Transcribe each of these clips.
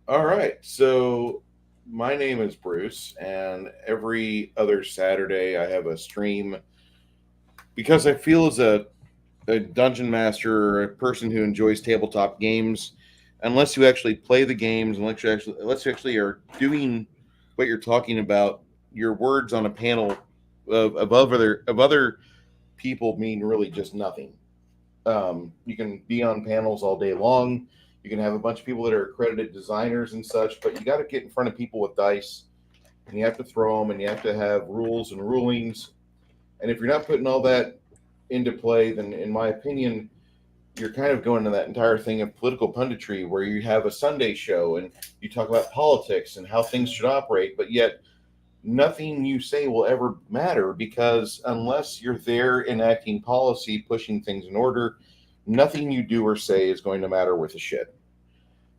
All right. So my name is Bruce, and every other Saturday I have a stream because I feel as a dungeon master or a person who enjoys tabletop games, unless you actually play the games, unless you actually are doing what you're talking about, your words on a panel of other people mean really just nothing. You can be on panels all day long. You can have a bunch of people that are accredited designers and such, but you got to get in front of people with dice, and you have to throw them, and you have to have rules and rulings. And if you're not putting all that into play, then in my opinion, you're kind of going to that entire thing of political punditry where you have a Sunday show and you talk about politics and how things should operate, but yet nothing you say will ever matter because unless you're there enacting policy, pushing things in order, nothing you do or say is going to matter worth a shit.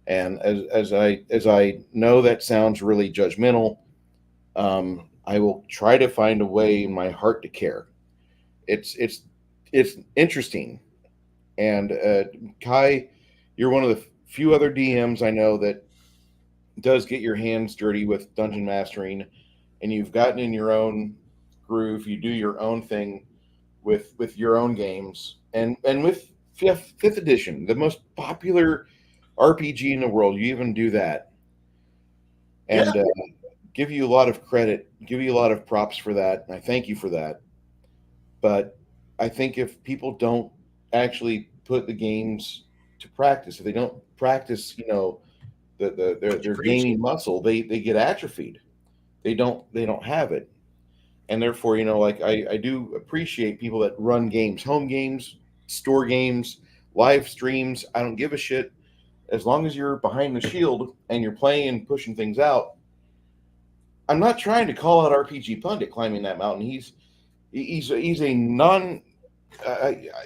And as I know that sounds really judgmental, I will try to find a way in my heart to care. It's interesting, and Khy, you're one of the few other DMs I know that does get your hands dirty with dungeon mastering, and you've gotten in your own groove. You do your own thing with your own games, and with fifth edition, the most popular RPG in the world. You even do that, Yeah, and give you a lot of credit, give you a lot of props for that. And I thank you for that. But I think if people don't actually put the games to practice, if they don't practice, their preaching. gaming muscle, they get atrophied. They don't have it, and therefore, like I do appreciate people that run games, home games, store games, live streams. I don't give a shit as long as you're behind the shield and you're playing and pushing things out. I'm not trying to call out RPG Pundit climbing that mountain. He's a non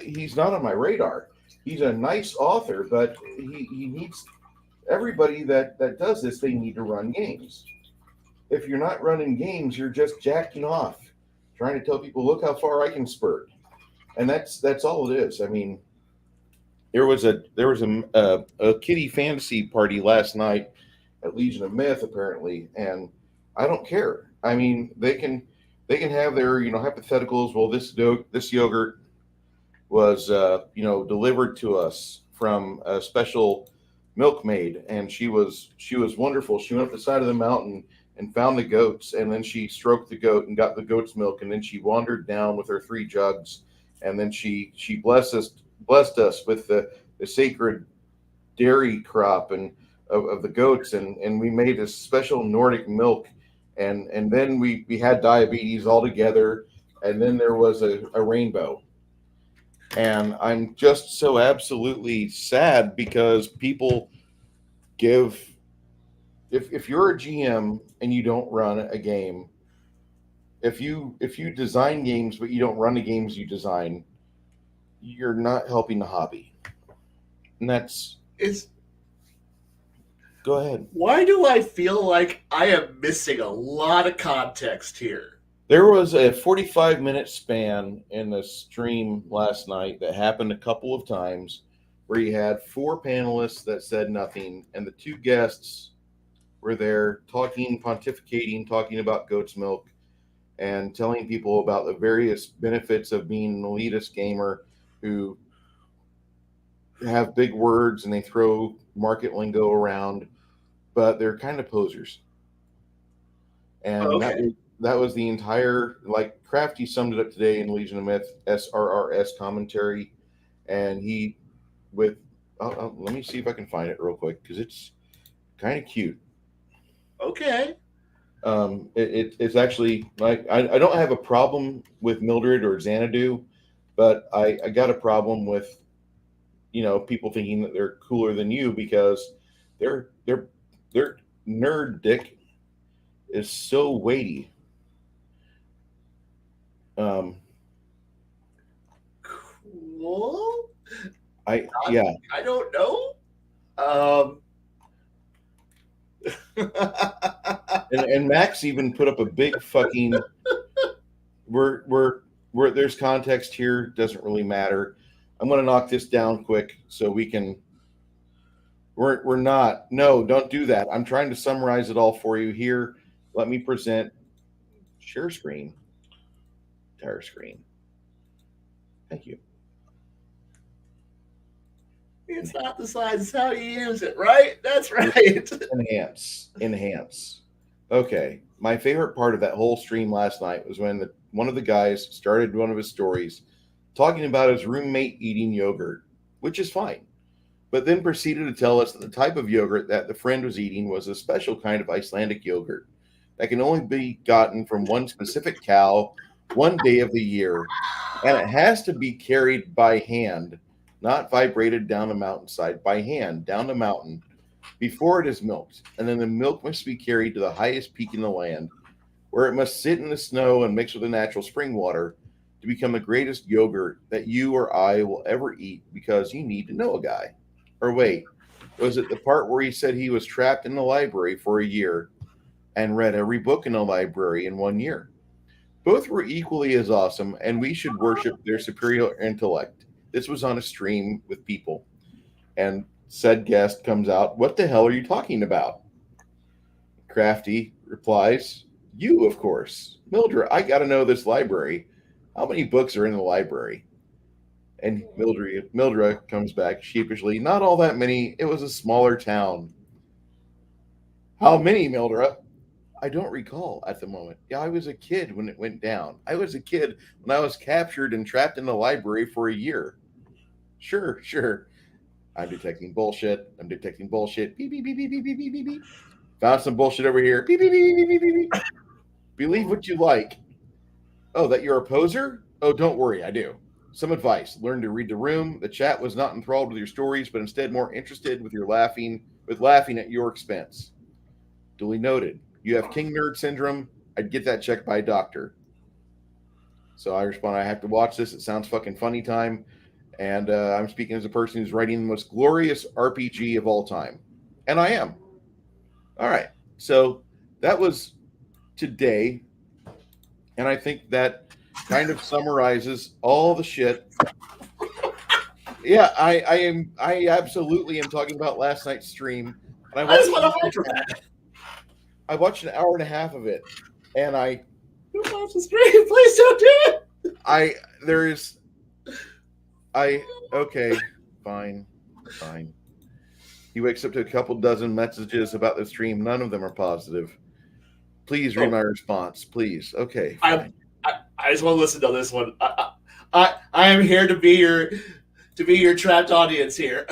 he's not on my radar. He's a nice author, but he needs everybody that does this. They need to run games. If you're not running games, you're just jacking off, trying to tell people, look how far I can spurt, and that's all it is. I mean, there was a kitty fantasy party last night at Legion of Myth apparently, and I don't care. I mean, they can have their hypotheticals. Well, this yogurt was delivered to us from a special milkmaid, and she was wonderful. She went up the side of the mountain and found the goats, and then she stroked the goat and got the goat's milk, and then she wandered down with her three jugs, and then she blessed us with the sacred dairy crop and of the goats, and we made this special Nordic milk, and then we had diabetes all together, and then there was a rainbow, and I'm just so absolutely sad because people give if you're a GM and you don't run a game, if you design games but you don't run the games you design, you're not helping the hobby. And that's It's go ahead. why do I feel like I am missing a lot of context here? There was a 45-minute span in the stream last night that happened a couple of times where you had four panelists that said nothing, and the two guests were there talking, pontificating, talking about goat's milk, and telling people about the various benefits of being an elitist gamer who have big words and they throw market lingo around, but they're kind of posers. And that Okay. was that was the entire, like, Crafty summed it up today in Legion of Myth SRRS commentary, and he with let me see if I can find it real quick because it's kind of cute. Okay. It's actually like I don't have a problem with Mildred or Xanadu, but I got a problem with people thinking that they're cooler than you because their nerd dick is so weighty. Um, Cool. I Not, yeah, I don't know. Um. and Max even put up a big fucking we're there's context here, doesn't really matter. I'm gonna knock this down quick so We're not. No, don't do that. I'm trying to summarize it all for you here. Let me present share screen, entire screen. Thank you. It's not the size, it's how you use it, right? That's right. Enhance. Okay. My favorite part of that whole stream last night was when one of the guys started one of his stories talking about his roommate eating yogurt, which is fine, but then proceeded to tell us that the type of yogurt that the friend was eating was a special kind of Icelandic yogurt that can only be gotten from one specific cow one day of the year, and it has to be carried by hand, not vibrated down a mountainside, by hand down the mountain before it is milked, and then the milk must be carried to the highest peak in the land, where it must sit in the snow and mix with the natural spring water to become the greatest yogurt that you or I will ever eat because you need to know a guy. Or wait, was it the part where he said he was trapped in the library for a year and read every book in the library in 1 year? Both were equally as awesome, and we should worship their superior intellect. This was on a stream with people, and said guest comes out, "What the hell are you talking about?" Crafty replies, "You, of course. Mildred, I got to know this library. How many books are in the library?" And Mildred comes back sheepishly, "Not all that many. It was a smaller town." "How many, Mildred?" "I don't recall at the moment. Yeah, I was a kid when it went down. I was a kid when I was captured and trapped in the library for a year." Sure, sure. I'm detecting bullshit. I'm detecting bullshit. Beep, beep, beep, beep, beep, beep, beep, beep, beep. Found some bullshit over here. Beep, beep, beep, beep, beep, beep, beep. Believe what you like. Oh, that you're a poser? Oh, don't worry, I do. Some advice: learn to read the room. The chat was not enthralled with your stories, but instead more interested with laughing at your expense. Duly noted. You have king nerd syndrome. I'd get that checked by a doctor. So I respond, I have to watch this. It sounds fucking funny time. And I'm speaking as a person who's writing the most glorious RPG of all time. And I am. All right. So that was today. And I think that kind of summarizes all the shit. Yeah, I absolutely am talking about last night's stream. And I just want to watch that. I watched an hour and a half of it. And Don't watch the stream. Please don't do it. okay, fine. He wakes up to a couple dozen messages about the stream. None of them are positive. Please read my response, please. Okay, fine. I just want to listen to this one. I am here to be your trapped audience here.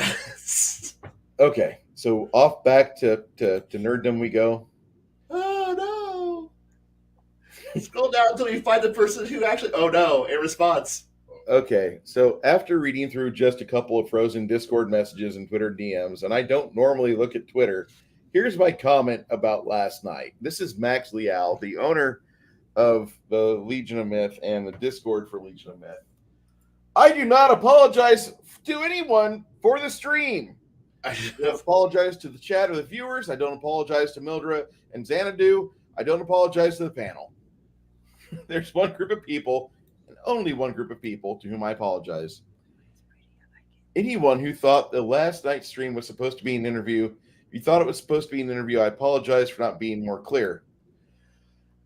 Okay, so off back to nerddom we go. Oh no! Scroll down until you find the person who actually. Oh no! In response. Okay, so after reading through just a couple of frozen Discord messages and Twitter DMs, and I don't normally look at Twitter, here's my comment about last night. This is Max Leal, the owner of the Legion of Myth and the Discord for Legion of Myth. I do not apologize to anyone for the stream. I don't apologize to the chat or the viewers. I don't apologize to Mildred and Xanadu. I don't apologize to the panel. There's one group of people, and only one group of people, to whom I apologize. Anyone who thought the last night's stream was supposed to be an interview, if you thought it was supposed to be an interview, I apologize for not being more clear.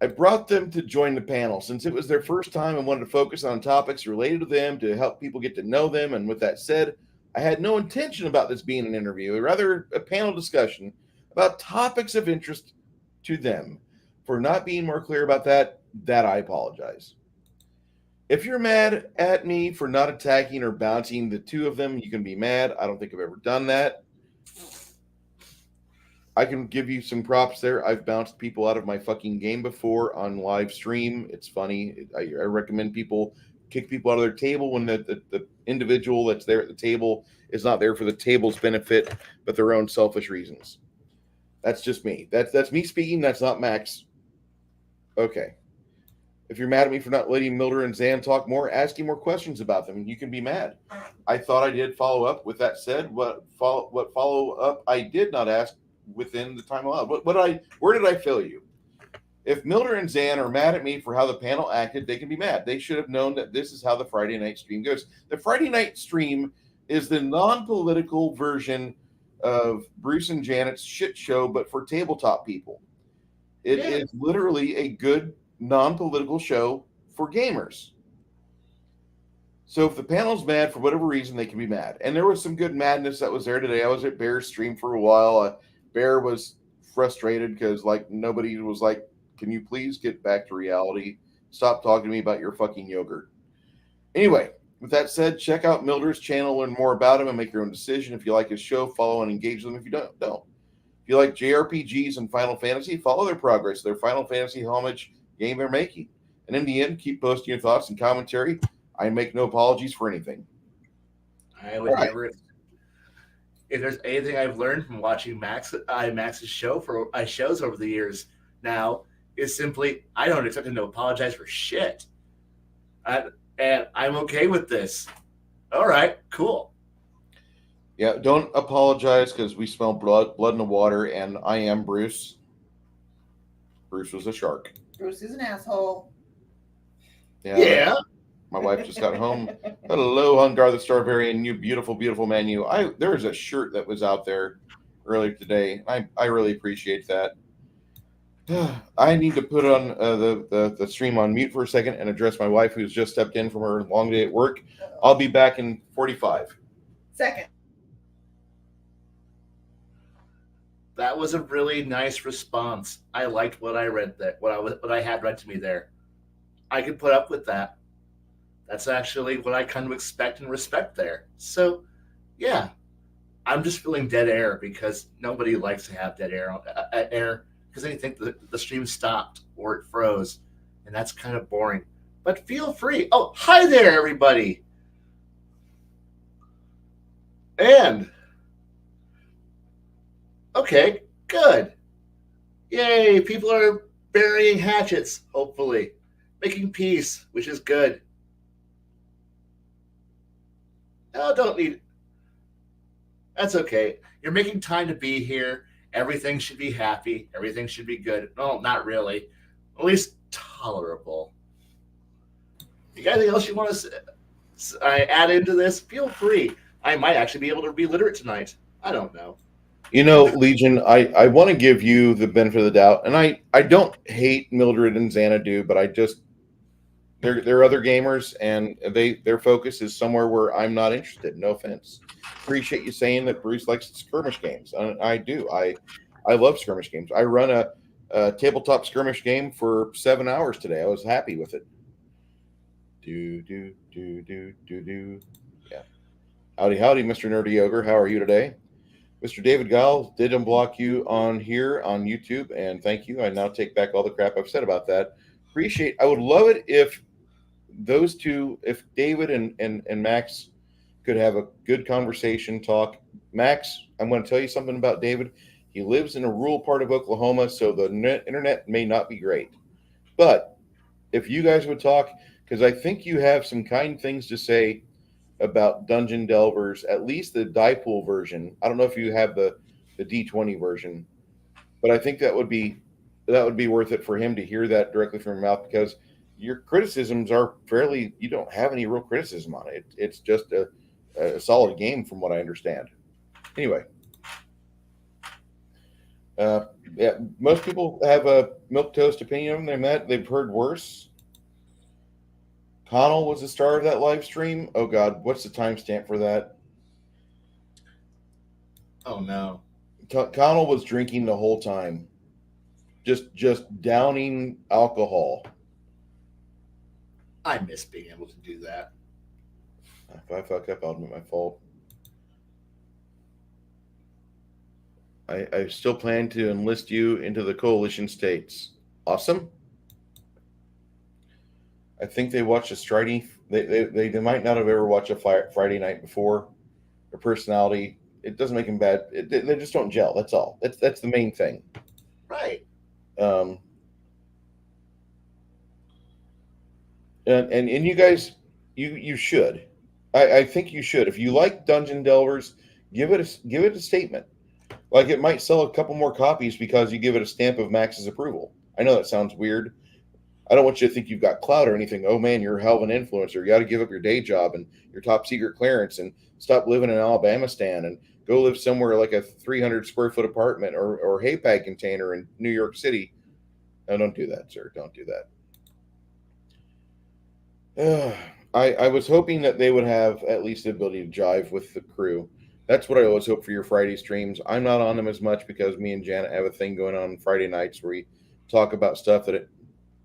I brought them to join the panel since it was their first time and wanted to focus on topics related to them to help people get to know them. And with that said, I had no intention about this being an interview, rather a panel discussion about topics of interest to them. For not being more clear about that I apologize. If you're mad at me for not attacking or bouncing the two of them, you can be mad. I don't think I've ever done that. I can give you some props there. I've bounced people out of my fucking game before on live stream. It's funny. I recommend people kick people out of their table when the individual that's there at the table is not there for the table's benefit, but their own selfish reasons. That's just me. That's me speaking. That's not Max. Okay. If you're mad at me for not letting Mildred and Zan talk more, asking more questions about them, you can be mad. I thought I did follow up. With that said, what follow up I did not ask within the time allowed. Where did I fail you? If Mildred and Zan are mad at me for how the panel acted, they can be mad. They should have known that this is how the Friday night stream goes. The Friday night stream is the non-political version of Bruce and Janet's shit show, but for tabletop people. It Yeah. is literally a good non-political show for gamers. So if the panel's mad for whatever reason, they can be mad. And there was some good madness that was there today. I was at Bear's stream for a while. Bear was frustrated because like nobody was like, "Can you please get back to reality? Stop talking to me about your fucking yogurt." Anyway, with that said, check out Mildred's channel, learn more about him, and make your own decision. If you like his show, follow and engage with him. If you don't. If you like JRPGs and Final Fantasy, follow their progress, their Final Fantasy homage game they're making. And in the end, keep posting your thoughts and commentary. I make no apologies for anything. I All would right. never. If there's anything I've learned from watching Max's shows over the years now, is simply I don't expect him to apologize for shit, and I'm okay with this. All right, cool. Yeah, don't apologize because we smell blood in the water, and I am Bruce. Bruce was a shark. Bruce is an asshole. Yeah. My wife just got home. Hello, Hungar the Strawberry, you beautiful, beautiful man. There was a shirt that was out there earlier today. I really appreciate that. I need to put on the stream on mute for a second and address my wife who's just stepped in from her long day at work. I'll be back in 45. Second. That was a really nice response. I liked what I read there. What I had read to me there. I could put up with that. That's actually what I kind of expect and respect there. So, yeah, I'm just feeling dead air because nobody likes to have dead air because they think the stream stopped or it froze, and that's kind of boring. But feel free. Oh, hi there, everybody. And okay, good. Yay, people are burying hatchets, hopefully. Making peace, which is good. No, don't need. That's okay. You're making time to be here. Everything should be happy. Everything should be good. No, not really. At least tolerable. You got anything else you want to add into this? Feel free. I might actually be able to be literate tonight. I don't know. Legion, I want to give you the benefit of the doubt, and I don't hate Mildred and Xanadu, but I just they're other gamers, and their focus is somewhere where I'm not interested. No offense. Appreciate you saying that Bruce likes skirmish games. I do. I love skirmish games. I run a tabletop skirmish game for 7 hours today. I was happy with it. Do. Yeah. Howdy, Mr. Nerdy Ogre. How are you today? Mr. David Gall did unblock you on here on YouTube, and thank you. I now take back all the crap I've said about that. I would love it if those two, if David and Max could have a good conversation talk. Max, I'm going to tell you something about David. He lives in a rural part of Oklahoma, so the internet may not be great. But if you guys would talk, because I think you have some kind things to say about Dungeon Delvers, at least the die pool version. I don't know if you have the D20 version, but I think that would be worth it for him to hear that directly from your mouth, because your criticisms are fairly, you don't have any real criticism on it. It's just a solid game from what I understand. Anyway, yeah, most people have a milquetoast opinion on them. They've heard worse. Connell was the star of that live stream. Oh God, what's the timestamp for that? Oh no. Connell was drinking the whole time, just downing alcohol. I miss being able to do that. If I fuck up, I'll admit my fault. I still plan to enlist you into the coalition states. Awesome. I think they watched a Friday. They might not have ever watched a Friday night before. Their personality, it doesn't make them bad. They just don't gel. That's all. That's the main thing. Right. And you guys, you should. I think you should. If you like Dungeon Delvers, give it a statement. Like, it might sell a couple more copies because you give it a stamp of Max's approval. I know that sounds weird. I don't want you to think you've got clout or anything. Oh man, you're a hell of an influencer. You got to give up your day job and your top secret clearance and stop living in Alabama stand and go live somewhere like a 300 square foot apartment or hay bag container in New York City. No, don't do that, sir. Don't do that. I was hoping that they would have at least the ability to jive with the crew. That's what I always hope for your Friday streams. I'm not on them as much because me and Janet have a thing going on Friday nights where we talk about stuff that it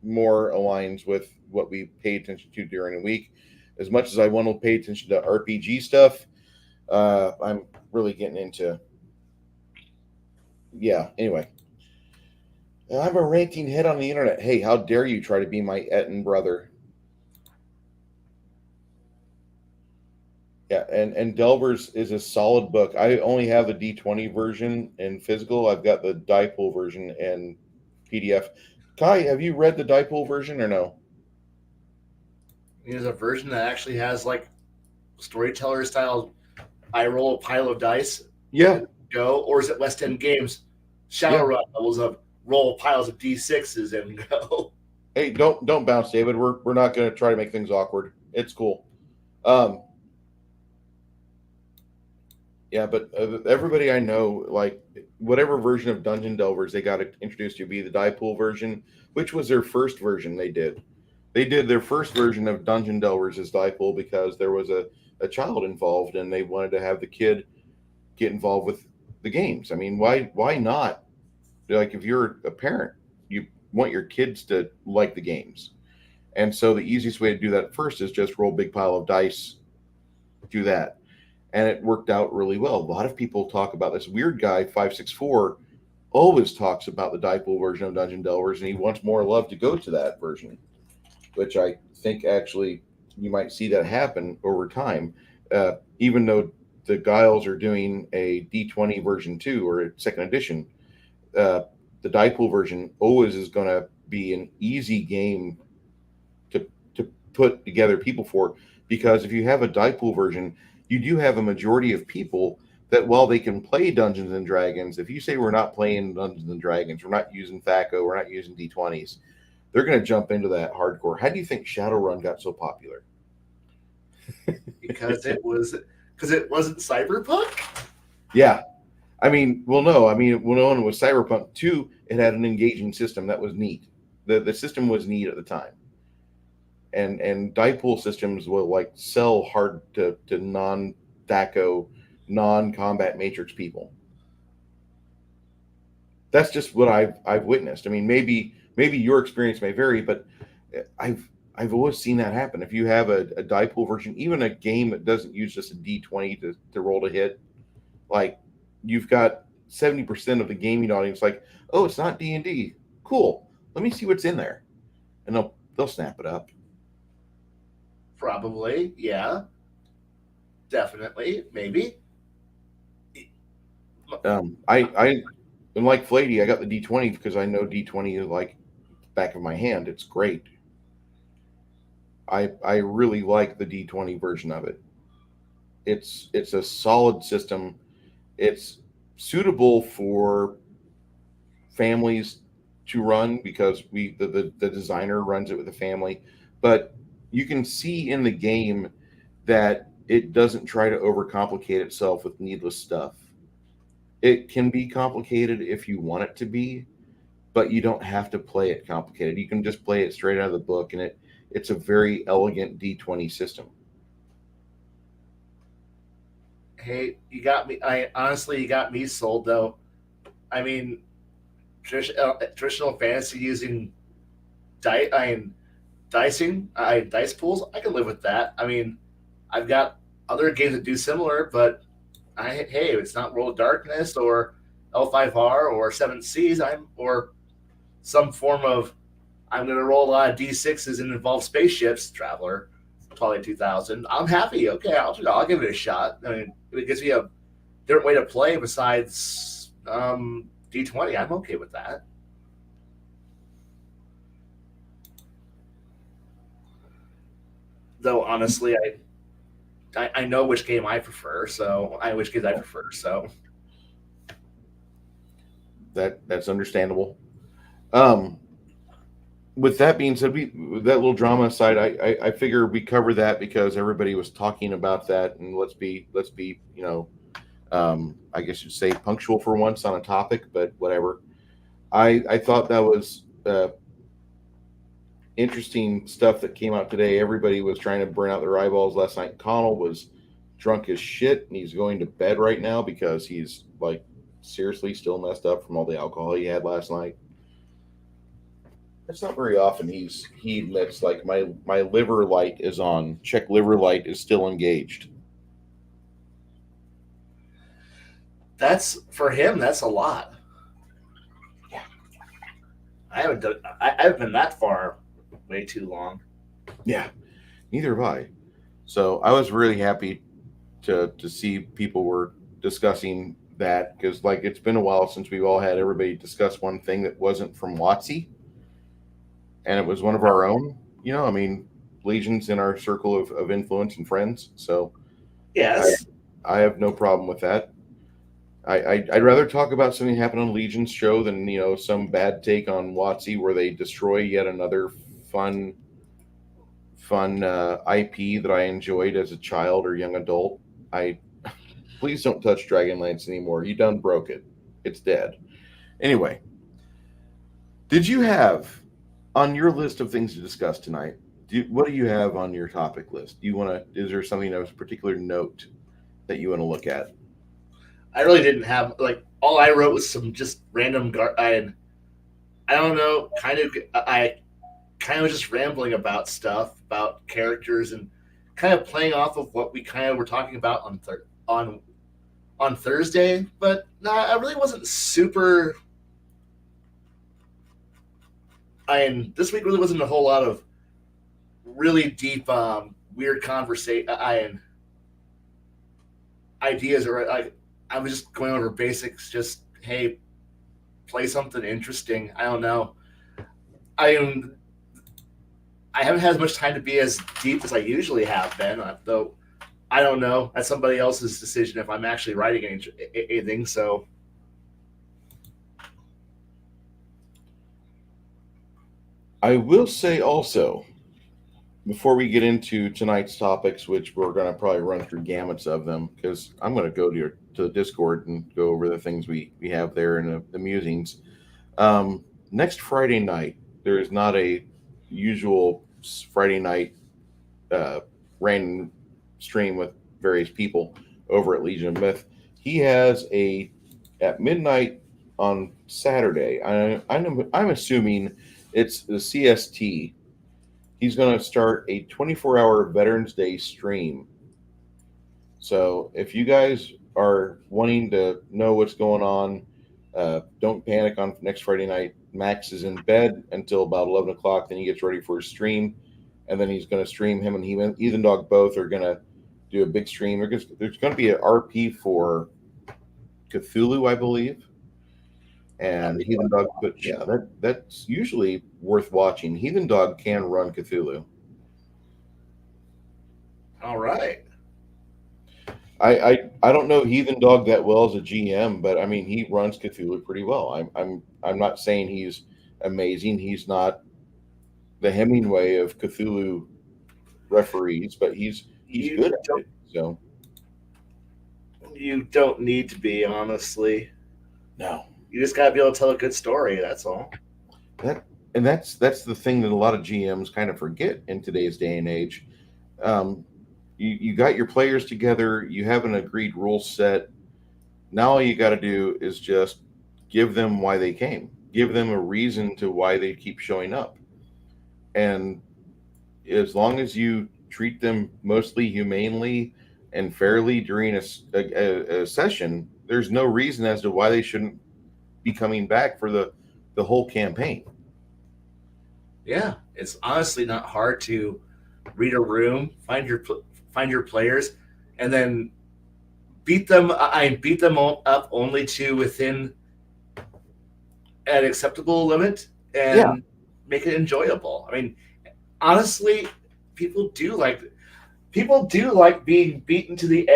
more aligns with what we pay attention to during the week. As much as I want to pay attention to RPG stuff, I'm really getting into. Yeah. Anyway, I'm a ranting head on the internet. Hey, how dare you try to be my Etten brother? Yeah, and Delvers is a solid book. I only have the D20 version in physical. I've got the Dipole version in PDF. Kai, have you read the Dipole version or no? There's a version that actually has like storyteller style. I roll a pile of dice Yeah, and go, or is it West End Games yeah. Shadowrun levels of roll piles of d6s and go? Hey, don't bounce, David. We're not going to try to make things awkward. It's cool. Yeah, but everybody I know, like whatever version of Dungeon Delvers they got introduced to, be the Dipole version, which was their first version they did. They did their first version of Dungeon Delvers as Dipole because there was a child involved and they wanted to have the kid get involved with the games. I mean, why not? Like if you're a parent, you want your kids to like the games. And so the easiest way to do that first is just roll a big pile of dice, do that. And it worked out really well. A lot of people talk about this. Weird guy 564 always talks about the Dipole version of Dungeon Delvers, and he wants more love to go to that version, which I think actually you might see that happen over time. Even though the Guiles are doing a D20 version 2 or a second edition, the Dipole version always is going to be an easy game to put together people for, because if you have a Dipole version, you do have a majority of people that while they can play Dungeons and Dragons, if you say we're not playing Dungeons and Dragons, we're not using THACO, we're not using D20s, they're going to jump into that hardcore. How do you think Shadowrun got so popular? Because it wasn't cyberpunk. Yeah. I mean, well, no. I mean, when it was Cyberpunk 2, it had an engaging system that was neat. The system was neat at the time. And Dipole systems will like sell hard to non-THACO, non-combat matrix people. That's just what I've witnessed. I mean, maybe your experience may vary, but I've always seen that happen. If you have a Dipole version, even a game that doesn't use just a D20 to roll to hit, like you've got 70% of the gaming audience like, oh, it's not D&D. Cool. Let me see what's in there. And they'll snap it up. Probably, yeah. Definitely, maybe. I and like Flady, I got the D20 because I know D20 is like back of my hand. It's great. I really like the D20 version of it. It's a solid system. It's suitable for families to run because the designer runs it with a family, but you can see in the game that it doesn't try to overcomplicate itself with needless stuff. It can be complicated if you want it to be, but you don't have to play it complicated. You can just play it straight out of the book, and it's a very elegant D20 system. Hey, you got me. You got me sold though. I mean, traditional fantasy using dice pools. I can live with that. I mean, I've got other games that do similar, but hey, it's not World of Darkness or L5R or Seven Seas. Or some form of I'm going to roll a lot of D6s and involve spaceships. Traveler, Twilight 2000. I'm happy. Okay, I'll give it a shot. I mean, if it gives me a different way to play besides D20, I'm okay with that. Though honestly, I know which game I prefer, so which games I prefer. So That's understandable. With that being said, with that little drama aside, I figure we cover that because everybody was talking about that, and let's be I guess you'd say punctual for once on a topic, but whatever. I thought that was interesting stuff that came out today. Everybody was trying to burn out their eyeballs last night. Connell was drunk as shit, and he's going to bed right now because he's like seriously still messed up from all the alcohol he had last night. It's not very often he admits like my liver light is on. Check liver light is still engaged. That's for him. That's a lot. Yeah. I haven't done. I haven't been that far way too long. Yeah, neither have I. So I was really happy to see people were discussing that because like it's been a while since we've all had everybody discuss one thing that wasn't from Watsy, and it was one of our own. I mean, legions in our circle of influence and friends. So I Yes. I have no problem with that. I'd rather talk about something that happened on Legion's show than some bad take on Watsy where they destroy yet another fun IP that I enjoyed as a child or young adult. I Please don't touch Dragonlance anymore. You done broke it. It's dead. Anyway, did you have on your list of things to discuss tonight? What do you have on your topic list? Do you want to? Is there something of particular note that you want to look at? I really didn't have like all I wrote was some just random. I don't know. I kind of was just rambling about stuff about characters and kind of playing off of what we kind of were talking about on Thursday. But no, I really wasn't super. This week really wasn't a whole lot of really deep, weird conversation. Ideas or I was just going over basics. Just hey, play something interesting. I don't know. I am. I haven't had as much time to be as deep as I usually have been, though. I don't know. That's somebody else's decision if I'm actually writing anything. So I will say also before we get into tonight's topics, which we're going to probably run through gamuts of them, because I'm going to go to the Discord and go over the things we have there and the musings. Next Friday night, there is not a usual Friday night uh, random stream with various people over at Legion of Myth. He has a at midnight on Saturday. I'm assuming it's the CST. He's going to start a 24-hour Veterans Day stream. So if you guys are wanting to know what's going on, don't panic on next Friday night. Max is in bed until about 11 o'clock. Then he gets ready for his stream. And then he's going to stream him and Ethan Dog both are going to do a big stream. There's going to be an RP for Cthulhu, I believe. And Heathen Dog, but yeah, that's usually worth watching. Heathen Dog can run Cthulhu. all right. I don't know Heathen Dog that well as a GM, but I mean he runs Cthulhu pretty well. I'm not saying he's amazing. He's not the Hemingway of Cthulhu referees, but he's You good at don't. it. So You don't need to be honestly. no, You just gotta be able to tell a good story. That's all. that's the thing that a lot of GMs kind of forget in today's day and age. You got your players together, you have an agreed rule set. Now all you got to do is just give them why they came, give them a reason to why they keep showing up, and as long as you treat them mostly humanely and fairly during a session, there's no reason as to why they shouldn't be coming back for the whole campaign. Yeah, it's honestly not hard to read a room, find your players, and then beat them. I beat them up only to within an acceptable limit Yeah, and make it enjoyable. I mean, honestly, people do like being beaten to the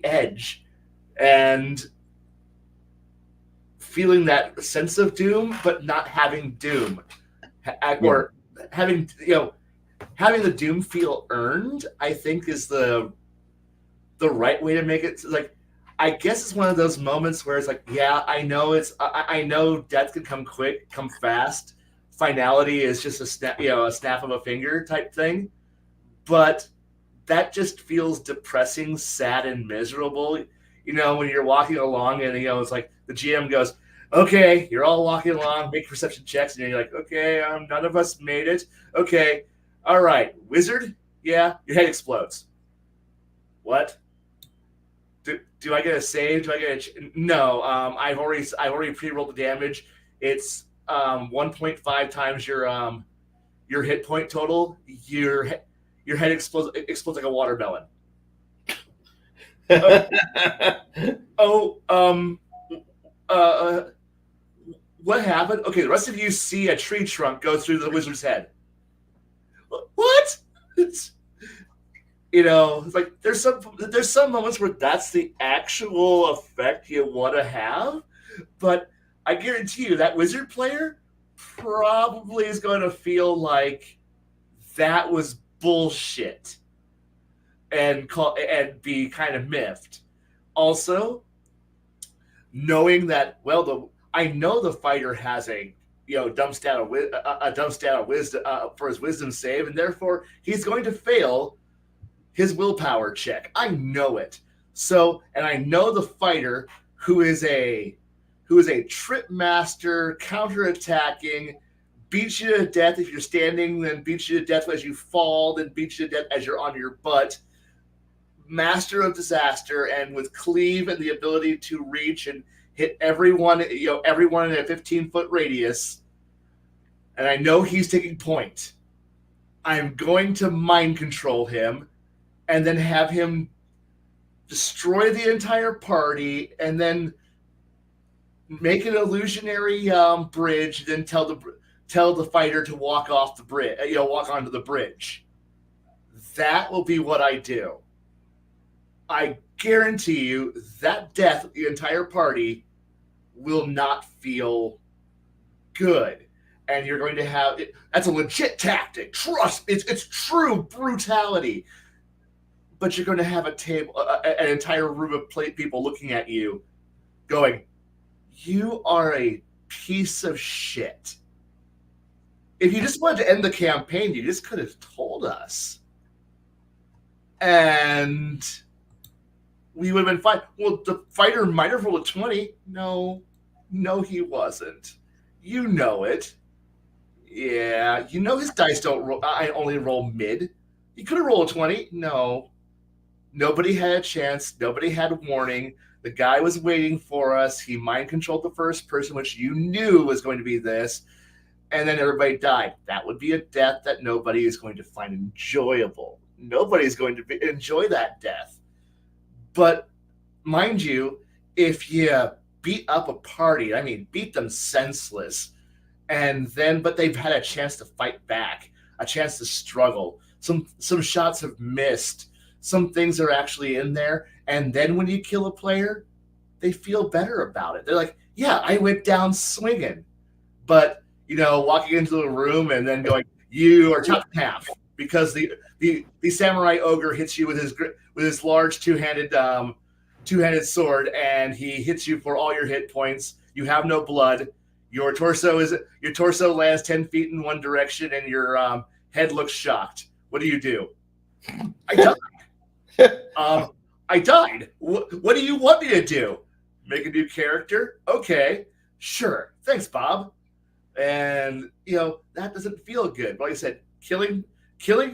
edge, and feeling that sense of doom, but not having doom, yeah, or having having the doom feel earned. I think is the right way to make it. Like I guess it's one of those moments where it's like, yeah, I know I know death can come quick, come fast. Finality is just a snap of a finger type thing. But that just feels depressing, sad, and miserable. When you're walking along and it's like the GM goes, "Okay, you're all walking along, make perception checks," and you're like, "Okay, none of us made it. Okay, all right, wizard, yeah, your head explodes. What? Do I get a save? Do I get no? I've already pre-rolled the damage. It's 1.5 times your hit point total. Your head explodes like a watermelon. Oh, uh, what happened? Okay, the rest of you see a tree trunk go through the wizard's head. What? It's like there's some moments where that's the actual effect you want to have, but I guarantee you that wizard player probably is going to feel like that was bullshit and be kind of miffed. Also, knowing that I know the fighter has a dumb stat of wisdom for his wisdom save, and therefore he's going to fail his willpower check. I know it. So, and I know the fighter who is a trip master, counterattacking, beats you to death if you're standing, then beats you to death as you fall, then beats you to death as you're on your butt. Master of disaster, and with cleave and the ability to reach and hit everyone in a 15-foot radius. And I know he's taking point. I'm going to mind control him and then have him destroy the entire party and then make an illusionary bridge, then tell the fighter to walk off the bridge, walk onto the bridge. That will be what I do. I guarantee you that death of the entire party will not feel good. And you're going to have that's a legit tactic. Trust, it's true brutality. But you're going to have an entire room of people looking at you, going, "You are a piece of shit. If you just wanted to end the campaign, you just could have told us, and we would have been fine." Well, the fighter might have rolled a 20. No, he wasn't. You know it. Yeah, his dice don't roll. I only roll mid. He could have rolled a 20. No. Nobody had a chance. Nobody had a warning. The guy was waiting for us. He mind controlled the first person, which you knew was going to be this. And then everybody died. That would be a death that nobody is going to find enjoyable. Nobody's going to enjoy that death. But mind you, if you beat up a party, I mean, beat them senseless, but they've had a chance to fight back, a chance to struggle. Some shots have missed. Some things are actually in there. And then when you kill a player, they feel better about it. They're like, yeah, I went down swinging. But, walking into the room and then going, you are chopped in half because the samurai ogre hits you with his large two-handed sword, and he hits you for all your hit points. You have no blood. Your torso lands 10 feet in one direction, and your head looks shocked. What do? I died. I died. What do you want me to do? Make a new character? Okay, sure. Thanks, Bob. And that doesn't feel good. But like I said, killing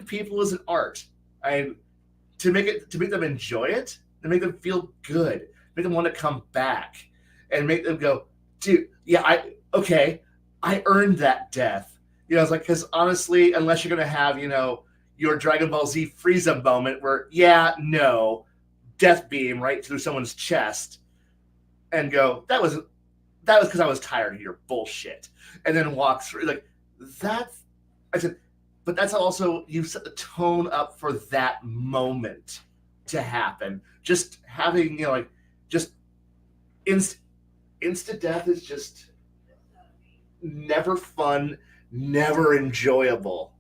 people is an art. To make them enjoy it, to make them feel good, make them want to come back, and make them go, dude, yeah, I earned that death. It's like, because honestly, unless you're gonna have your Dragon Ball Z Frieza moment where, death beam right through someone's chest, and go, that was because I was tired of your bullshit, and then walk through like that. I said, but that's also, you set the tone up for that moment to happen. Just having just instant death is just never fun, never enjoyable.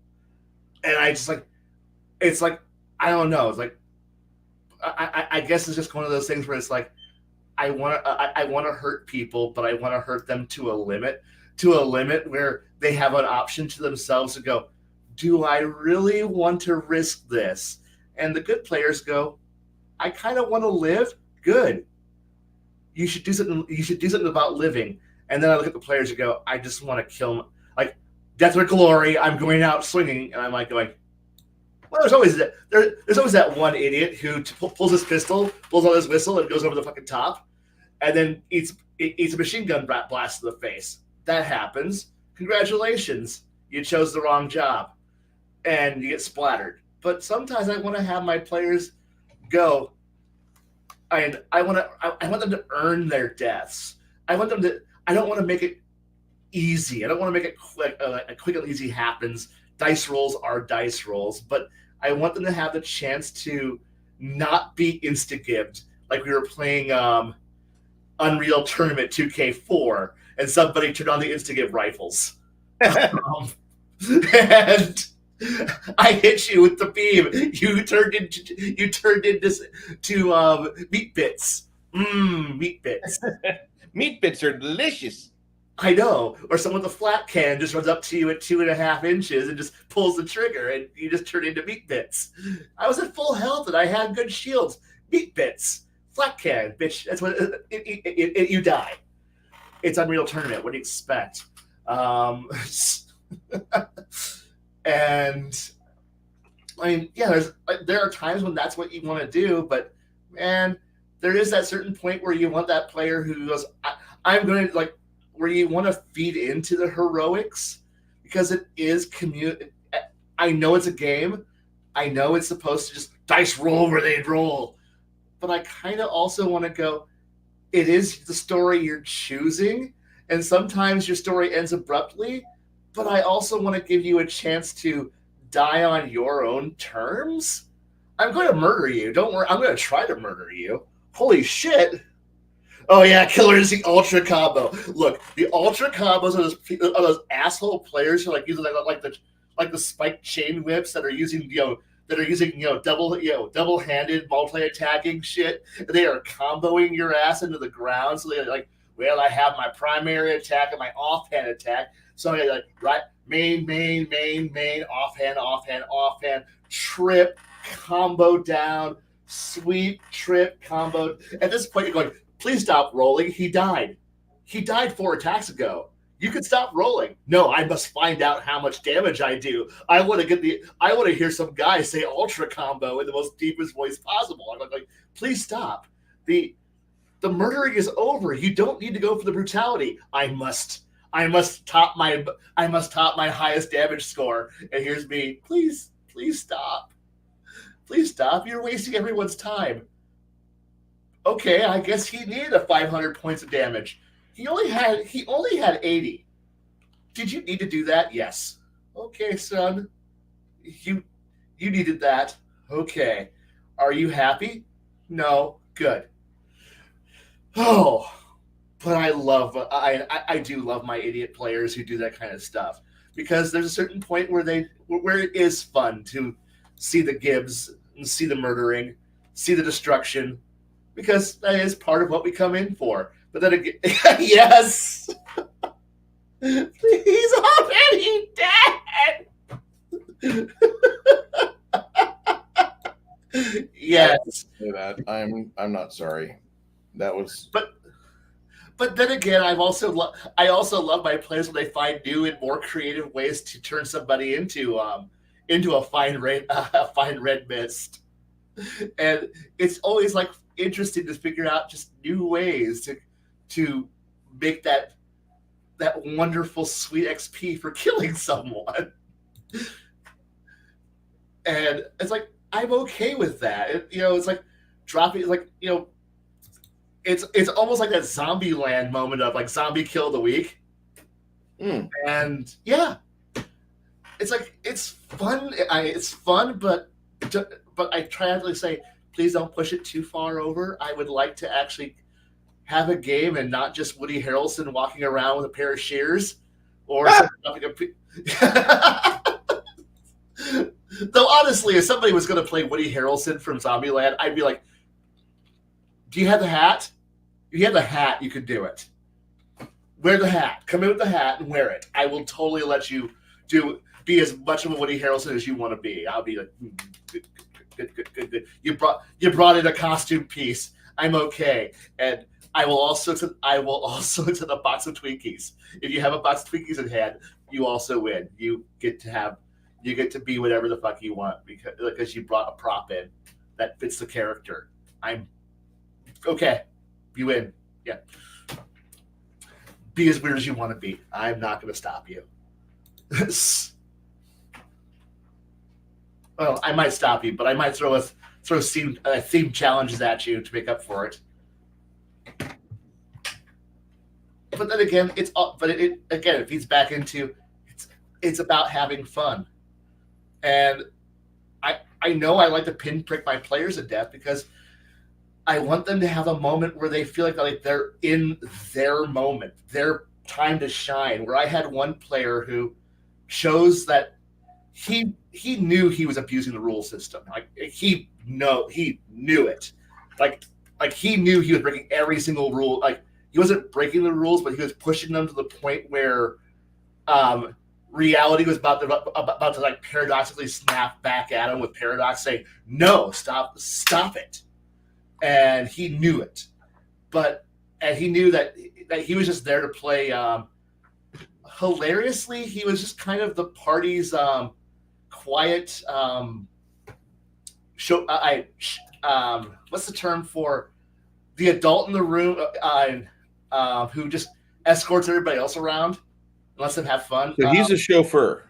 And I just it's like, I don't know. It's like, I guess it's just one of those things where it's like, I want to hurt people, but I want to hurt them to a limit, where they have an option to themselves to go, do I really want to risk this? And the good players go, I kind of want to live. Good. You should do something. You should do something about living. And then I look at the players and go, I just want to kill them. Like death or glory. I'm going out swinging, and I'm like going, well, there's always that one idiot who pulls his pistol, pulls out his whistle, and goes over the fucking top, and then eats a machine gun blast to the face. That happens. Congratulations, you chose the wrong job, and you get splattered. But sometimes I want to have my players go, and I want them to earn their deaths. I don't want to make it easy. I don't want to make it quick. A quick and easy happens. Dice rolls are dice rolls, but I want them to have the chance to not be insta-gibbed like we were playing Unreal Tournament 2K4 and somebody turned on the insta-give rifles. And I hit you with the beam. You turned into meat bits. Meat bits. Meat bits are delicious. I know. Or someone with a flat can just runs up to you at 2.5 inches and just pulls the trigger, and you just turn into meat bits. I was at full health and I had good shields. Meat bits. Flat can, bitch. That's what you die. It's Unreal Tournament. What do you expect? And I mean, yeah, there are times when that's what you want to do, but man, there is that certain point where you want that player who goes, I'm going to like, where you want to feed into the heroics, because it is I know it's a game. I know it's supposed to just dice roll where they roll, but I kind of also want to go, it is the story you're choosing, and sometimes your story ends abruptly, but I also want to give you a chance to die on your own terms. I'm going to murder you. Don't worry. I'm going to try to murder you. Holy shit. Oh yeah, Killer Instinct Ultra combo. Look, the Ultra combos are those asshole players who like using like the spiked chain whips that are using double-handed multi-attacking shit. They are comboing your ass into the ground. So they're like, well, I have my primary attack and my offhand attack. So I like right main, offhand, trip, combo down, sweep, trip, combo. At this point, you're going, please stop rolling. He died. He died 4 attacks ago. You can stop rolling. No, I must find out how much damage I do. I want to hear some guy say ultra combo in the most deepest voice possible. I'm like, please stop. The murdering is over. You don't need to go for the brutality. I must top my highest damage score. And here's me. Please stop. Please stop. You're wasting everyone's time. Okay, I guess he needed a 500 points of damage. He only had 80. Did you need to do that? Yes. Okay, son. You needed that. Okay. Are you happy? No. Good. Oh, but I do love my idiot players who do that kind of stuff, because there's a certain point where it is fun to see the gibs and see the murdering, see the destruction, because that is part of what we come in for. But then again, yes, he's already dead. Yes, Say that. I'm not sorry. That was. But then again, I also love my players when they find new and more creative ways to turn somebody into a fine red mist, and it's always like interesting to figure out just new ways to make that wonderful sweet XP for killing someone. And it's like, I'm okay with that. It's like dropping, like, it's almost like that Zombie Land moment of like zombie kill of the week. And yeah, it's like, it's fun. It's fun, but I try to say, please don't push it too far over. I would like to actually have a game and not just Woody Harrelson walking around with a pair of shears or something. Though honestly, if somebody was going to play Woody Harrelson from Zombieland, I'd be like, do you have the hat? If you have the hat, you could do it. Wear the hat. Come in with the hat and wear it. I will totally let you be as much of a Woody Harrelson as you want to be. I'll be like, good. You brought in a costume piece. I'm okay. And I will also to the box of Twinkies. If you have a box of Twinkies in hand, you also win. You get to be whatever the fuck you want because you brought a prop in that fits the character. I'm okay. You win. Yeah. Be as weird as you want to be. I'm not going to stop you. Well, I might stop you, but I might throw theme challenges at you to make up for it. But then again, it feeds back into it's about having fun, and I know I like to pinprick my players to death because I want them to have a moment where they feel like they're in their moment, their time to shine. Where I had one player who shows that he knew he was abusing the rule system. Like he knew it. Like he knew he was breaking every single rule. Like he wasn't breaking the rules, but he was pushing them to the point where reality was about to like paradoxically snap back at him with paradox saying, "No, stop it." And he knew it, and he knew that he was just there to play. Hilariously, he was just kind of the party's quiet show. What's the term for the adult in the room who just escorts everybody else around and lets them have fun? So he's a chauffeur.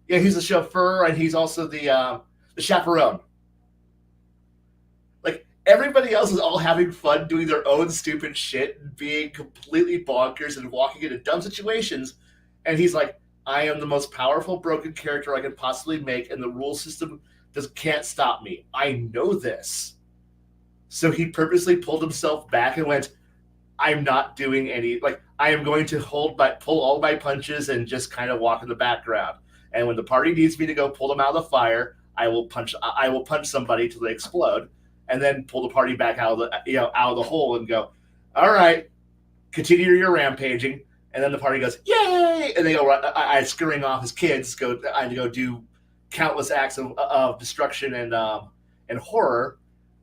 Yeah, he's the chauffeur, and he's also the chaperone. Everybody else is all having fun doing their own stupid shit and being completely bonkers and walking into dumb situations. And he's like, I am the most powerful broken character I can possibly make, and the rule system can't stop me. I know this. So he purposely pulled himself back and went, I'm not doing any, I am going to pull all my punches and just kind of walk in the background. And when the party needs me to go pull them out of the fire, I will punch somebody till they explode. And then pull the party back out of the hole and go, all right, continue your rampaging. And then the party goes, yay! And they go, scurrying off as kids go do countless acts of destruction and horror.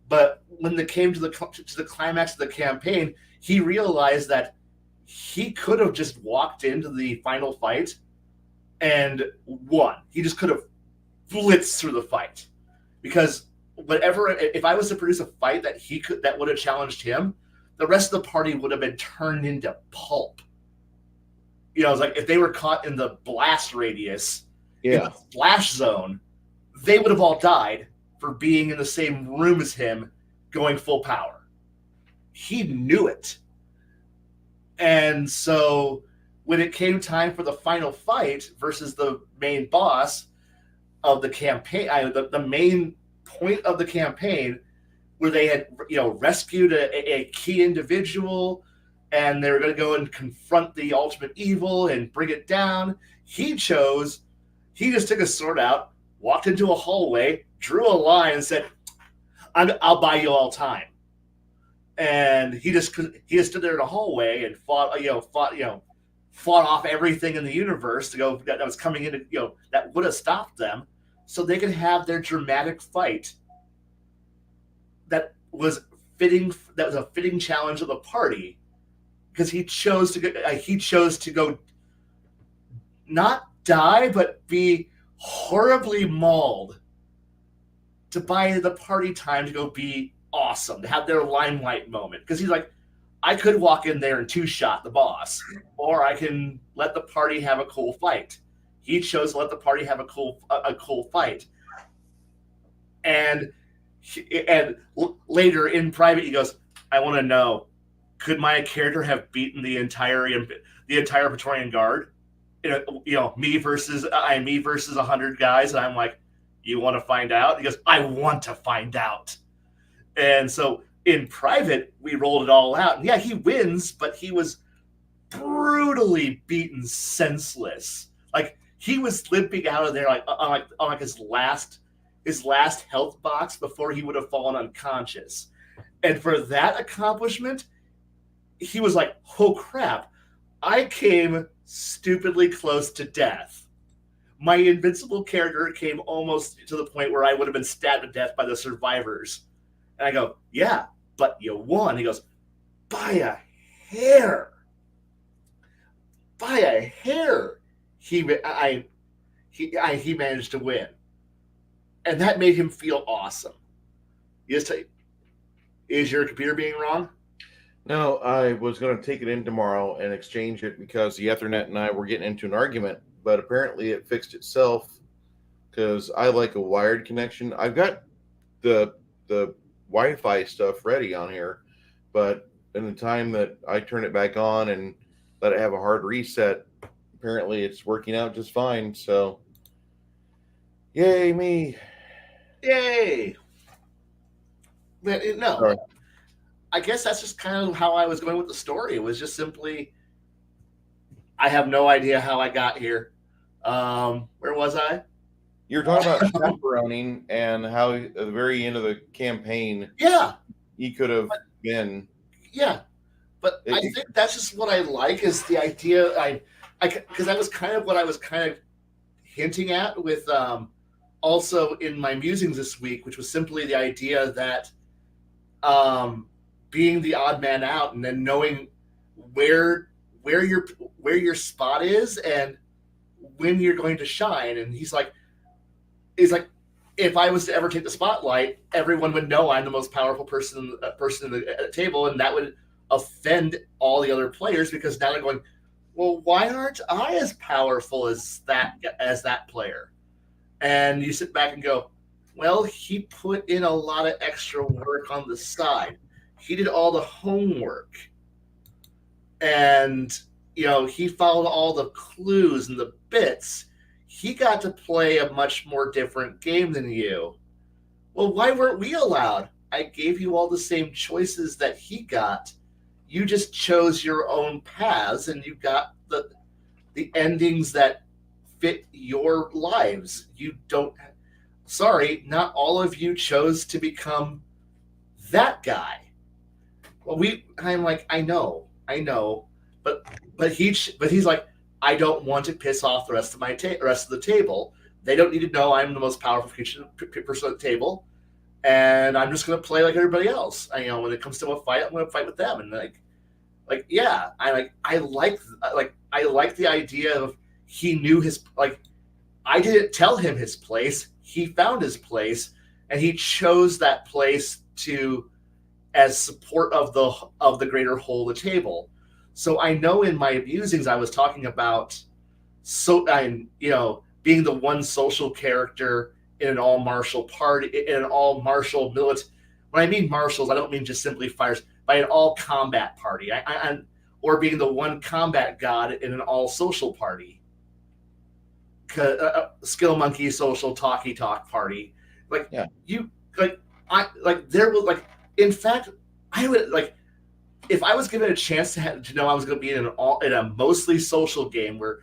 But when they came to the climax of the campaign, he realized that he could have just walked into the final fight and won. He just could have blitzed through the fight because if I was to produce a fight that would have challenged him, the rest of the party would have been turned into pulp. It's like if they were caught in the blast radius, in the splash zone, they would have all died for being in the same room as him, going full power. He knew it. And so when it came time for the final fight versus the main boss of the campaign, the main point of the campaign where they had rescued a key individual and they were going to go and confront the ultimate evil and bring it down, he just took a sword out, walked into a hallway, drew a line and said, I'll buy you all time. And he just stood there in a hallway and fought off everything in the universe that was coming in that would have stopped them, so they could have their dramatic fight that was a fitting challenge of the party, because he chose to go not die but be horribly mauled to buy the party time to go be awesome, to have their limelight moment. Because he's like, I could walk in there and two-shot the boss, or I can let the party have a cool fight. He chose to let the party have a cool fight. And later in private, he goes, I want to know, could my character have beaten the entire Praetorian Guard? Me versus 100 guys. And I'm like, you want to find out? He goes, I want to find out. And so in private, we rolled it all out. And yeah, he wins, but he was brutally beaten senseless. Like, he was limping out of there on his last health box before he would have fallen unconscious. And for that accomplishment, he was like, oh crap, I came stupidly close to death. My invincible character came almost to the point where I would have been stabbed to death by the survivors. And I go, yeah, but you won. He goes, by a hair. By a hair. He managed to win. And that made him feel awesome. Is your computer being wrong? No, I was going to take it in tomorrow and exchange it because the Ethernet and I were getting into an argument, but apparently it fixed itself because I like a wired connection. I've got the Wi-Fi stuff ready on here, but in the time that I turn it back on and let it have a hard reset, apparently it's working out just fine. So, yay me! Yay! But no, Sorry. I guess that's just kind of how I was going with the story. It was just simply, I have no idea how I got here. Where was I? You were talking about chaperoning and how at the very end of the campaign, Yeah, he could have been. yeah. But I think that's just what I like is the idea. Because that was kind of what I was kind of hinting at with also in my musings this week, which was simply the idea that being the odd man out and then knowing where your spot is and when you're going to shine. And he's like, if I was to ever take the spotlight, everyone would know I'm the most powerful person at the table, and that would offend all the other players because now they're going, well, why aren't I as powerful as that player? And you sit back and go, well, he put in a lot of extra work on the side. He did all the homework. And, he followed all the clues and the bits. He got to play a much more different game than you. Well, why weren't we allowed? I gave you all the same choices that he got. You just chose your own paths and you got the endings that fit your lives. You don't. Sorry, not all of you chose to become that guy. Well, I'm like, I know, but he's like, I don't want to piss off the rest of the table. They don't need to know I'm the most powerful person at the table, and I'm just going to play like everybody else. When it comes to a fight, I'm going to fight with them, and yeah, I like the idea of he knew his I didn't tell him his place. He found his place, and he chose that place as support of the greater whole of the table. So I know in my musings I was talking about being the one social character in an all martial party, in an all martial military. When I mean martials, I don't mean just simply fighters, by an all combat party. Or being the one combat god in an all social party. Skill monkey social talky talk party. In fact, I would if I was given a chance to know I was going to be in a mostly social game where,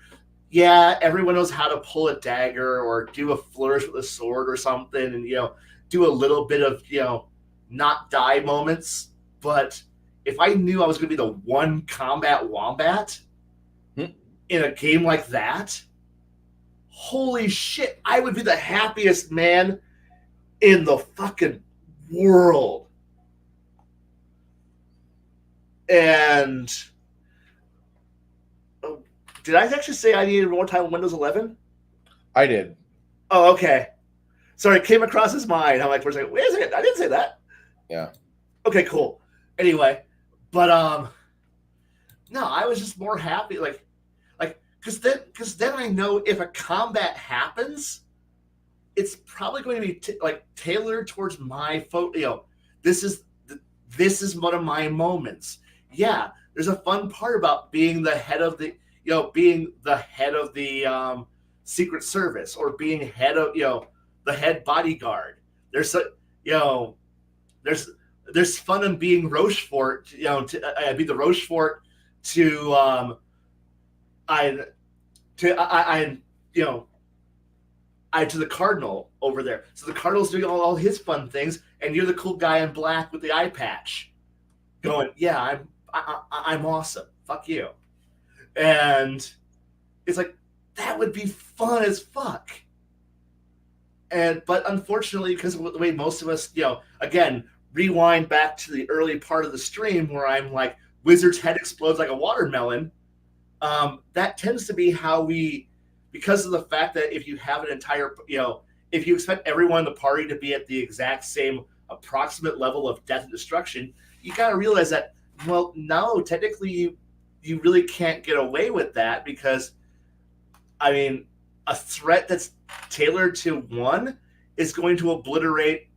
yeah, everyone knows how to pull a dagger or do a flourish with a sword or something, and do a little bit of not die moments. But if I knew I was going to be the one combat wombat in a game like that, holy shit, I would be the happiest man in the fucking world. And did I actually say I needed more time on Windows 11? I did. Oh, okay. Sorry, it came across his mind. I'm like, for a second, wait a second, I didn't say that. Yeah. Okay, cool. Anyway, but no, I was just more happy, because then I know if a combat happens, it's probably going to be tailored towards my This is one of my moments. Yeah, there's a fun part about being the head of the Secret Service or being head of the head bodyguard. There's there's fun in being Rochefort. To be the Rochefort to the Cardinal over there. So the Cardinal's doing all his fun things, and you're the cool guy in black with the eye patch, going, yeah, I'm awesome. Fuck you. And it's like, that would be fun as fuck. But unfortunately, because of the way most of us, again, rewind back to the early part of the stream where I'm like, Wizard's head explodes like a watermelon. That tends to be how we, because of the fact that if you have an entire, if you expect everyone in the party to be at the exact same approximate level of death and destruction, you got to realize that, well, no, technically you really can't get away with that because, I mean, a threat that's tailored to one is going to obliterate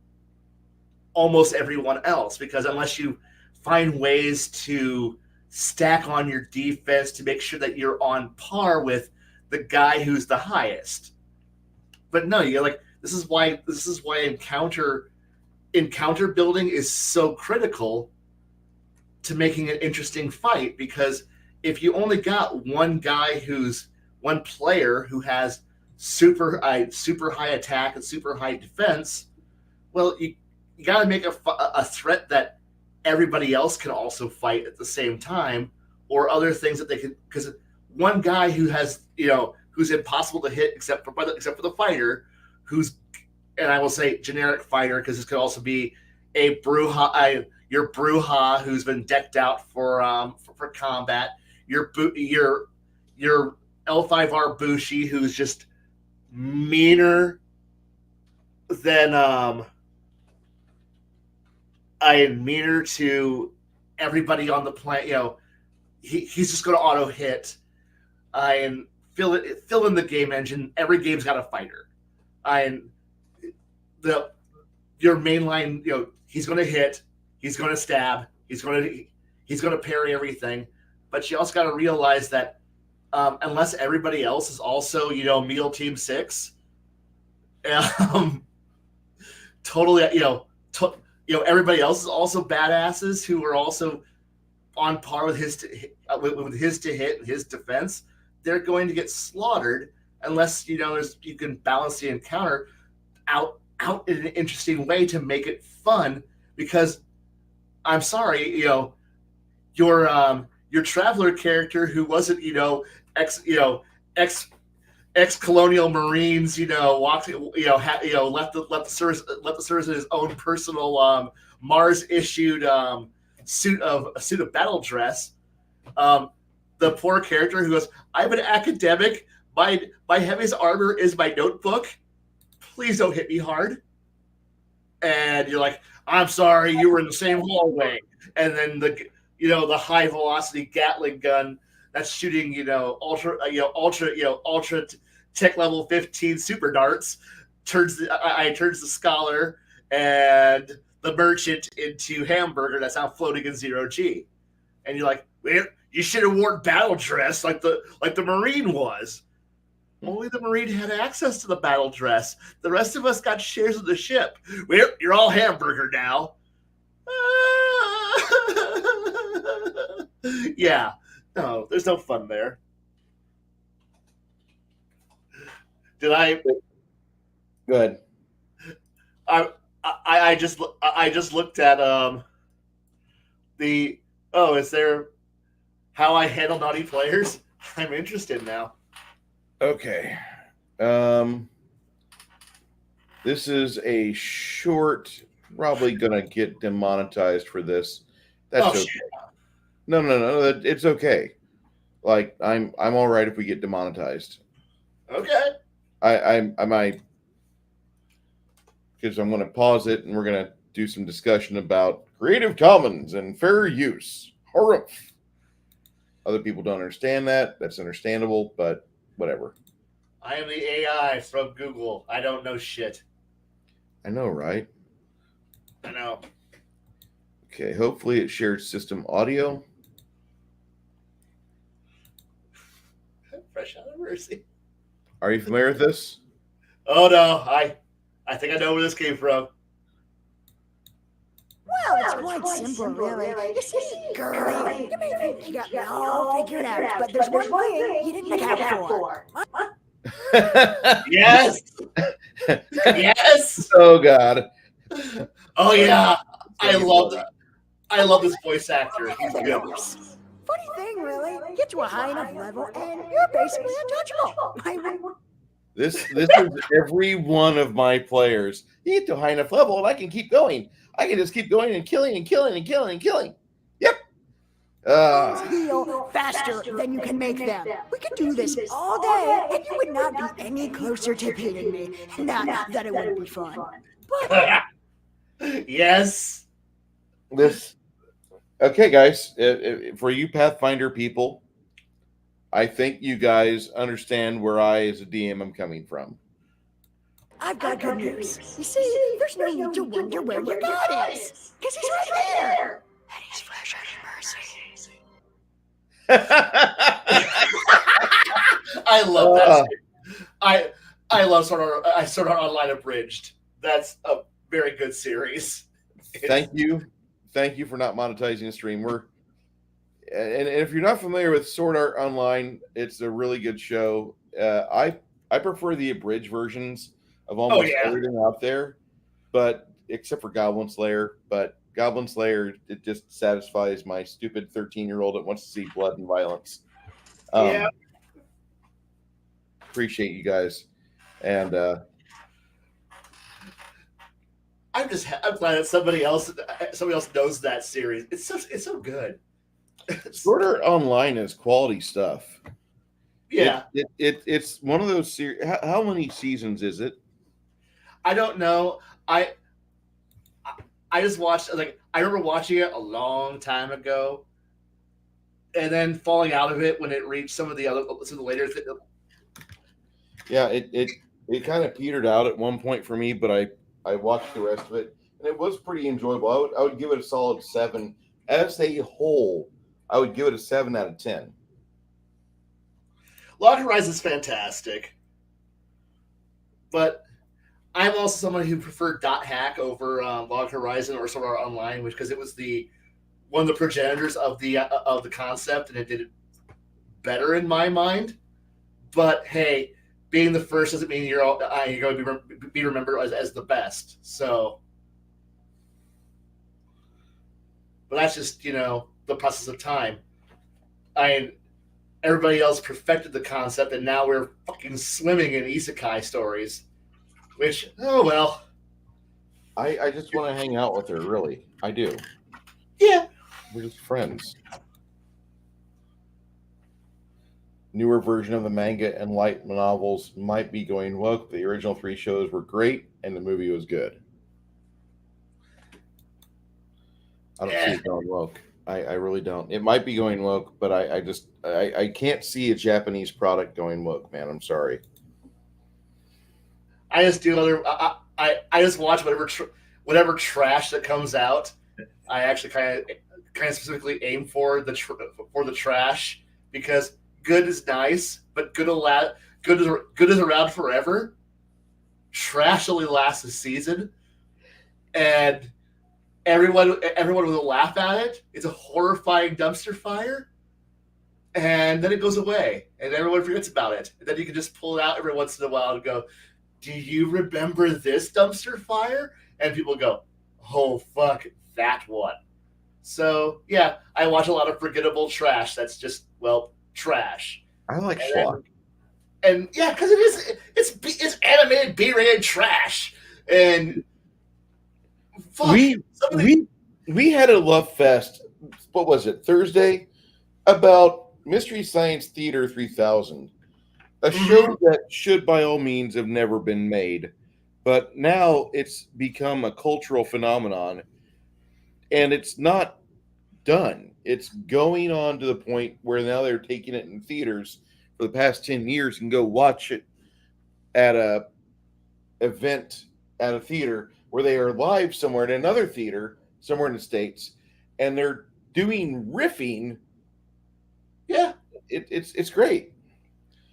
almost everyone else, because unless you find ways to stack on your defense to make sure that you're on par with the guy who's the highest. But no, you're like, this is why encounter building is so critical to making an interesting fight, because if you only got one player who has super high attack and super high defense, well, you got to make a threat that everybody else can also fight at the same time, or other things that they can, because one guy who has, who's impossible to hit except for the fighter, and I will say generic fighter, because this could also be a your Bruja who's been decked out for combat, your L5R Bushi who's just meaner than meaner to everybody on the planet. He's just going to auto hit and fill in the game engine. Every game's got a fighter. Your mainline, he's going to hit, he's going to stab, he's going to parry everything. But you also got to realize that unless everybody else is also, Meal Team 6, totally, everybody else is also badasses who are also on par with his to hit and his defense. They're going to get slaughtered unless you can balance the encounter out in an interesting way to make it fun. Because I'm sorry, your traveler character who wasn't ex-colonial Marines, walked, left the service in his own personal Mars issued suit of battle dress. The poor character who goes, "I'm an academic. My heaviest armor is my notebook. Please don't hit me hard." And you're like, "I'm sorry, you were in the same hallway." And then the high velocity Gatling gun that's shooting, ultra tech level 15 super darts turns the scholar and the merchant into hamburger that's now floating in 0G. And you're like, well, you should have worn battle dress like the Marine was. Only the Marine had access to the battle dress. The rest of us got shares of the ship. Well, you're all hamburger now. Yeah. No, there's no fun there. Did I? Good. I just looked at is there how I handle naughty players? I'm interested now. Okay. This is a short, probably gonna get demonetized for this. That's okay. Shit. No. It's okay. Like I'm all right if we get demonetized. Okay. I might, because I'm gonna pause it and we're gonna do some discussion about Creative Commons and fair use. Harumph. Other people don't understand that. That's understandable, but whatever. I am the AI from Google. I don't know shit. I know, right? I know. Okay, hopefully it shares system audio. Fresh out of mercy. Are you familiar with this? Oh no, I think I know where this came from. Well, it's quite simple, really. You see, girlie, you may think you got me all figured out, but there's one thing you didn't account for. Yes! Yes! Oh, God. Oh, yeah. I love that. I love this voice actor. He's The good. nurse. Funny thing, really. Get to a high enough level, and you're basically untouchable. This is every one of my players. You get to a high enough level, and I can keep going. I can just keep going and killing and killing and killing and killing. Yep. Heal faster than you can make them. We could do this all day, and you would not be any closer to beating me. Not that it wouldn't be fun. But Yes. This. Okay, guys. For you Pathfinder people, I think you guys understand where I, as a DM, am coming from. I've got good news. You see, there's no need to wonder where your god is, because he's right there. And he's fresh out of mercy. I love that. I love Sword Art Online Abridged. That's a very good series. Thank you for not monetizing the stream. And if you're not familiar with Sword Art Online, it's a really good show. I prefer the abridged versions of almost everything out there, but except for Goblin Slayer. But Goblin Slayer, it just satisfies my stupid 13-year-old that wants to see blood and violence. Appreciate you guys, and I'm glad that somebody else knows that series. It's so good. Sword Art Online is quality stuff. Yeah, it's one of those series. How many seasons is it? I don't know. I just watched, I remember watching it a long time ago, and then falling out of it when it reached some of the later. Yeah, it kind of petered out at one point for me, but I watched the rest of it, and it was pretty enjoyable. I would give it a solid 7 as a whole. I would give it a 7 out of 10. Log Horizon is fantastic, but I'm also someone who preferred Dot Hack over Log Horizon or Sword Art Online, because it was one of the progenitors of the concept, and it did it better in my mind. But hey, being the first doesn't mean you're going to be remembered as the best. So, but that's just the process of time. Everybody else perfected the concept, and now we're fucking swimming in isekai stories. Which, oh well. I just want to hang out with her, really. I do. Yeah. We're just friends. Newer version of the manga and light novels might be going woke. The original 3 shows were great, and the movie was good. I don't see it going woke. I really don't. It might be going woke, but I can't see a Japanese product going woke, man. I'm sorry. I just do I just watch whatever trash that comes out. I actually kind of specifically aim for the trash, because good is nice, but good is around forever. Trash only lasts a season, and everyone will laugh at it. It's a horrifying dumpster fire, and then it goes away, and everyone forgets about it. And then you can just pull it out every once in a while and go, "Do you remember this dumpster fire?" And people go, "Oh fuck, that one." So yeah, I watch a lot of forgettable trash. That's just trash. I like schlock. And yeah, because it's animated B-rated trash, and fuck, we had a love fest. What was it, Thursday? About Mystery Science Theater 3000, a show that should by all means have never been made, but now it's become a cultural phenomenon, and it's not done. It's going on to the point where now they're taking it in theaters for the past 10 years and go watch it at a event at a theater where they are live somewhere in another theater somewhere in the States, and they're doing riffing. Yeah, it's great.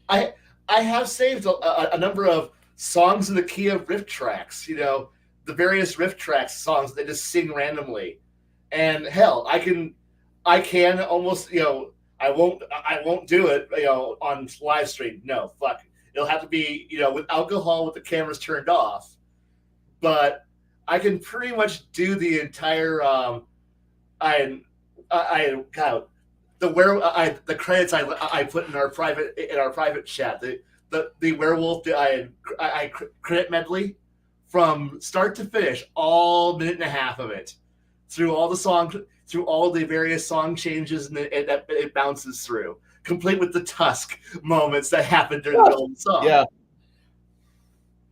I have saved a number of songs in the key of riff tracks. The various riff tracks songs they just sing randomly, and hell, I can almost I won't do it on live stream. No, fuck. It'll have to be with alcohol with the cameras turned off. But I can pretty much do the entire God, the credits I put in our private chat, the werewolf credit medley from start to finish, all minute and a half of it, through all the songs, through all the various song changes, and it bounces through, complete with the tusk moments that happen during the middle of the song. Yeah.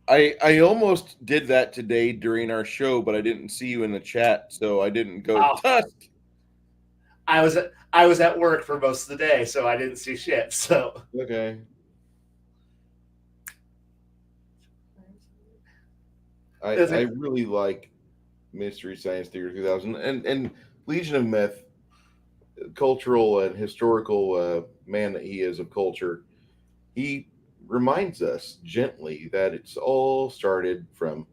I almost did that today during our show, but I didn't see you in the chat, so I didn't go tusk. I was at work for most of the day, so I didn't see shit. So okay. I really like Mystery Science Theater 2000 and Legion of Myth, cultural and historical man that he is of culture. He reminds us gently that it's all started from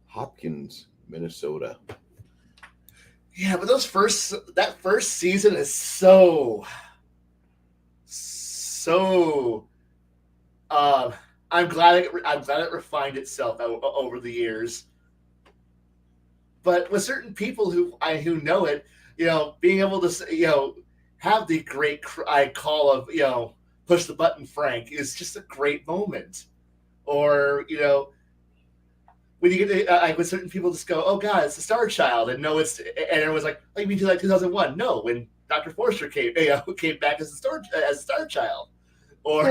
Hopkins, Minnesota. Yeah, but that first season is so I'm glad it refined itself over the years. But with certain people who know it, being able to have the great call of push the button, Frank, is just a great moment. Or when you get when certain people just go, oh god, it's the Star Child, and and everyone's like, oh, you mean like 2001? No, when Dr. Forster came back as a Star Child, or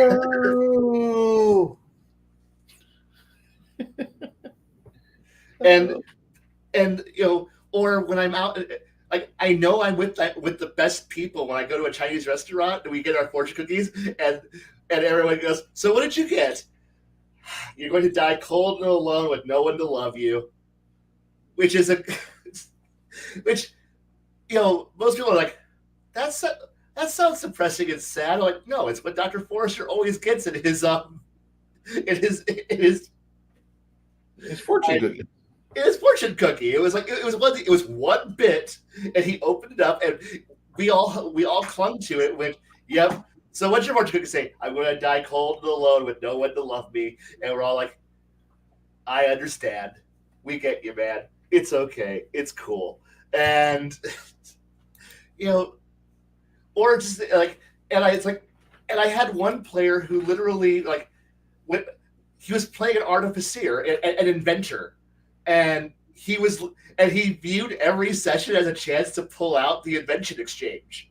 and or when I'm out, like I know I'm with the best people when I go to a Chinese restaurant and we get our fortune cookies, and everyone goes, so what did you get? You're going to die cold and alone with no one to love you, which is which most people are like, that sounds depressing and sad. I'm like, no, it's what Dr. Forrester always gets in his fortune cookie. His fortune cookie. It was one bit, and he opened it up, and we all clung to it. With yep. So what's your fortune cookie say? I'm going to die cold and alone with no one to love me. And we're all like, I understand. We get you, man. It's okay. It's cool. And or just like, and I had one player who literally he was playing an artificer, an inventor, and he viewed every session as a chance to pull out the invention exchange.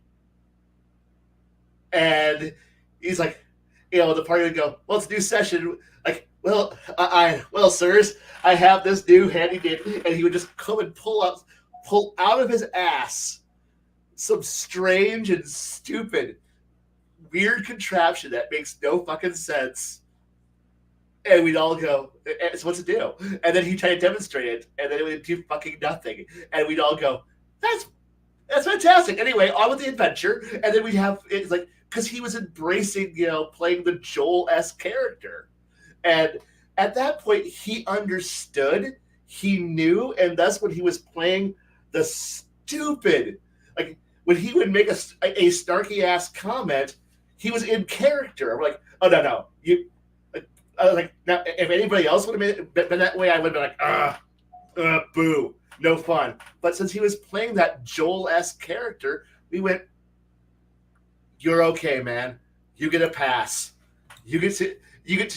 And he's like, the party would go, well, it's a new session. Like, well, well, sirs, I have this new handy dandy, and he would just come and pull out of his ass some strange and stupid, weird contraption that makes no fucking sense. And we'd all go, so what's it do? And then he'd try to demonstrate it, and then it would do fucking nothing. And we'd all go, that's fantastic. Anyway, on with the adventure. And then we'd have, it's like, because he was embracing, playing the Joel-esque character. And at that point, he understood, he knew, and thus when he was playing the stupid, like, when he would make a snarky-ass comment, he was in character. I'm like, oh, no. Now, if anybody else would have been that way, I would have been like, boo, no fun. But since he was playing that Joel-esque character, we went, you're okay, man. You get a pass. You get to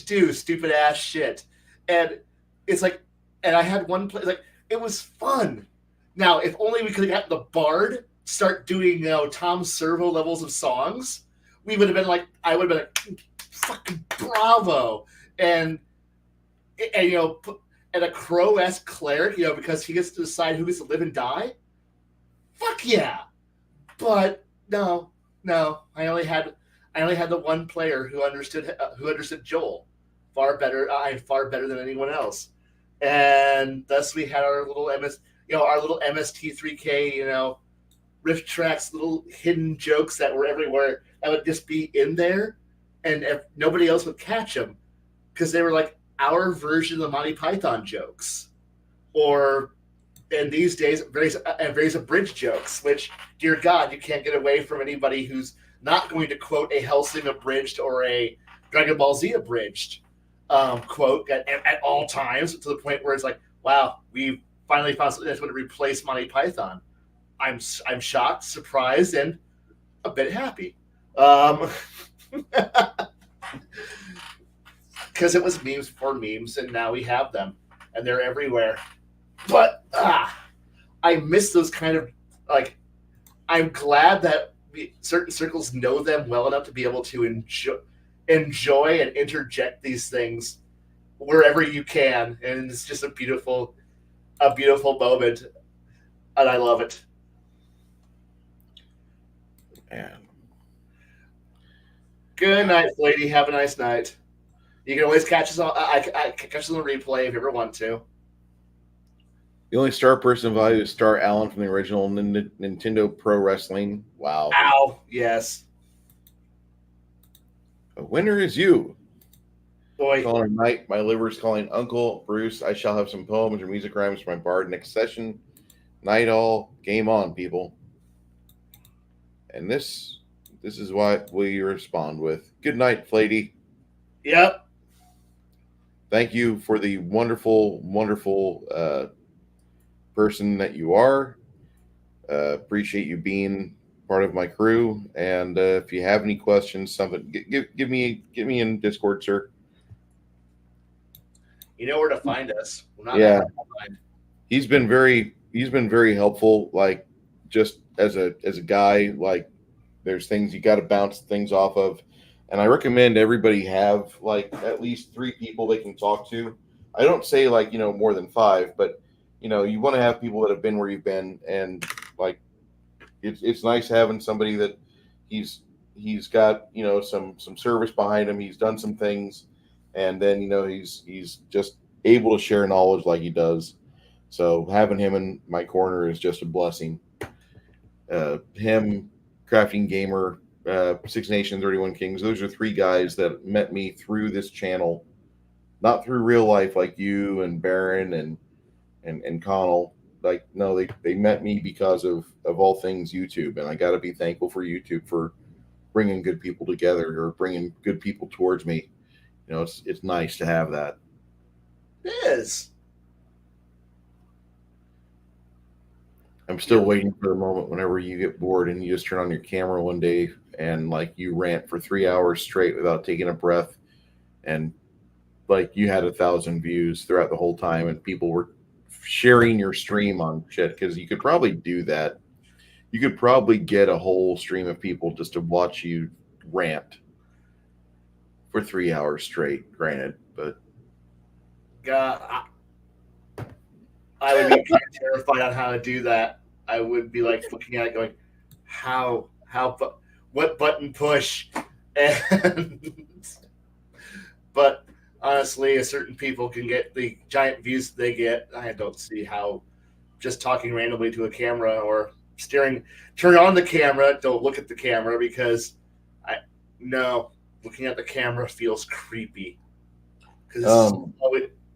do stupid ass shit. And it's like, and I had one play, like, it was fun. Now, if only we could have gotten the Bard start doing, Tom Servo levels of songs, we would have been like, I would have been like, fucking bravo. And and a Crow-esque cleric, because he gets to decide who gets to live and die. Fuck yeah. But no, I only had the one player who understood Joel far better than anyone else, and thus we had our little MST3K, riff tracks, little hidden jokes that were everywhere that would just be in there, and if nobody else would catch them because they were like our version of the Monty Python jokes, or in these days, various abridged jokes, which, dear God, you can't get away from anybody who's not going to quote a Hellsing abridged or a Dragon Ball Z abridged quote at all times, to the point where it's like, wow, we finally found something that's going to replace Monty Python. I'm shocked, surprised, and a bit happy. Because it was memes for memes, and now we have them, and they're everywhere. But I miss those kind of like. I'm glad that certain circles know them well enough to be able to enjoy and interject these things wherever you can, and it's just a beautiful moment, and I love it. Man. Good night, lady. Have a nice night. You can always catch us on. I catch us on the replay if you ever want to. The only star person of value is Star Allen from the original Nintendo Pro Wrestling. Wow. Ow! Yes. A winner is you. Boy. Calling night. My liver is calling Uncle Bruce. I shall have some poems or music rhymes for my bard next session. Night all. Game on, people. And this is what we respond with. Good night, Flady. Yep. Thank you for the wonderful, wonderful person that you are. Appreciate you being part of my crew. And if you have any questions, something, give me in Discord, sir. You know where to find us. We're not Yeah. find. He's been very helpful. Like just as a guy, like there's things you got to bounce things off of. And I recommend everybody have like at least 3 people they can talk to. I don't say like, more than 5, but you want to have people that have been where you've been, and like it's nice having somebody that he's got, some service behind him. He's done some things, and then he's just able to share knowledge like he does. So having him in my corner is just a blessing. Him, Crafting Gamer, Six Nations, 31 Kings. Those are 3 guys that met me through this channel, not through real life like you and Baron and Connell. Like, no, they met me because of all things YouTube, and I got to be thankful for YouTube for bringing good people together or bringing good people towards me. It's nice to have that. It is. I'm still waiting for the moment whenever you get bored and you just turn on your camera one day and like you rant for 3 hours straight without taking a breath, and like you had 1,000 views throughout the whole time, and people were sharing your stream on shit, because you could probably do that. You could probably get a whole stream of people just to watch you rant for 3 hours straight, granted, but God, I would be kind of terrified on how to do that. I would be like looking at it going, what button push? And but honestly, a certain people can get the giant views they get. I don't see how just talking randomly to a camera or turn on the camera, don't look at the camera, because looking at the camera feels creepy. Because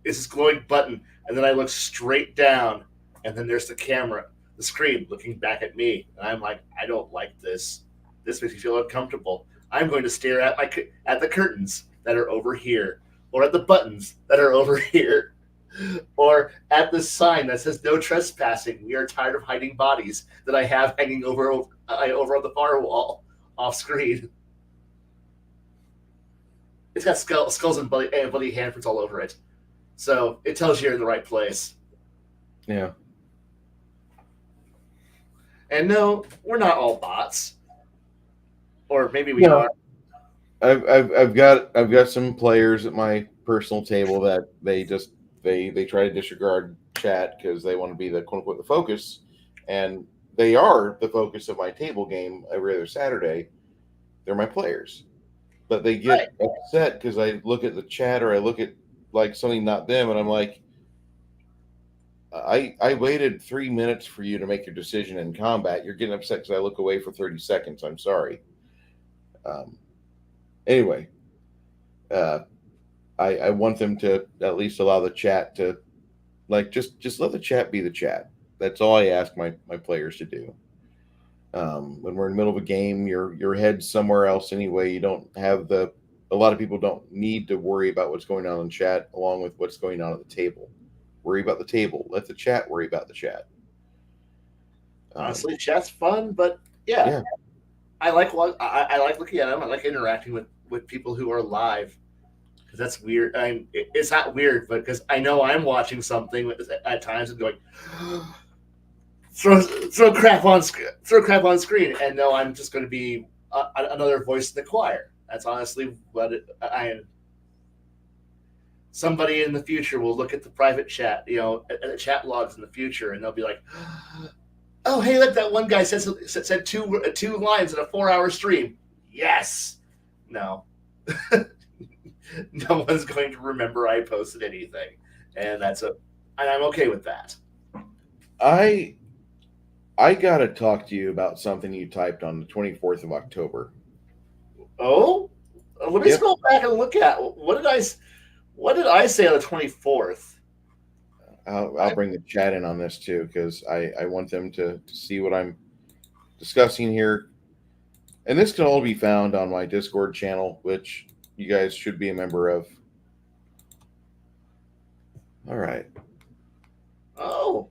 it's this glowing button, and then I look straight down, and then there's the camera, the screen looking back at me, and I'm like, I don't like this. This makes me feel uncomfortable. I'm going to stare at the curtains that are over here, or at the buttons that are over here, or at the sign that says "No trespassing. We are tired of hiding bodies" that I have hanging over on the far wall off screen. It's got skulls and bloody handprints all over it, so it tells you're in the right place. yeah. And no, we're not all bots, or maybe we are. I've got some players at my personal table that they try to disregard chat because they want to be the quote unquote the focus, and they are the focus of my table game every other Saturday. They're my players, but they get upset because I look at the chat or I look at like something not them, and I'm like, I waited 3 minutes for you to make your decision in combat. You're getting upset because I look away for 30 seconds. I'm sorry. Anyway, I want them to at least allow the chat to, like, just let the chat be the chat. That's all I ask my players to do. When we're in the middle of a game, your head's somewhere else anyway. You don't have a lot of people don't need to worry about what's going on in chat along with what's going on at the table. Worry about the table. Let the chat worry about the chat. Honestly, chat's fun, but yeah, Yeah. I like looking at them. I like interacting with people who are live because that's weird. It's not weird, but because I know I'm watching something at times and going throw crap on screen, and no, I'm just going to be another voice in the choir. That's honestly what I. Somebody in the future will look at the private chat, at the chat logs in the future, and they'll be like, "Oh, hey, look, that one guy said two lines in a 4-hour stream." Yes, no, no one's going to remember I posted anything, and and I'm okay with that. I gotta talk to you about something you typed on the 24th of October. Oh, let me Yep. scroll back and look at what did I say on the 24th? I'll bring the chat in on this too because I want them to see what I'm discussing here. And this can all be found on my Discord channel, which you guys should be a member of. All right. Oh,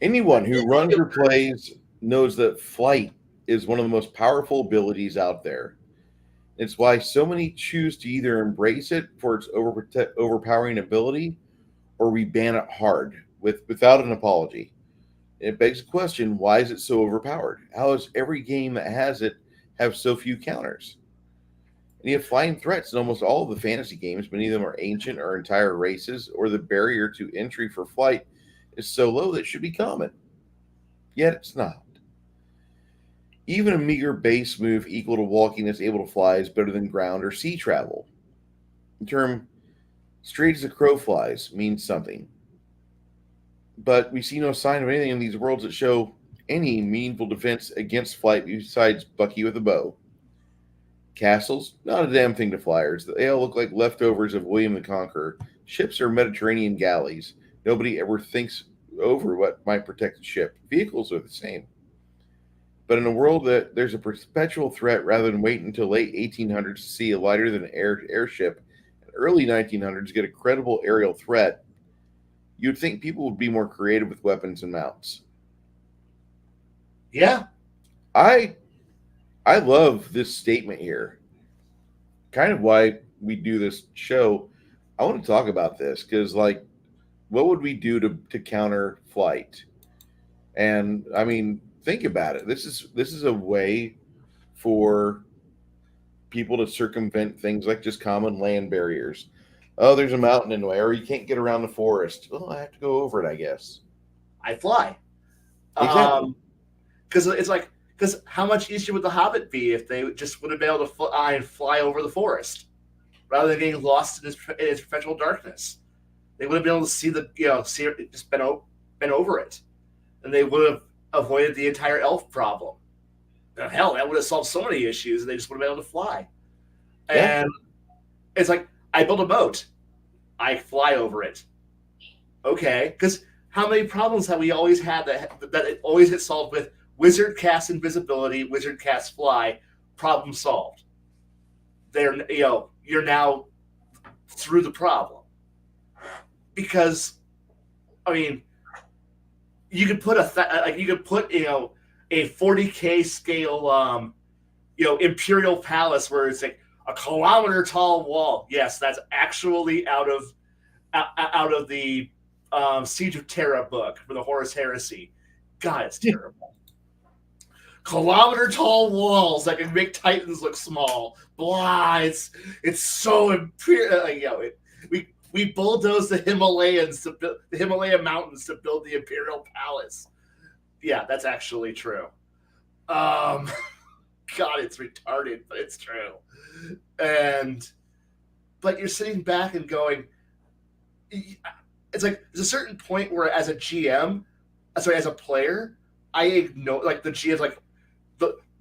Anyone who runs or plays knows that flight is one of the most powerful abilities out there. It's why so many choose to either embrace it for its overpowering ability or we ban it hard without an apology. It begs the question, why is it so overpowered? How does every game that has it have so few counters? And you have flying threats in almost all of the fantasy games. Many of them are ancient or entire races, or the barrier to entry for flight is so low that it should be common. Yet it's not. Even a meager base move equal to walking that's able to fly is better than ground or sea travel. The term straight as a crow flies means something. But we see no sign of anything in these worlds that show any meaningful defense against flight besides Bucky with a bow. Castles, not a damn thing to flyers. They all look like leftovers of William the Conqueror. Ships are Mediterranean galleys. Nobody ever thinks over what might protect the ship. Vehicles are the same. But in a world that there's a perpetual threat, rather than wait until late 1800s to see a lighter than air airship, and early 1900s get a credible aerial threat, you'd think people would be more creative with weapons and mounts. yeah. I love this statement here. Kind of why we do this show. I want to talk about this because, like, what would we do to counter flight? And I mean, think about it. This is a way for people to circumvent things like just common land barriers. Oh, there's a mountain in the way, or you can't get around the forest. Oh, I have to go over it, I guess. I fly. Exactly. Because how much easier would the Hobbit be if they just would have been able to fly over the forest rather than getting lost in its perpetual darkness? They would have been able to see see it, just been over it, and they would have avoided the entire elf problem. Hell, that would have solved so many issues, and they just would have been able to fly. Yeah. And it's like, I build a boat, I fly over it. Okay, because how many problems have we always had that it always gets solved with wizard cast invisibility, wizard cast fly, problem solved. You're now through the problem. Because, I mean, you could put a 40K scale imperial palace where it's like a kilometer tall wall. Yes, that's actually out of the Siege of Terra book for the Horus Heresy. God, it's terrible. Kilometer tall walls that can make Titans look small. Blah, it's so imperial. We bulldozed the Himalaya mountains to build the Imperial Palace. Yeah, that's actually true. God, it's retarded, but it's true. But you're sitting back and going, it's like there's a certain point where, as a player, I ignore, like, the GM's like,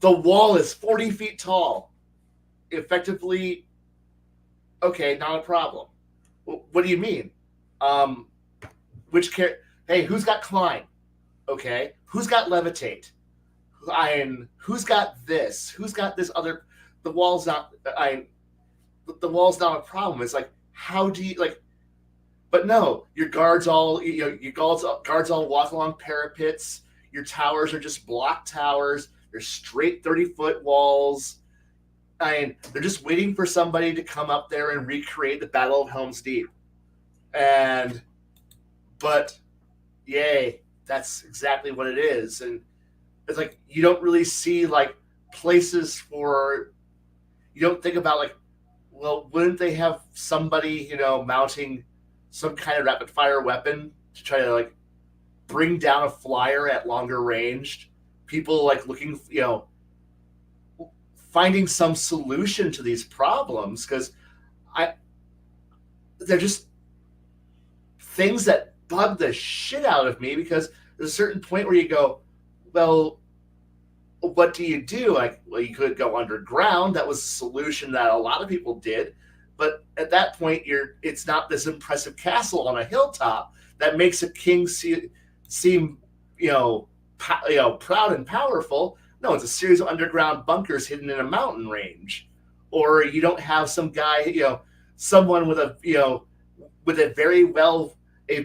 the wall is 40 feet tall. Effectively, okay, not a problem. What do you mean? Hey, who's got climb? Okay, who's got levitate? Who's got this? Who's got this other? The wall's not. The wall's not a problem. It's like, how do you like? But no, your guards all walk along parapets. your towers are just block towers. They're straight 30-foot walls. And they're just waiting for somebody to come up there and recreate the Battle of Helm's Deep. But yay, that's exactly what it is. And it's like you don't really see like places for, you don't think about like, well, wouldn't they have somebody, mounting some kind of rapid fire weapon to try to like bring down a flyer at longer range? People like looking, finding some solution to these problems, because they're just things that bug the shit out of me, because there's a certain point where you go, well, what do you do? Like, well, you could go underground. That was a solution that a lot of people did. But at that point, it's not this impressive castle on a hilltop that makes a king seem proud and powerful. No, it's a series of underground bunkers hidden in a mountain range. Or you don't have some guy, someone with a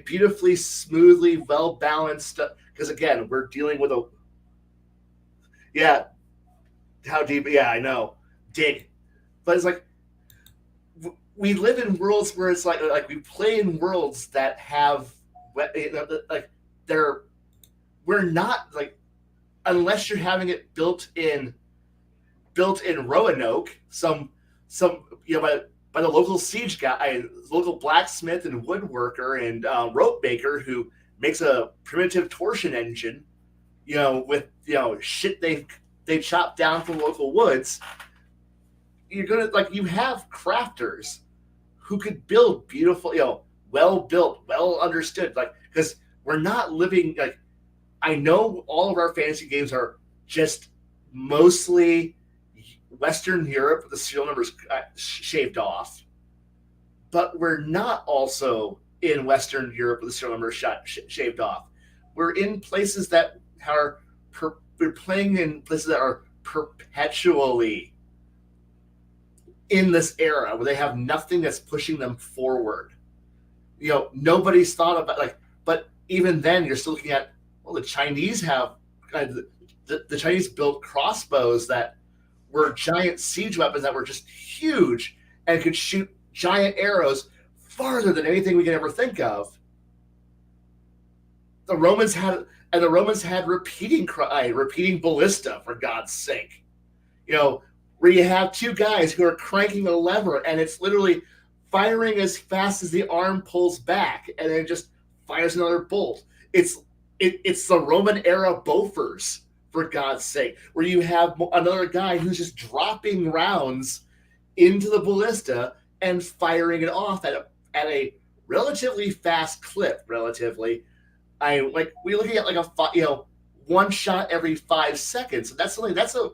beautifully, smoothly, well-balanced, because again, we're dealing with how deep, I know, dig. But it's like, we live in worlds where it's like we play in worlds that have, like, we're not, like, unless you're having it built in Roanoke, by the local siege guy, local blacksmith and woodworker and rope maker who makes a primitive torsion engine, with shit they chopped down from local woods. You're gonna, like, you have crafters who could build beautiful, well built, well understood, like, because we're not living like, I know all of our fantasy games are just mostly Western Europe with the serial numbers shaved off, but we're not also in Western Europe with the serial numbers shaved off. We're in places that are we're playing in places that are perpetually in this era where they have nothing that's pushing them forward. Nobody's thought about, like, but even then, you're still looking at, well, the Chinese have the Chinese built crossbows that were giant siege weapons that were just huge and could shoot giant arrows farther than anything we can ever think of. The Romans had repeating ballista, for God's sake. Where you have two guys who are cranking a lever and it's literally firing as fast as the arm pulls back, and then it just fires another bolt. It's the Roman era Bofors, for God's sake, where you have another guy who's just dropping rounds into the ballista and firing it off at a relatively fast clip. We're looking at like a one shot every 5 seconds. And that's something that's a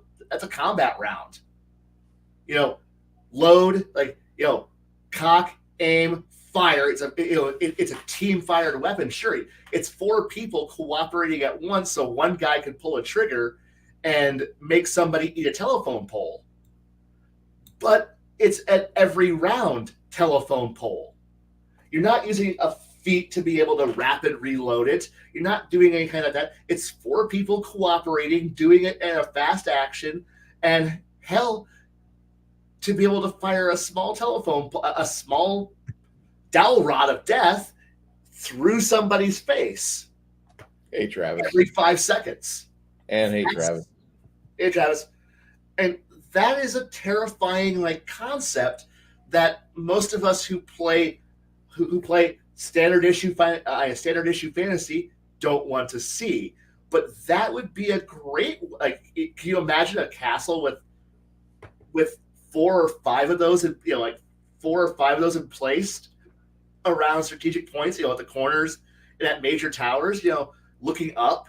combat round. Load, cock, aim, fire. It's a team fired weapon. Sure, it's 4 people cooperating at once, so one guy can pull a trigger and make somebody eat a telephone pole. But it's at every round telephone pole. You're not using a feat to be able to rapid reload it. You're not doing any kind of that. It's 4 people cooperating, doing it in a fast action, and hell, to be able to fire a small a small dowel rod of death through somebody's face. Hey, Travis. Every 5 seconds. And hey, Travis. Hey, Travis. And that is a terrifying concept that most of us who play standard issue fantasy don't want to see. But that would be a great, can you imagine a castle with 4 or 5 of those, 4 or 5 of those in place around strategic points, at the corners and at major towers, looking up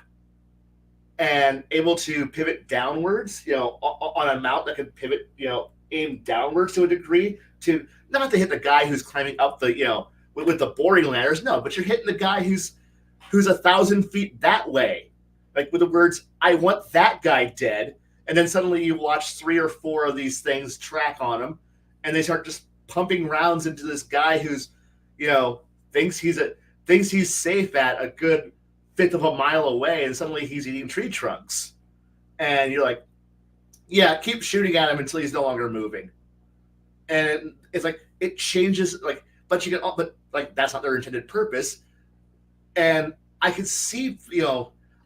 and able to pivot downwards, on a mount that can pivot, aim downwards to a degree, to not to hit the guy who's climbing up the, with the boring ladders, no, but you're hitting the guy who's 1,000 feet that way, with the words, I want that guy dead. And then suddenly you watch 3 or 4 of these things track on him, and they start just pumping rounds into this guy who's, thinks he's safe at a good fifth of a mile away, and suddenly he's eating tree trunks, and you're like, yeah, keep shooting at him until he's no longer moving. And it's like it changes, like, but you can, but like that's not their intended purpose. And I could see,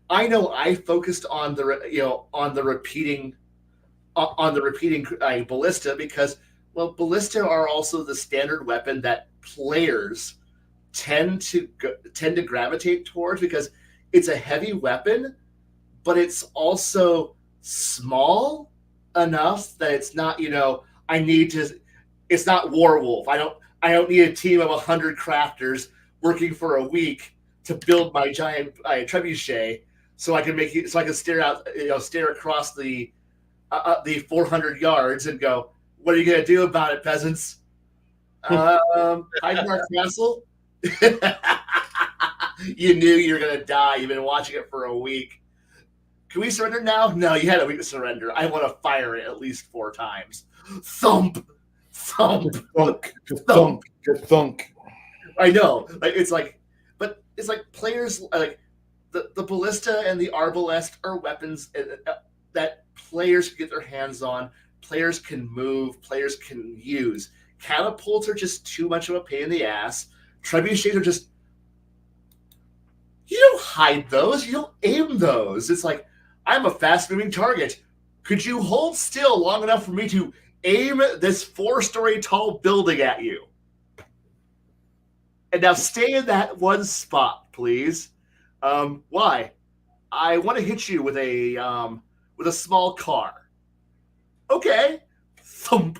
I know I focused on the repeating ballista because, well, ballista are also the standard weapon that players tend to gravitate towards because it's a heavy weapon, but it's also small enough that it's not, I need to. It's not Warwolf. I don't need a team of 100 crafters working for a week to build my giant trebuchet so I can stare across the 400 yards and go, what are you gonna do about it, peasants? Hide in our castle. You knew you were gonna die. You've been watching it for a week. Can we surrender now? No, you had a week to surrender. I want to fire it at least 4 times. Thump, thump, Thunk, thunk, thunk. I know. But it's like players like the ballista and the arbalest are weapons that players can get their hands on. Players can move. Players can use. Catapults are just too much of a pain in the ass. Trebuchets are just, you don't hide those. You don't aim those. It's like, I'm a fast-moving target. Could you hold still long enough for me to aim this 4-story tall building at you? And now stay in that one spot, please. Why? I want to hit you with a small car. Okay. Thump.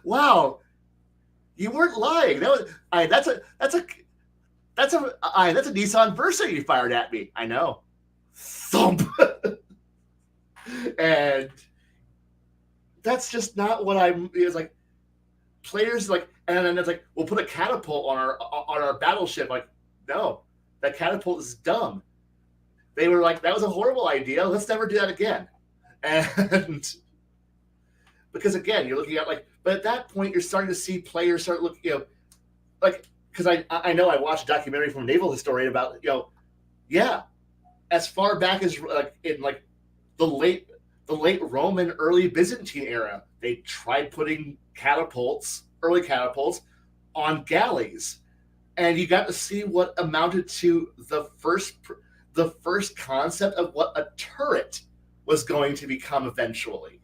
Wow. You weren't lying. That's a Nissan Versa you fired at me. I know. Thump. And that's just not what it's like. Players like, and then it's like, we'll put a catapult on our battleship. Like, no, that catapult is dumb. They were like, that was a horrible idea. Let's never do that again. And because again, you're looking at but at that point, you're starting to see players start looking, because I know I watched a documentary from a naval historian about, as far back as in the late Roman, early Byzantine era, they tried putting early catapults on galleys, and you got to see what amounted to the first concept of what a turret was going to become eventually.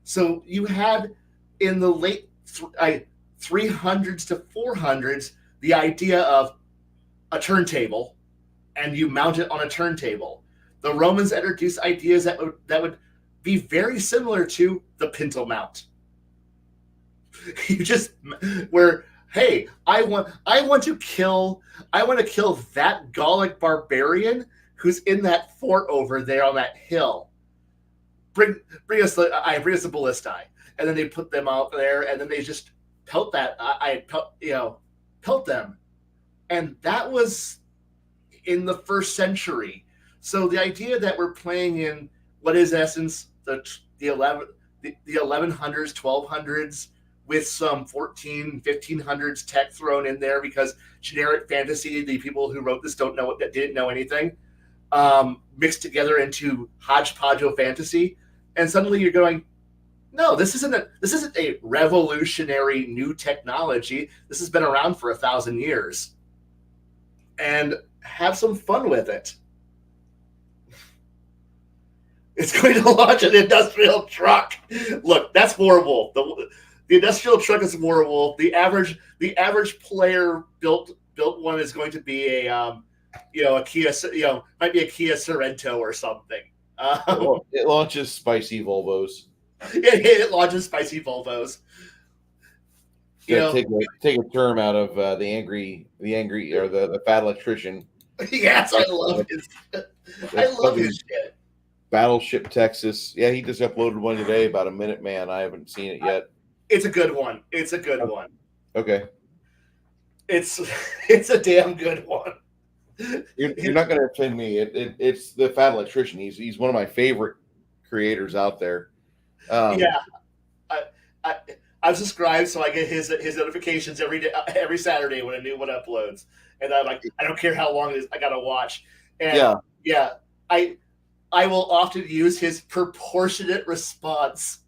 So you had in the late 300s to 400s the idea of a turntable, and you mount it on a turntable. The Romans introduced ideas that would be very similar to the pintle mount. You just hey, I want to kill that Gallic barbarian who's in that fort over there on that hill. Bring us the ballistae, and then they put them out there, and then they just pelt them, and that was in the 1st century. So the idea that we're playing in what is in essence the 1100s, 1200s with some 1500s tech thrown in there because generic fantasy, the people who wrote this didn't know anything, mixed together into hodgepodge of fantasy, and suddenly you're going, no, this isn't a revolutionary new technology. This has been around for 1,000 years, and have some fun with it. It's going to launch an industrial truck. Look, that's Warwolf. The industrial truck is Warwolf. The average player built one is going to be a Kia, might be a Kia Sorento or something. It launches spicy Volvos. It launches spicy Volvos. Take a term out of the angry or the fat electrician. Yes, I love his. I love his shit. Battleship Texas. Yeah, he just uploaded one today about a Minuteman. I haven't seen it yet. It's a good one. Okay. It's a damn good one. You're not going to offend me. It's the fat electrician. He's one of my favorite creators out there. Yeah, I've subscribed, so I get his notifications every Saturday when a new one uploads, and I'm like, I don't care how long it is, I gotta watch. And Yeah. yeah, I will often use his proportionate response.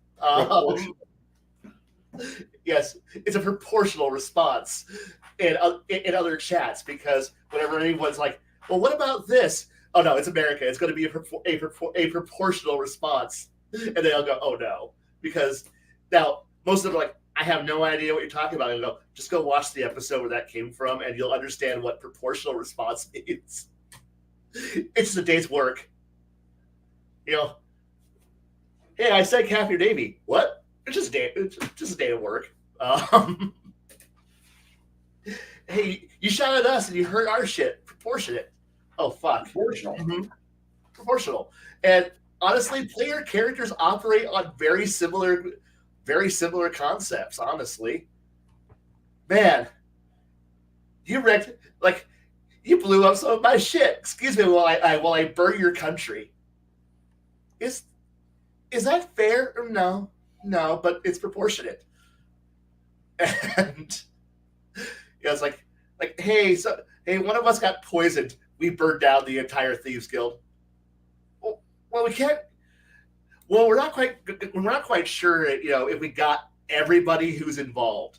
Yes, it's a proportional response in other chats, because whenever anyone's like, "Well, what about this?" Oh no, it's America. It's going to be a proportional response, and then I'll go, "Oh no," because now most of them are like, "I have no idea what you're talking about." And I go, "Just go watch the episode where that came from, and you'll understand what proportional response means." It's just a day's work. You know, hey, I said half your Navy. What? It's just a day. It's just a day of work. Um, hey, you shot at us and you hurt our shit. Proportionate. Oh fuck. Proportional. Mm-hmm. Proportional. And honestly, player characters operate on very similar concepts. Honestly, man, you wrecked like you blew up some of my shit. Excuse me, while I burn your country. Is that fair? No, but it's proportionate. And yeah, it's like hey, one of us got poisoned. We burned down the entire thieves guild. Well, we can't. Well, we're not quite sure. If we got everybody who's involved.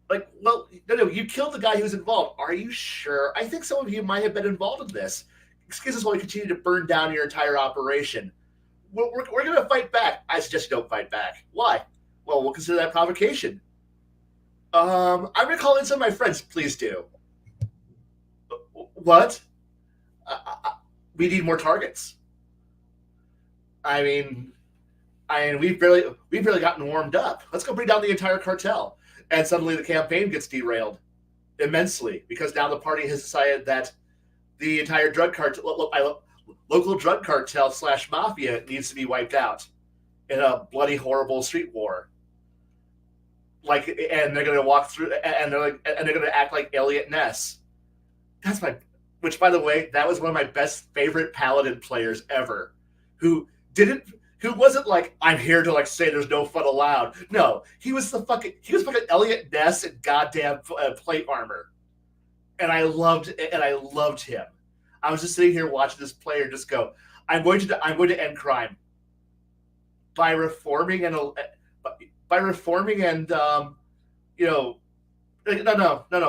Well, no, you killed the guy who's involved. Are you sure? I think some of you might have been involved in this. Excuse us while we continue to burn down your entire operation. We're going to fight back. I suggest you don't fight back. Why? Well, we'll consider that provocation. I'm going to call in some of my friends. Please do. What? We need more targets. I mean, we've barely gotten warmed up. Let's go bring down the entire cartel. And suddenly the campaign gets derailed immensely, because now the party has decided that the entire drug cartel, local drug cartel / mafia, needs to be wiped out in a bloody, horrible street war. And they're going to walk through, and they're going to act like Elliot Ness. Which, by the way, that was one of my best favorite Paladin players ever, who wasn't like, I'm here to say there's no fun allowed. No, he was fucking Elliot Ness in goddamn plate armor, and I loved him. I was just sitting here watching this player just go, I'm going to end crime by reforming and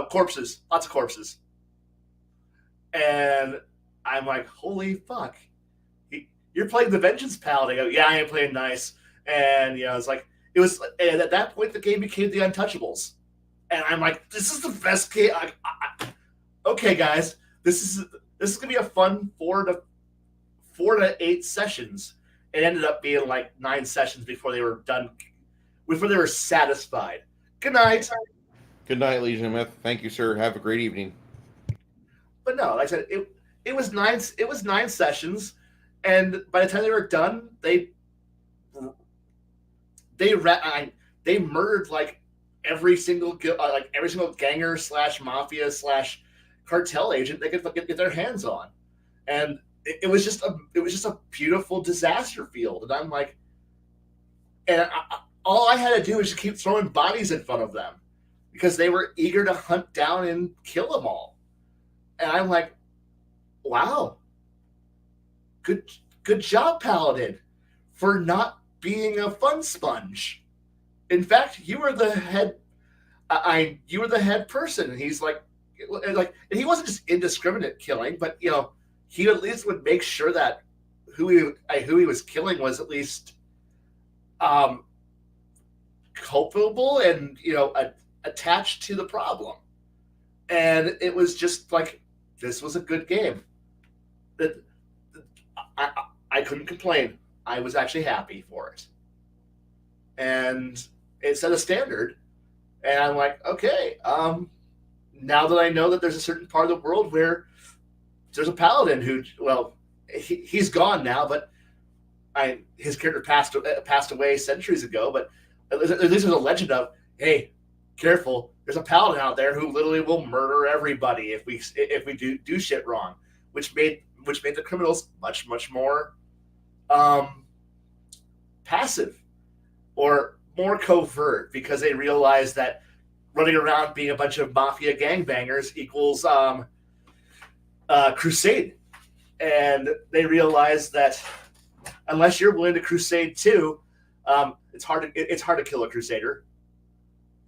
corpses, lots of corpses. And I'm like, holy fuck. You're playing the Vengeance Paladin. I go, yeah, I am playing nice. And and at that point the game became the Untouchables. And I'm like, this is the best game. Okay, guys, this is gonna be a fun 4 to 8 sessions. It ended up being 9 sessions before they were done, before they were satisfied. Good night. Good night, Legion Myth. Thank you, sir. Have a great evening. But no, like I said, it was 9 sessions, and by the time they were done, they murdered every single ganger / mafia / cartel agent they could get their hands on, and it was just a beautiful disaster field. And I'm like, all I had to do was just keep throwing bodies in front of them, because they were eager to hunt down and kill them all. And I'm like, wow, good job, Paladin, for not being a fun sponge. In fact, you were the head. You were the head person. And he's like, and he wasn't just indiscriminate killing, but he at least would make sure that who he was killing was at least culpable and attached to the problem. And it was just this was a good game. That I couldn't complain. I was actually happy for it, and it set a standard. And I'm like, okay, now that I know that there's a certain part of the world where there's a paladin who, well, he's gone now, but his character passed away centuries ago. But at least there's a legend of, hey, careful, there's a paladin out there who literally will murder everybody if we do shit wrong, which made the criminals much more passive or more covert, because they realized that running around being a bunch of mafia gangbangers equals crusade, and they realize that unless you're willing to crusade too, it's hard to kill a crusader.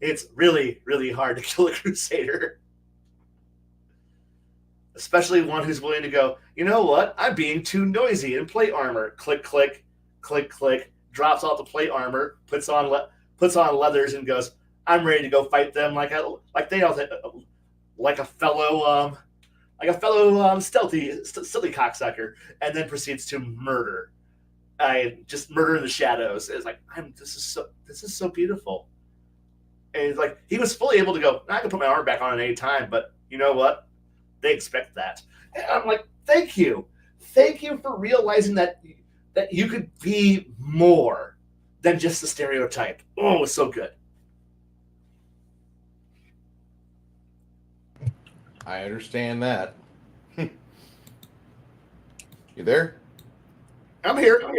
It's really, really hard to kill a crusader, especially one who's willing to go, you know what? I'm being too noisy in plate armor. Click, click, click, click. Drops off the plate armor, puts on leathers, and goes, I'm ready to go fight them like a fellow stealthy cocksucker, and then proceeds to murder. I just murder in the shadows. It's like this is so beautiful. And it's like he was fully able to go, I can put my armor back on at any time, but you know what? They expect that. And I'm like, thank you for realizing that you could be more than just the stereotype. Oh, it's so good. I understand that. You there? I'm here. Okay.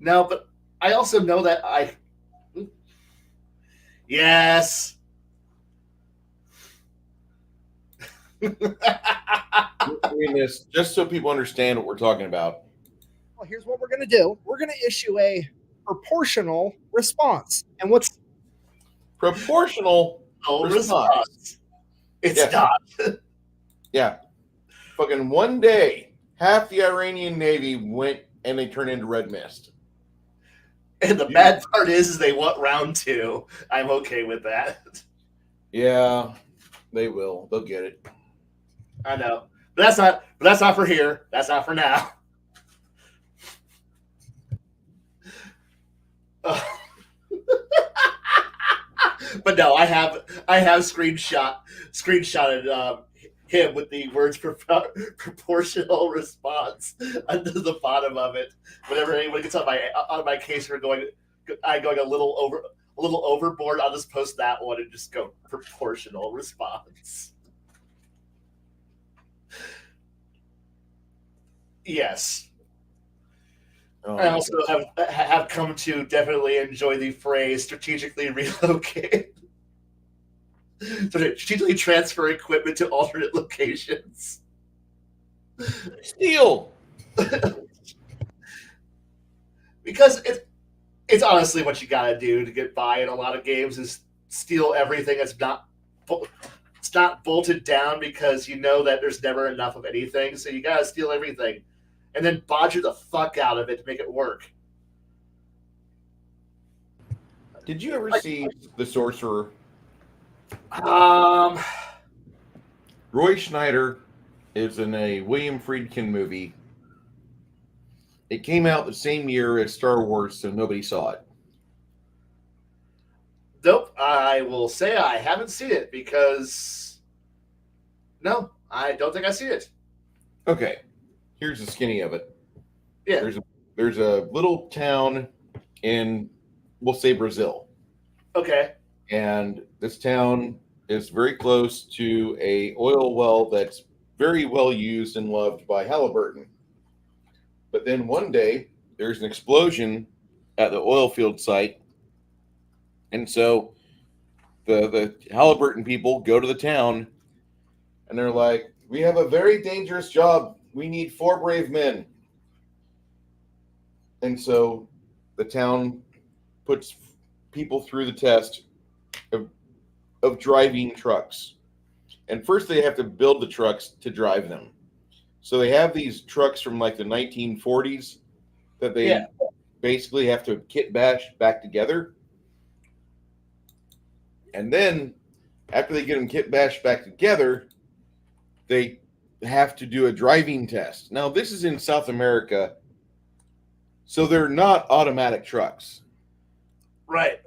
No, but I also know that yes. Doing this just so people understand what we're talking about. Well, here's what we're going to do. We're going to issue a proportional response. And what's Proportional response. It's Yes. not. Yeah. Fucking one day, half the Iranian Navy went and they turned into red mist. And the bad part is they want round 2. I'm okay with that. Yeah, they will. They'll get it. I know. But that's not for here. That's not for now. But no, I have screenshotted him with the words proportional response under the bottom of it. Whenever anyone gets on my case for going a little overboard, I'll just post that one and just go proportional response. Yes. Oh, I also have come to definitely enjoy the phrase strategically relocate. Strategically transfer equipment to alternate locations. steal. Because it's honestly what you gotta do to get by in a lot of games is steal everything that's not bolted down, because you know that there's never enough of anything, so you gotta steal everything. And then bodger the fuck out of it to make it work. Did you ever see The Sorcerer? Roy Schneider is in a William Friedkin movie. It came out the same year as Star Wars, so nobody saw it. Nope, I will say I haven't seen it because no, I don't think I've seen it. Okay, here's the skinny of it. Yeah. There's a little town in, we'll say, Brazil. Okay. And this town is very close to a oil well that's very well used and loved by Halliburton. But then one day there's an explosion at the oil field site, and so the Halliburton people go to the town and they're like, we have a very dangerous job, we need 4 brave men. And so the town puts people through the test of driving trucks. And first they have to build the trucks to drive them. So they have these trucks from like the 1940s that they basically have to kit bash back together. And then after they get them kit bashed back together, they have to do a driving test. Now, this is in South America, so they're not automatic trucks. Right.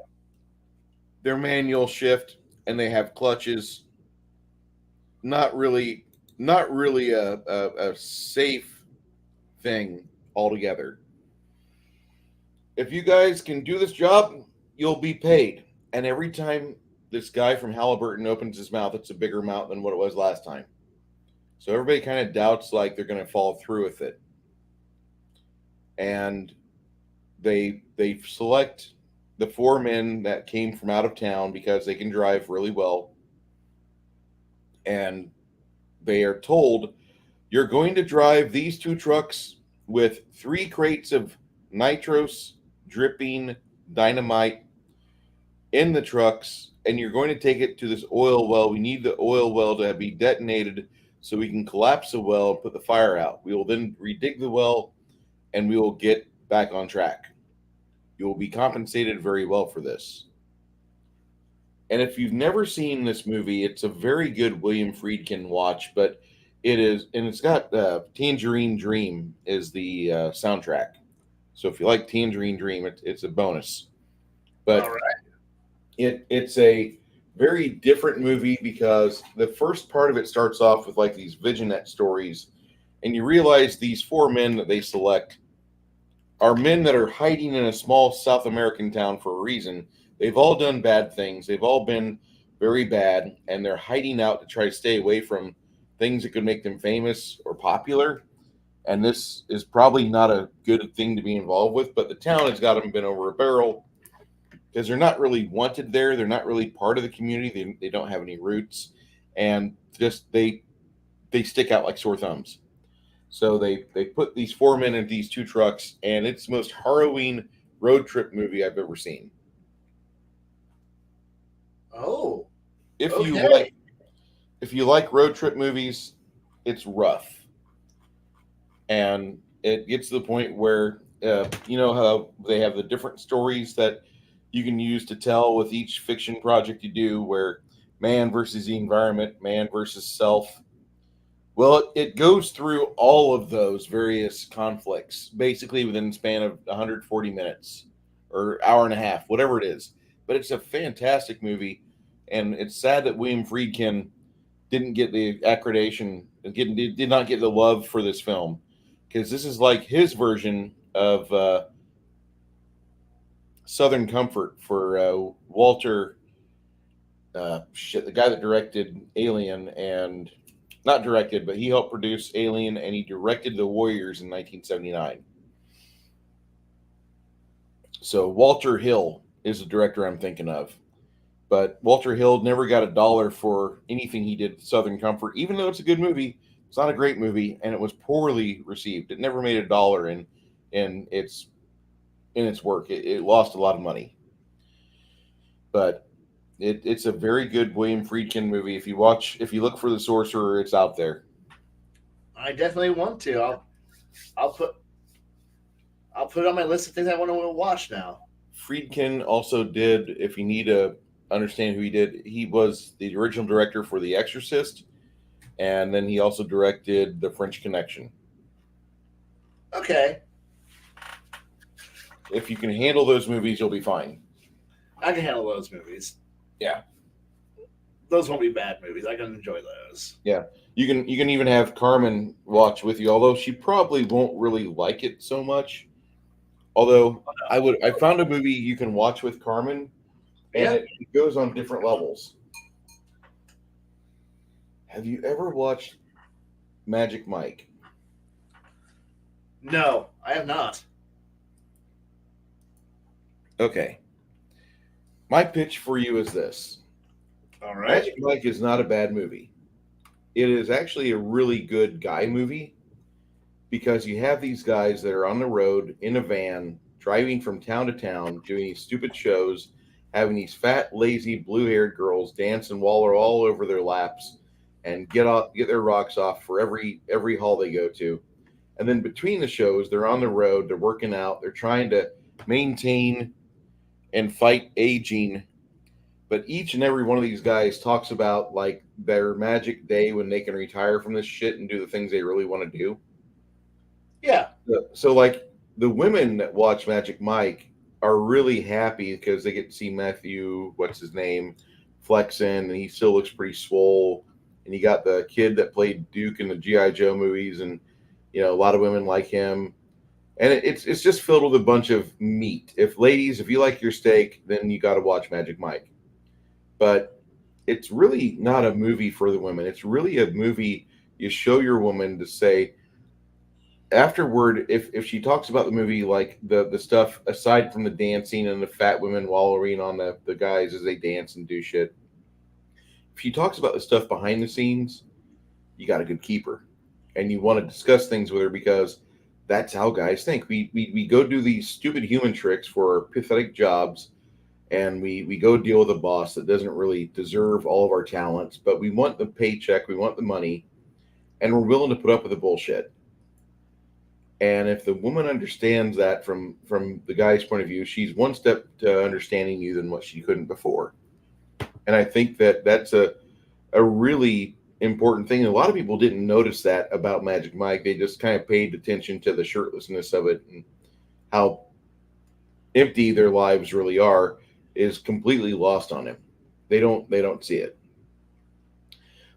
They're manual shift, and they have clutches. Not really a safe thing altogether. If you guys can do this job, you'll be paid. And every time this guy from Halliburton opens his mouth, it's a bigger mouth than what it was last time. So everybody kind of doubts like they're going to follow through with it. And they select the 4 men that came from out of town because they can drive really well. and they are told, you're going to drive these 2 trucks with 3 crates of nitros dripping dynamite in the trucks, and you're going to take it to this oil well. We need the oil well to be detonated so we can collapse the well and put the fire out. We will then redig the well, and we will get back on track. You will be compensated very well for this. And if you've never seen this movie, it's a very good William Friedkin watch, but it is, and it's got Tangerine Dream is the soundtrack. So if you like Tangerine Dream, it's a bonus. But All right. it's a very different movie because the first part of it starts off with like these vignette stories, and you realize these 4 men that they select are men that are hiding in a small South American town for a reason. They've all done bad things. They've all been very bad, and they're hiding out to try to stay away from things that could make them famous or popular. And this is probably not a good thing to be involved with, but the town has got them bent over a barrel because they're not really wanted there. They're not really part of the community. They don't have any roots, and just they stick out like sore thumbs. So they put these 4 men in these 2 trucks, and it's the most harrowing road trip movie I've ever seen. Oh, If okay. you like road trip movies, it's rough, and it gets to the point where you know how they have the different stories that you can use to tell with each fiction project you do, where man versus the environment, man versus self. Well, it goes through all of those various conflicts basically within the span of 140 minutes or hour and a half, whatever it is. But it's a fantastic movie, and it's sad that William Friedkin didn't get the accreditation, did not get the love for this film, because this is like his version of Southern Comfort for Walter. The guy that directed Alien, and not directed, but he helped produce Alien, and he directed The Warriors in 1979. So Walter Hill is the director I'm thinking of. But Walter Hill never got $1 for anything he did Southern Comfort, even though it's a good movie. It's not a great movie, and it was poorly received. It never made $1 in its work. It lost a lot of money. But it's a very good William Friedkin movie. If you look for The Sorcerer, it's out there. I definitely want to. I'll put it on my list of things I want to watch now. Friedkin also did, if you need to understand who he did, he was the original director for The Exorcist, and then he also directed The French Connection. Okay, If you can handle those movies, you'll be fine. I can handle those movies. Yeah. Those won't be bad movies. I can enjoy those. Yeah. You can even have Carmen watch with you, although she probably won't really like it so much. Although I found a movie you can watch with Carmen, and it goes on different levels. Have you ever watched Magic Mike? No, I have not. Okay. My pitch for you is this. All right. Magic Mike is not a bad movie. It is actually a really good guy movie because you have these guys that are on the road in a van, driving from town to town, doing these stupid shows, having these fat, lazy, blue-haired girls dance and waller all over their laps and get their rocks off for every hall they go to. And then between the shows, they're on the road, they're working out, they're trying to maintain and fight aging. But each and every one of these guys talks about like their magic day when they can retire from this shit and do the things they really want to do. Yeah. So like the women that watch Magic Mike are really happy because they get to see Matthew, what's his name, flexing, and he still looks pretty swole. And you got the kid that played Duke in the G.I. Joe movies, and a lot of women like him. And it's just filled with a bunch of meat. If you like your steak, then you got to watch Magic Mike. But it's really not a movie for the women. It's really a movie you show your woman to say, afterward, if she talks about the movie, like the stuff aside from the dancing and the fat women wallowing on the guys as they dance and do shit, if he talks about the stuff behind the scenes, you got a good keeper, and you want to discuss things with her because that's how guys think. We go do these stupid human tricks for pathetic jobs, and we go deal with a boss that doesn't really deserve all of our talents, but we want the paycheck, we want the money, and we're willing to put up with the bullshit. And if the woman understands that from the guy's point of view, she's one step to understanding you than what she couldn't before. And I think that that's a really important thing. And a lot of people didn't notice that about Magic Mike. They just kind of paid attention to the shirtlessness of it and how empty their lives really are is completely lost on him. They don't see it.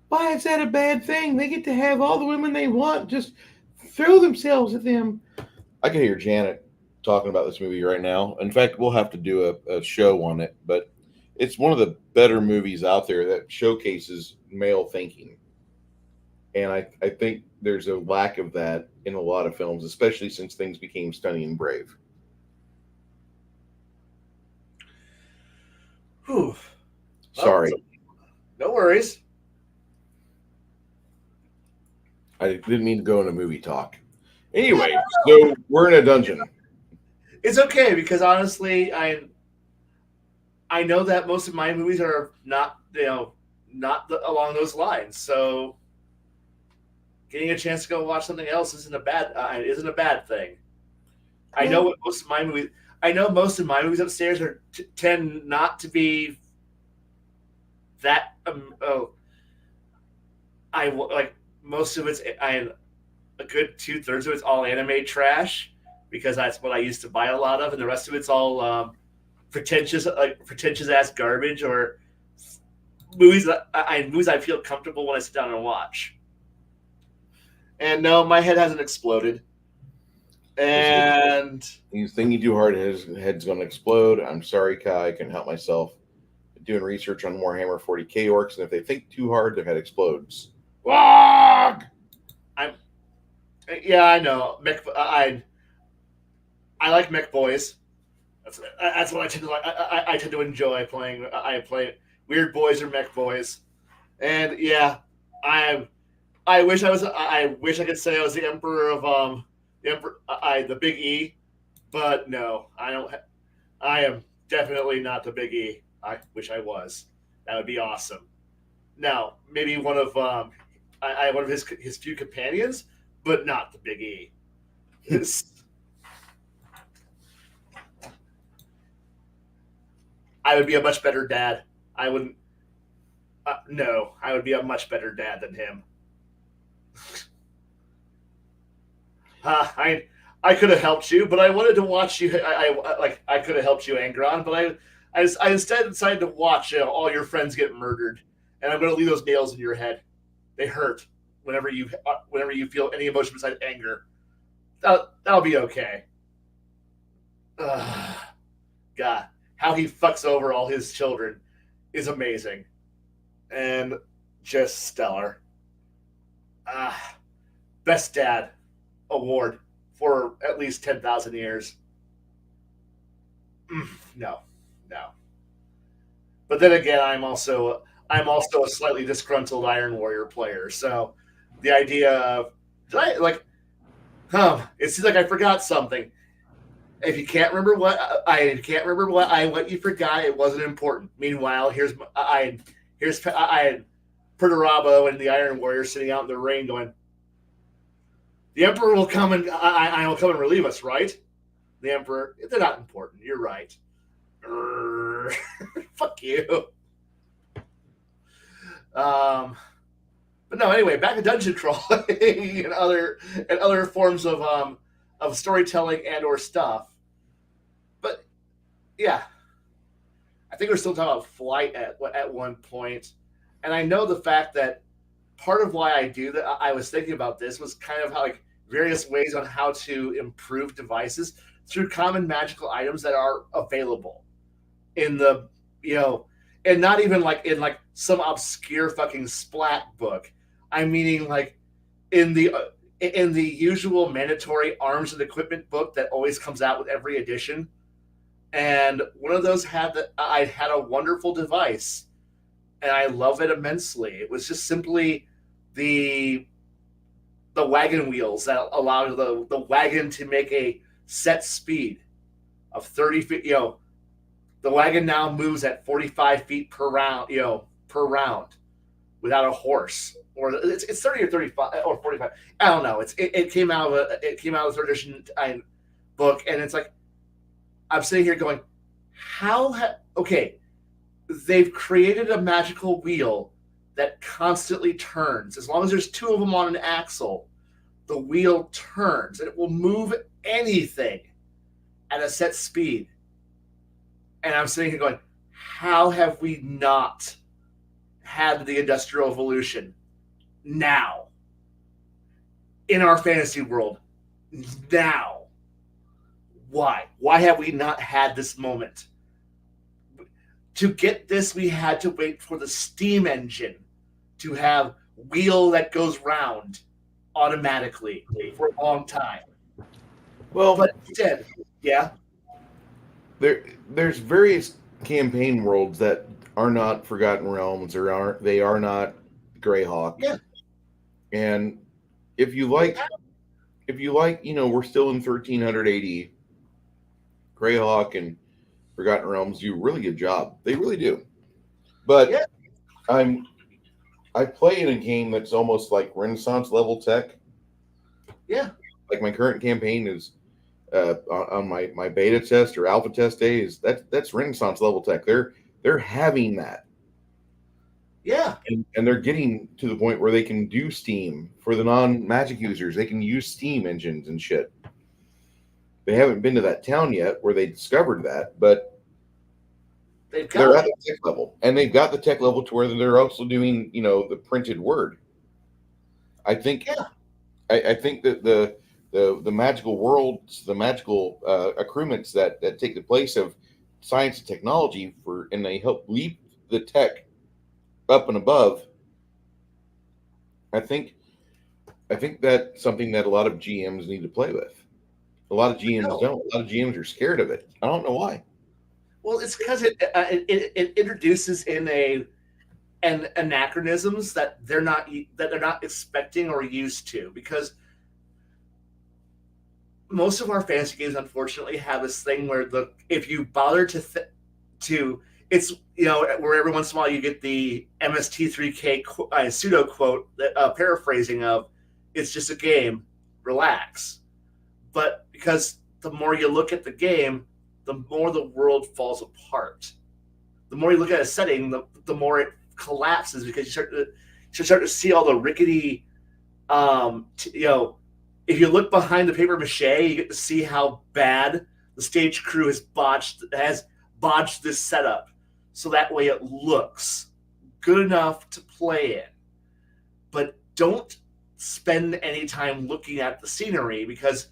Why is that a bad thing? They get to have all the women they want. Just throw themselves at them. I can hear Janet talking about this movie right now. In fact, we'll have to do a show on it, but it's one of the better movies out there that showcases male thinking. And I think there's a lack of that in a lot of films, especially since things became stunning and brave. Whew. Sorry. No worries. I didn't mean to go into movie talk. Anyway, so we're in a dungeon. It's okay because honestly, I know that most of my movies are not along those lines. So getting a chance to go watch something else isn't a bad thing. I know what most of my movies. I know most of my movies upstairs tend not to be that. I like most of it's. A good 2/3 of it's all anime trash because that's what I used to buy a lot of, and the rest of it's all pretentious ass garbage or movies that I feel comfortable when I sit down and watch. And no, my head hasn't exploded. And you think you do hard, his head's going to explode. I'm sorry, Kai. I can help myself. Doing research on Warhammer 40k orcs, and if they think too hard, their head explodes. Wog! Yeah, I know. I like mech boys. That's what I tend to like. I tend to enjoy playing. I play weird boys or mech boys, and yeah, I wish I wish I could say I was the emperor of the Big E, but no, I don't. I am definitely not the Big E. I wish I was. That would be awesome. Now, maybe one of one of his few companions, but not the Big E. I would be a much better dad. I wouldn't. No, I would be a much better dad than him. I could have helped you, but I wanted to watch you. I could have helped you, Angron, but I instead decided to watch all your friends get murdered, and I'm going to leave those nails in your head. They hurt whenever you feel any emotion besides anger. That'll be okay. God, how he fucks over all his children is amazing, and just stellar. Best dad award for at least 10,000 years. No. But then again, I'm also a slightly disgruntled Iron Warrior player, so the idea of it seems like I forgot something. If you can't remember what you forgot, it wasn't important. Meanwhile, here's Perturabo and the Iron Warrior sitting out in the rain, going, "The Emperor will come and I will come and relieve us, right?" The Emperor, they're not important. You're right. Fuck you. But no. Anyway, back to dungeon crawling and other forms of storytelling and or stuff. But yeah, I think we're still talking about flight at one point, and I know the fact that part of why I do that. I was thinking about this was kind of how various ways on how to improve devices through common magical items that are available in the and not even in some obscure fucking splat book. I'm meaning in the usual mandatory arms and equipment book that always comes out with every edition. And one of those I had a wonderful device and I love it immensely. It was just simply the wagon wheels that allowed the wagon to make a set speed of 30 feet. The wagon now moves at 45 feet per round. Per round, without a horse, or it's 30 or 35 or 45. I don't know. It came out of the third edition book, and it's like I'm sitting here going, okay, they've created a magical wheel that constantly turns. As long as there's two of them on an axle, the wheel turns and it will move anything at a set speed. And I'm sitting here going, how have we not had the Industrial Revolution now in our fantasy world? Now. Why? Why have we not had this moment? To get this, we had to wait for the steam engine to have wheel that goes round automatically for a long time. Well, But instead, yeah, there's various campaign worlds that are not Forgotten Realms, or they are not Greyhawk. Yeah. And if you like, we're still in 1300 AD. Greyhawk and Forgotten Realms do a really good job. They really do. But Yeah. I play in a game that's almost like Renaissance level tech. Yeah. Like my current campaign is on my beta test or alpha test day that's Renaissance level tech. They're having that. Yeah. And they're getting to the point where they can do Steam for the non-Magic users. They can use Steam engines and shit. They haven't been to that town yet where they discovered that, but they're at the tech level, and they've got the tech level to where they're also doing, the printed word. I think, I think that the magical worlds, the magical accruements that take the place of science and technology and they help leap the tech up and above. I think that's something that a lot of GMs need to play with. A lot of GMs don't. A lot of GMs are scared of it. I don't know why. Well, it's because it introduces in an anachronisms that they're not expecting or used to, because most of our fantasy games unfortunately have this thing where if you bother to it's where every once in a while you get the MST3K pseudo quote paraphrasing of, it's just a game, relax. But because the more you look at the game, the more the world falls apart. The more you look at a setting, the more it collapses, because you start to see all the rickety, if you look behind the paper mache, you get to see how bad the stage crew has botched this setup, so that way it looks good enough to play in. But don't spend any time looking at the scenery, because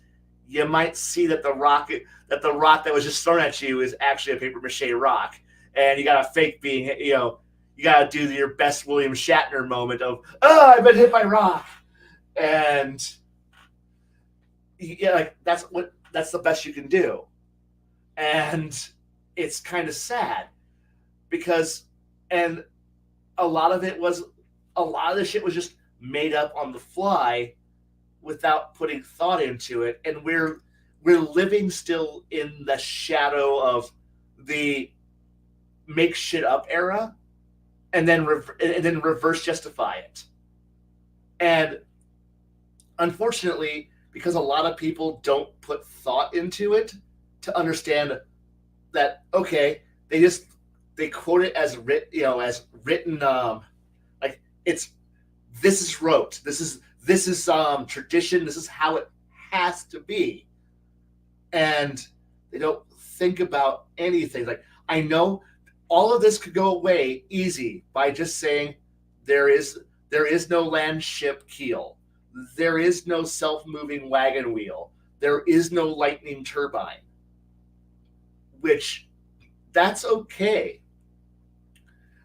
you might see that the rock that was just thrown at you is actually a paper mache rock, and you got a fake being, you got to do your best William Shatner moment of, oh, I've been hit by rock, and like that's the best you can do, and it's kind of sad because, and a lot of the shit was just made up on the fly without putting thought into it, and we're living still in the shadow of the make shit up era, and then reverse justify it. And unfortunately, because a lot of people don't put thought into it to understand that, okay, they quote it as written, like this is rote, this is tradition, this is how it has to be, and they don't think about anything. Like, I know all of this could go away easy by just saying there is no land ship keel, there is no self-moving wagon wheel, there is no lightning turbine, which that's okay,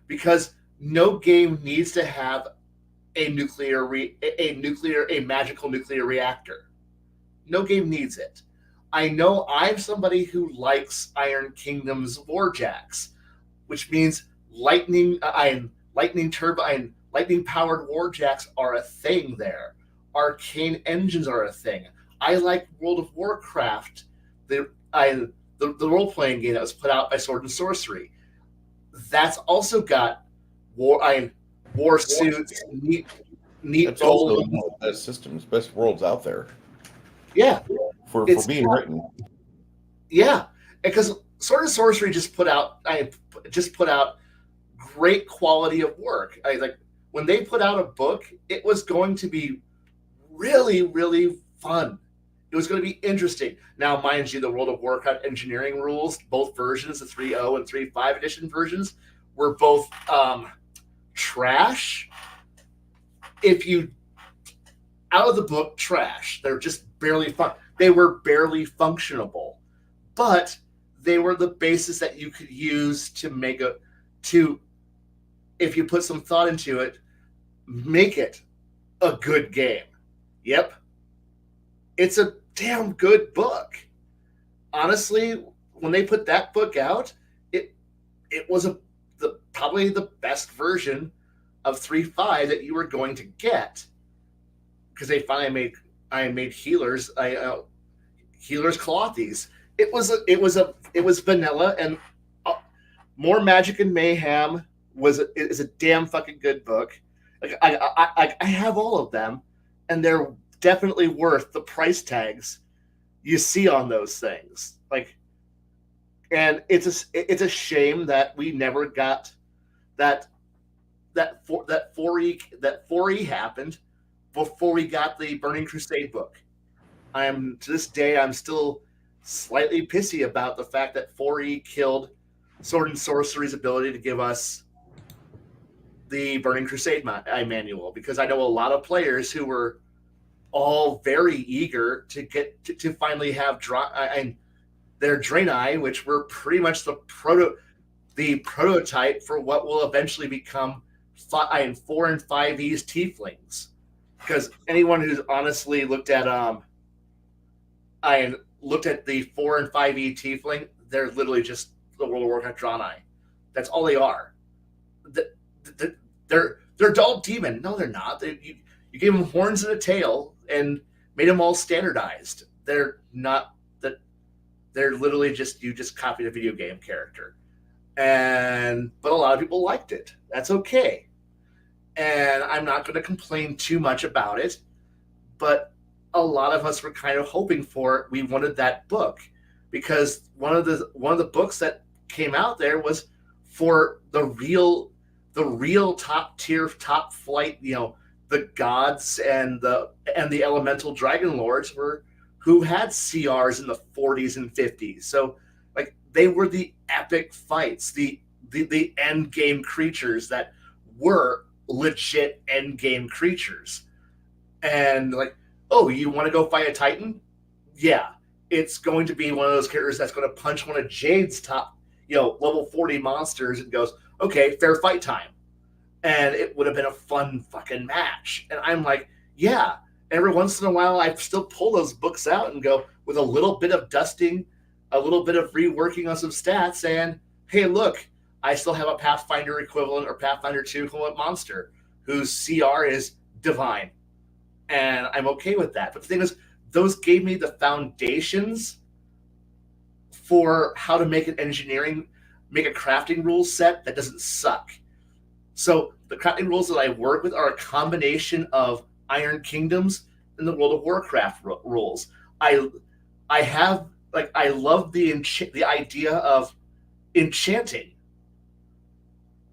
because no game needs to have a magical nuclear reactor. No game needs it. I know I'm somebody who likes Iron Kingdom's warjacks, which means lightning. lightning powered warjacks are a thing there. Arcane engines are a thing. I like World of Warcraft, the role playing game that was put out by Sword and Sorcery. That's also got war suits, neat That's also roles. one of the best systems, best worlds out there Yeah, for It's- being written. yeah, because Sword and Sorcery just put out great quality of work. Like when they put out a book, it was going to be really, really fun. It was going to be interesting. Now, mind you, the World of Warcraft engineering rules, both versions, the 3.0 and 3.5 edition versions, were both trash. If you out of the book, trash. They're just barely fun. They were barely functionable, but they were the basis that you could use to if you put some thought into it, make it a good game. Yep. It's a damn good book. Honestly, when they put that book out, it was probably the best version of 3.5 that you were going to get, because they finally made healers. Healers Clothies. It was vanilla, and More Magic and Mayhem is a damn fucking good book. Like I have all of them, and they're definitely worth the price tags you see on those things. Like, and it's a shame that we never got that 4E happened before we got the Burning Crusade book. To this day, I'm still slightly pissy about the fact that 4E killed Sword and Sorcery's ability to give us the Burning Crusade manual, because I know a lot of players who were all very eager to get to finally have their Draenei, which were pretty much the prototype for what will eventually become 4 and 5E's Tieflings. Because anyone who's honestly looked at the 4 and 5E Tiefling, they're literally just the World of Warcraft Draenei. That's all they are. They're dull demon. No, they're not. You gave them horns and a tail and made them all standardized. They're not that. They're literally you just copied a video game character, but a lot of people liked it. That's okay, and I'm not going to complain too much about it. But a lot of us were kind of hoping for it. We wanted that book, because one of the books that came out there was for the real top tier, top flight, the gods and the elemental dragon lords who had CRs in the 40s and 50s. So like they were the epic fights, the end game creatures that were legit end game creatures. And like, oh, you want to go fight a Titan? Yeah, it's going to be one of those characters that's going to punch one of Jade's top, level 40 monsters and goes, okay, fair fight time. And it would have been a fun fucking match. And I'm like, yeah. Every once in a while, I still pull those books out and go, with a little bit of dusting, a little bit of reworking on some stats, and hey, look, I still have a Pathfinder equivalent or Pathfinder 2 equivalent monster whose CR is divine. And I'm okay with that. But the thing is, those gave me the foundations for how to make a crafting rules set that doesn't suck. So the crafting rules that I work with are a combination of Iron Kingdoms and the World of Warcraft rules. I love the idea of enchanting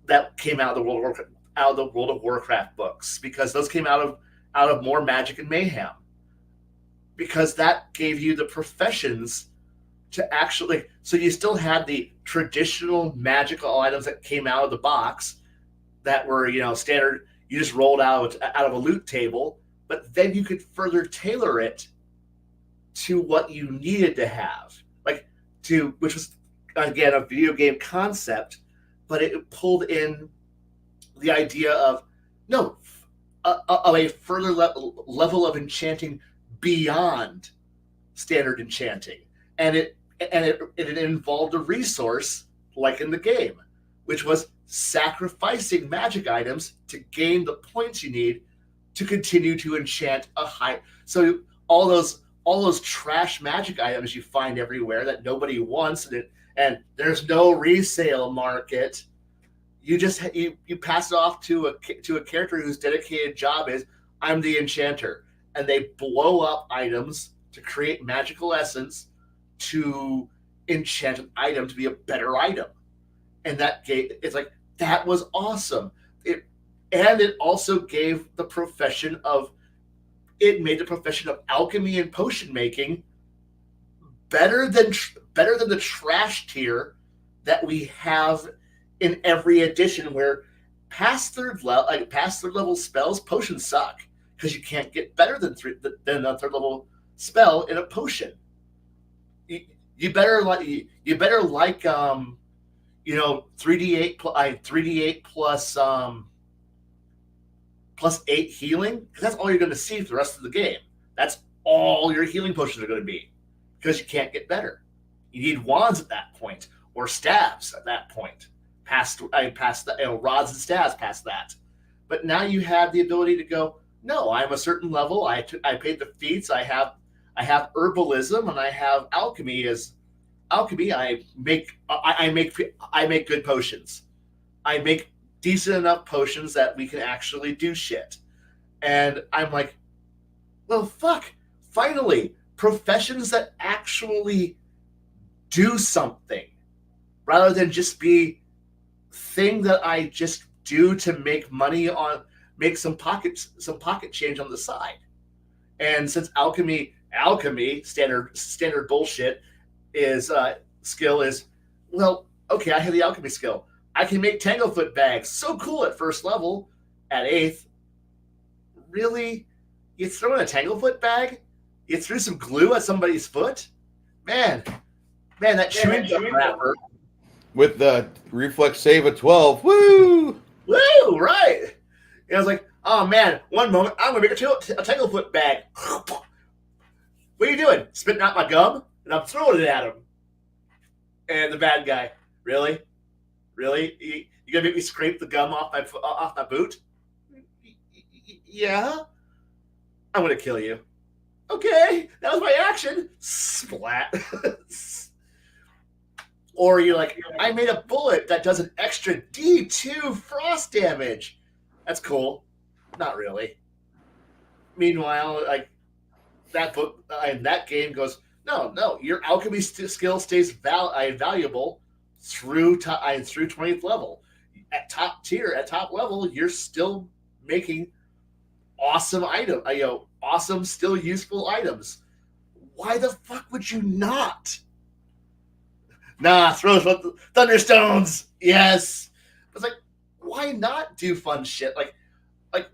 that came out of the World of Warcraft books, because those came out of More Magic and Mayhem, because that gave you the professions to actually. So you still had the traditional magical items that came out of the box that were standard. You just rolled out of a loot table, but then you could further tailor it to what you needed to have, which was again a video game concept, but it pulled in the idea of a further level of enchanting beyond standard enchanting, and it involved a resource like in the game, which was sacrificing magic items to gain the points you need to continue to enchant a high. So all those trash magic items you find everywhere that nobody wants, and there's no resale market. You just you pass it off to a character whose dedicated job is, I'm the enchanter, and they blow up items to create magical essence to enchant an item to be a better item. And it's like, that was awesome. It also gave the profession of alchemy and potion making better than the trash tier that we have in every edition, where past third level spells, potions suck because you can't get better than a third level spell in a potion. You better like 3d8 plus 8 healing, because that's all you're going to see for the rest of the game. That's all your healing potions are going to be, because you can't get better. You need wands at that point, or staves at that point. Past the rods and staves past that. But now you have the ability to go, no, I'm a certain level. I paid the feats. I have herbalism, and I have alchemy. I make good potions. I make decent enough potions that we can actually do shit. And I'm like, well, fuck. Finally, professions that actually do something, rather than just be thing that I just do to make money on, make some pocket change on the side. And since alchemy standard bullshit is skill is, well, okay, I have the alchemy skill. I can make tanglefoot bags. So cool at first level. At 8th, really? You throw in a tanglefoot bag? You threw some glue at somebody's foot? Man, that chewing gum wrapper. With the reflex save of 12. Woo! Woo, right. And I was like, oh man, one moment, I'm going to make a tanglefoot bag. What are you doing? Spitting out my gum? And I'm throwing it at him. And the bad guy, really? Really? You gonna make me scrape the gum off my boot? Yeah. I'm gonna kill you. Okay, that was my action. Splat. Or you're like, I made a bullet that does an extra D2 frost damage. That's cool. Not really. Meanwhile, like that book in that game goes, no, your alchemy skill stays valuable through 20th level. At top tier, at top level, you're still making awesome awesome, still useful items. Why the fuck would you not? Nah, throw thunderstones. Yes. It's like, why not do fun shit? Like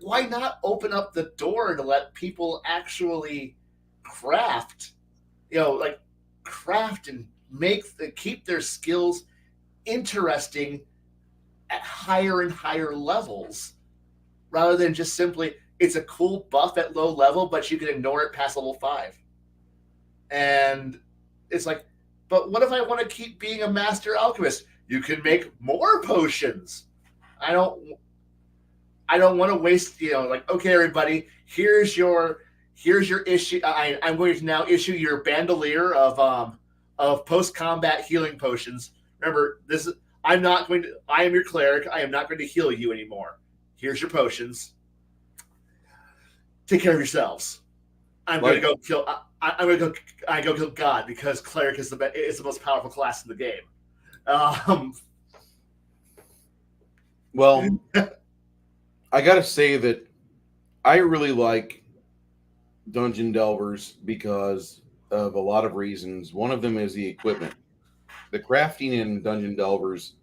why not open up the door to let people actually craft? Craft and keep their skills interesting at higher and higher levels, rather than just simply, it's a cool buff at low level, but you can ignore it past level 5. And it's like, but what if I want to keep being a master alchemist? You can make more potions. I don't want to waste, okay, everybody, here's your issue. I'm going to now issue your bandolier of post-combat healing potions. Remember, I am your cleric. I am not going to heal you anymore. Here's your potions. Take care of yourselves. I'm going to go kill God, because cleric is the most powerful class in the game. Well, I gotta say that I really like Dungeon Delvers because of a lot of reasons. One of them is the equipment. The crafting in Dungeon Delvers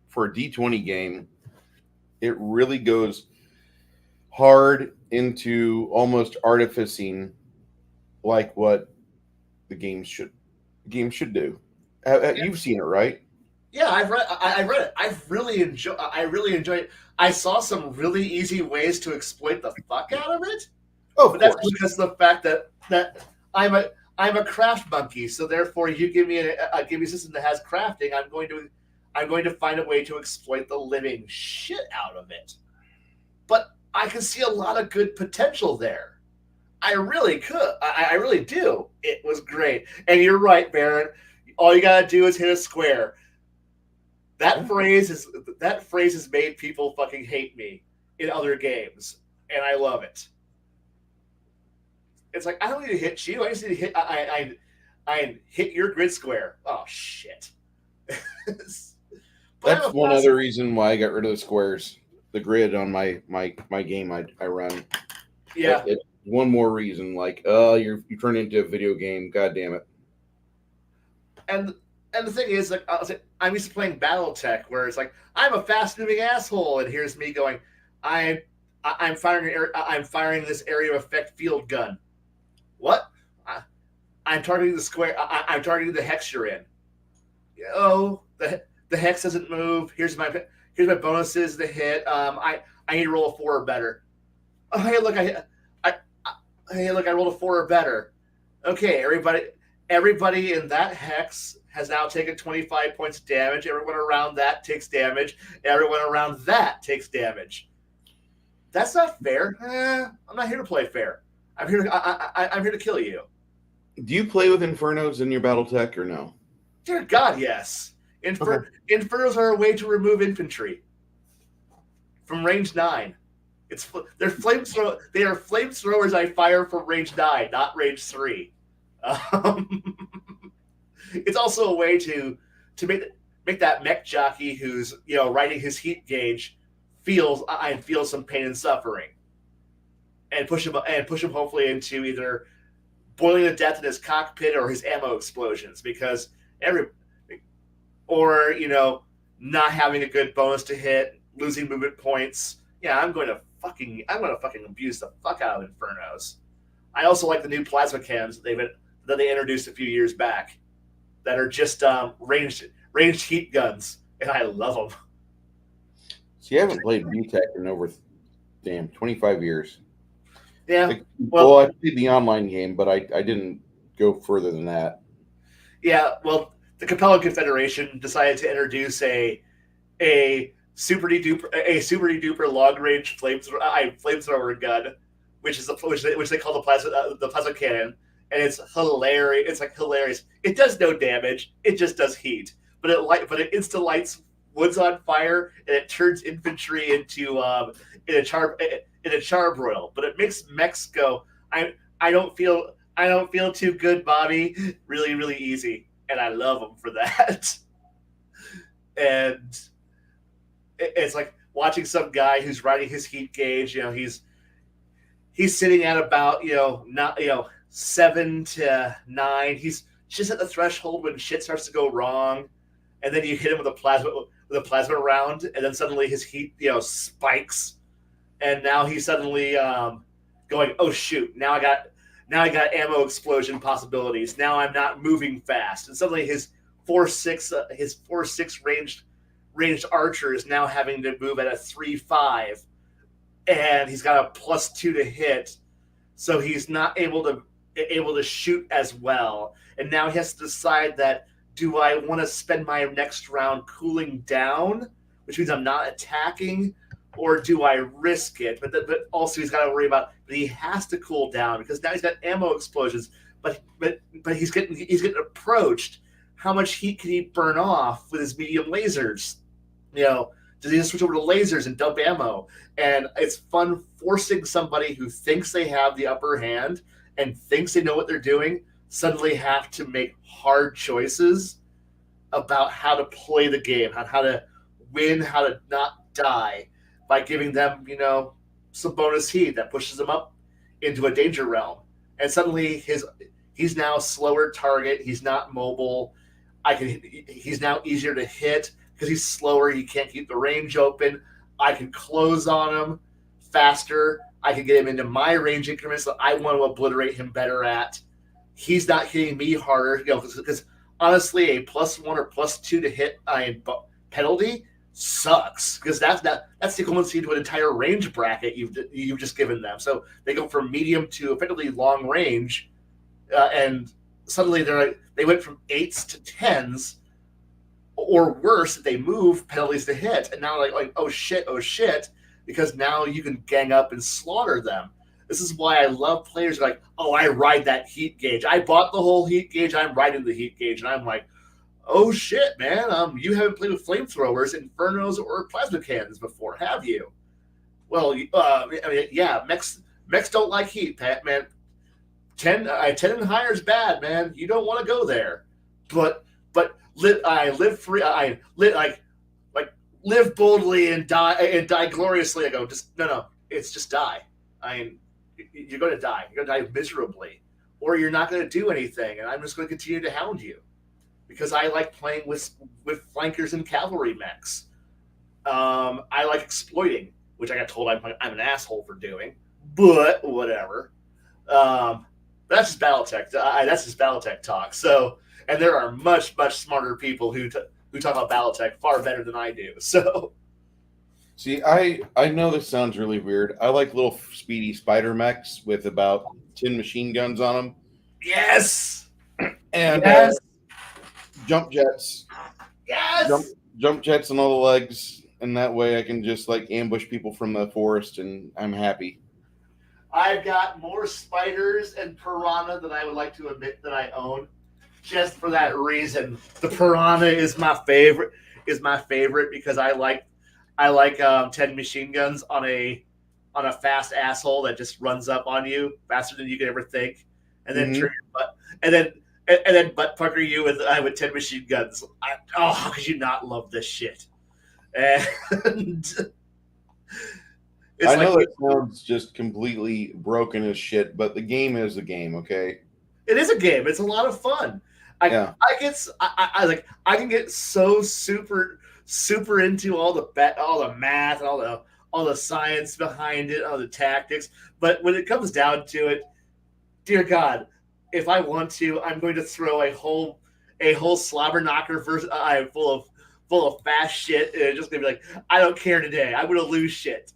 for a D20 game, it really goes hard into almost artificing, like what the game should do. You've seen it, right? Yeah, I've read it. I really enjoy it. I saw some really easy ways to exploit the fuck out of it. Oh, but that's because of the fact that I'm a craft monkey. So therefore, you give me a system that has crafting, I'm going to find a way to exploit the living shit out of it. But I can see a lot of good potential there. I really could. I really do. It was great. And you're right, Baron. All you gotta do is hit a square. That phrase has made people fucking hate me in other games, and I love it. It's like I don't need to hit you. I just need to hit. I hit your grid square. Oh shit. That's one other reason why I got rid of the squares, the grid on my game I run. Yeah. It's one more reason. Like, you turn into a video game. God damn it. And the thing is, like, I'm used to playing BattleTech, where it's like I'm a fast-moving asshole, and here's me going, I'm firing this area of effect field gun. What? I'm targeting the square. I'm targeting the hex you're in. Oh, the hex doesn't move. Here's my bonuses to hit. I need to roll a 4 or better. Oh, hey, look, I rolled a 4 or better. Okay, everybody in that hex has now taken 25 points of damage. Everyone around that takes damage. Everyone around that takes damage. That's not fair. I'm not here to play fair. I'm here to kill you. Do you play with Infernos in your BattleTech or no? Dear God, yes. Infernos are a way to remove infantry from range 9. They're flamethrower. They are flamethrowers I fire from range 9, not range 3. It's also a way to make that mech jockey who's riding his heat gauge feel some pain and suffering, and push him hopefully into either boiling to death in his cockpit or his ammo explosions, because not having a good bonus to hit, losing movement points. Yeah, I'm going to fucking abuse the fuck out of Infernos. I also like the new plasma cannons that they introduced a few years back, that are just ranged heat guns, and I love them. See, I haven't played BTech in over 25 years. Yeah. Well, I played the online game, but I didn't go further than that. Yeah, well, the Capella Confederation decided to introduce a super duper long range flamethrower gun, which they call the plasma cannon, and it's hilarious. It's like hilarious. It does no damage. It just does heat, but it insta lights woods on fire, and it turns infantry into in a charbroil. But it makes mechs go, I don't feel too good, Bobby. Really, really easy, and I love them for that. And it's like watching some guy who's riding his heat gauge. He's sitting at about 7 to 9. He's just at the threshold when shit starts to go wrong, and then you hit him with a plasma round, and then suddenly his heat spikes, and now he's suddenly going, oh shoot, now I got ammo explosion possibilities. Now I'm not moving fast, and suddenly his 4.6 ranged archer is now having to move at a 3.5, and he's got a +2 to hit, so he's not able to shoot as well. And now he has to decide that, do I want to spend my next round cooling down, which means I'm not attacking, or do I risk it? But also he's got to worry about, but he has to cool down because now he's got ammo explosions. But he's getting approached. How much heat can he burn off with his medium lasers? Does he just switch over to lasers and dump ammo? And it's fun forcing somebody who thinks they have the upper hand and thinks they know what they're doing suddenly have to make hard choices about how to play the game, how to win, how to not die, by giving them, some bonus heat that pushes them up into a danger realm. And suddenly he's now a slower target. He's not mobile. He's now easier to hit because he's slower. He can't keep the range open. I can close on him faster. I can get him into my range increments that I want to obliterate him better at. He's not hitting me harder, because honestly, a +1 or +2 to hit penalty sucks, because that's the equivalency to an entire range bracket you've just given them. So they go from medium to effectively long range, and suddenly they went from 8s to 10s, or worse, if they move, penalties to hit. And now like oh shit, because now you can gang up and slaughter them. This is why I love players like, oh, I ride that heat gauge. I bought the whole heat gauge. I'm riding the heat gauge, and I'm like, oh shit, man. You haven't played with flamethrowers, infernos, or plasma cannons before, have you? Well, I mean, yeah, mechs don't like heat, Pat, man. 10 and higher is bad, man. You don't want to go there. But I live free. I live boldly and die gloriously. I go, just no. It's just die. You're going to die. You're going to die miserably, or you're not going to do anything. And I'm just going to continue to hound you because I like playing with flankers and cavalry mechs. I like exploiting, which I got told I'm an asshole for doing, but whatever. That's just BattleTech. That's just BattleTech talk. So, and there are much smarter people who talk about BattleTech far better than I do. So, See, I know this sounds really weird. I like little speedy spider mechs with about 10 machine guns on them. yes, And yes, jump jets. yes. Jump jets on all the legs. And that way I can just like ambush people from the forest and I'm happy. I've got more spiders and piranha than I would like to admit that I own. Just for that reason, the piranha is my favorite. Because I like 10 machine guns on a fast asshole that just runs up on you faster than you can ever think, and then turn your butt, and then butt pucker you with 10 machine guns. How could you not love this shit? And I know that sounds just completely broken as shit, but the game is the game, okay? It is a game. It's a lot of fun. I can get so super into all the math and all the science behind it, all the tactics. But when it comes down to it, dear God, if I want to, I'm going to throw a whole slobber knocker full of fast shit, and it's just gonna be like, I don't care today. I'm gonna lose shit,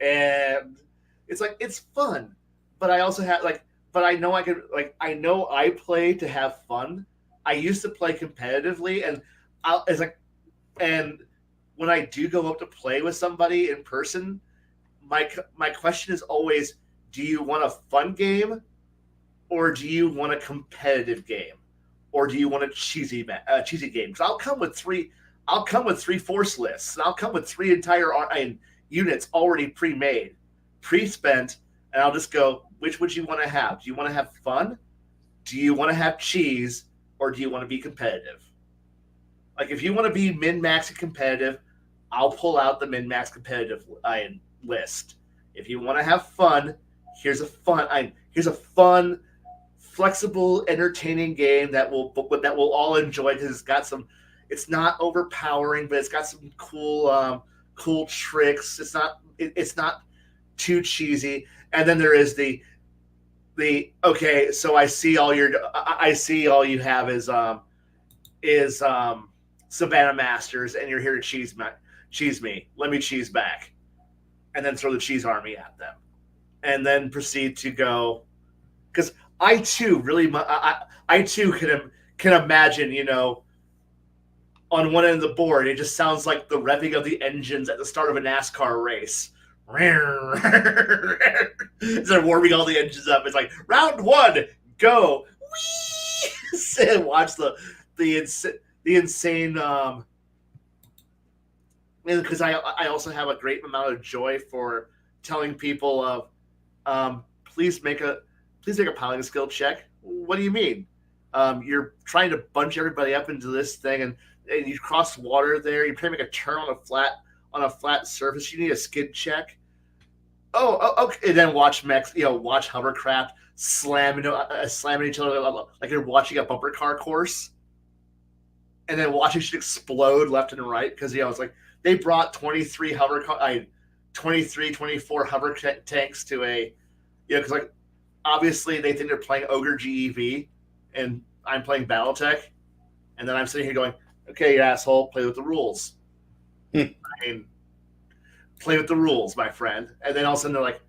and it's like it's fun, but I also have but I know I know I play to have fun. I used to play competitively, and and when I do go up to play with somebody in person, my question is always, do you want a fun game, or do you want a competitive game, or do you want a cheesy game? Because I'll come with three force lists, and I'll come with 3 entire units already pre-made, pre-spent, and I'll just go, which would you want to have? Do you want to have fun? Do you want to have cheese? Or do you want to be competitive? Like, if you want to be min-max and competitive, I'll pull out the min-max competitive list. If you want to have fun, here's a fun, flexible, entertaining game that we'll all enjoy because it's not overpowering, but it's got some cool tricks. It's not too cheesy. And then there is the okay, so I see all you have is Savannah Masters, and you're here to cheese me. Let me cheese back, and then throw the cheese army at them, and then proceed to go, because I too can imagine, on one end of the board, it just sounds like the revving of the engines at the start of a NASCAR race. Instead of warming all the engines up, it's like round 1, go. Whee! And watch the insane. Because I also have a great amount of joy for telling people of, please make a piloting skill check. What do you mean? You're trying to bunch everybody up into this thing, and you cross water there. You're trying to make a turn on a flat surface. You need a skid check. Oh, okay. And then watch mechs, watch hovercraft slamming each other like you're watching a bumper car course, and then watching shit explode left and right because it's like they brought 24 hover tanks to a, because like obviously they think they're playing Ogre GEV, and I'm playing BattleTech, and then I'm sitting here going, okay, you asshole, play with the rules. Play with the rules, my friend. And then all of a sudden they're like,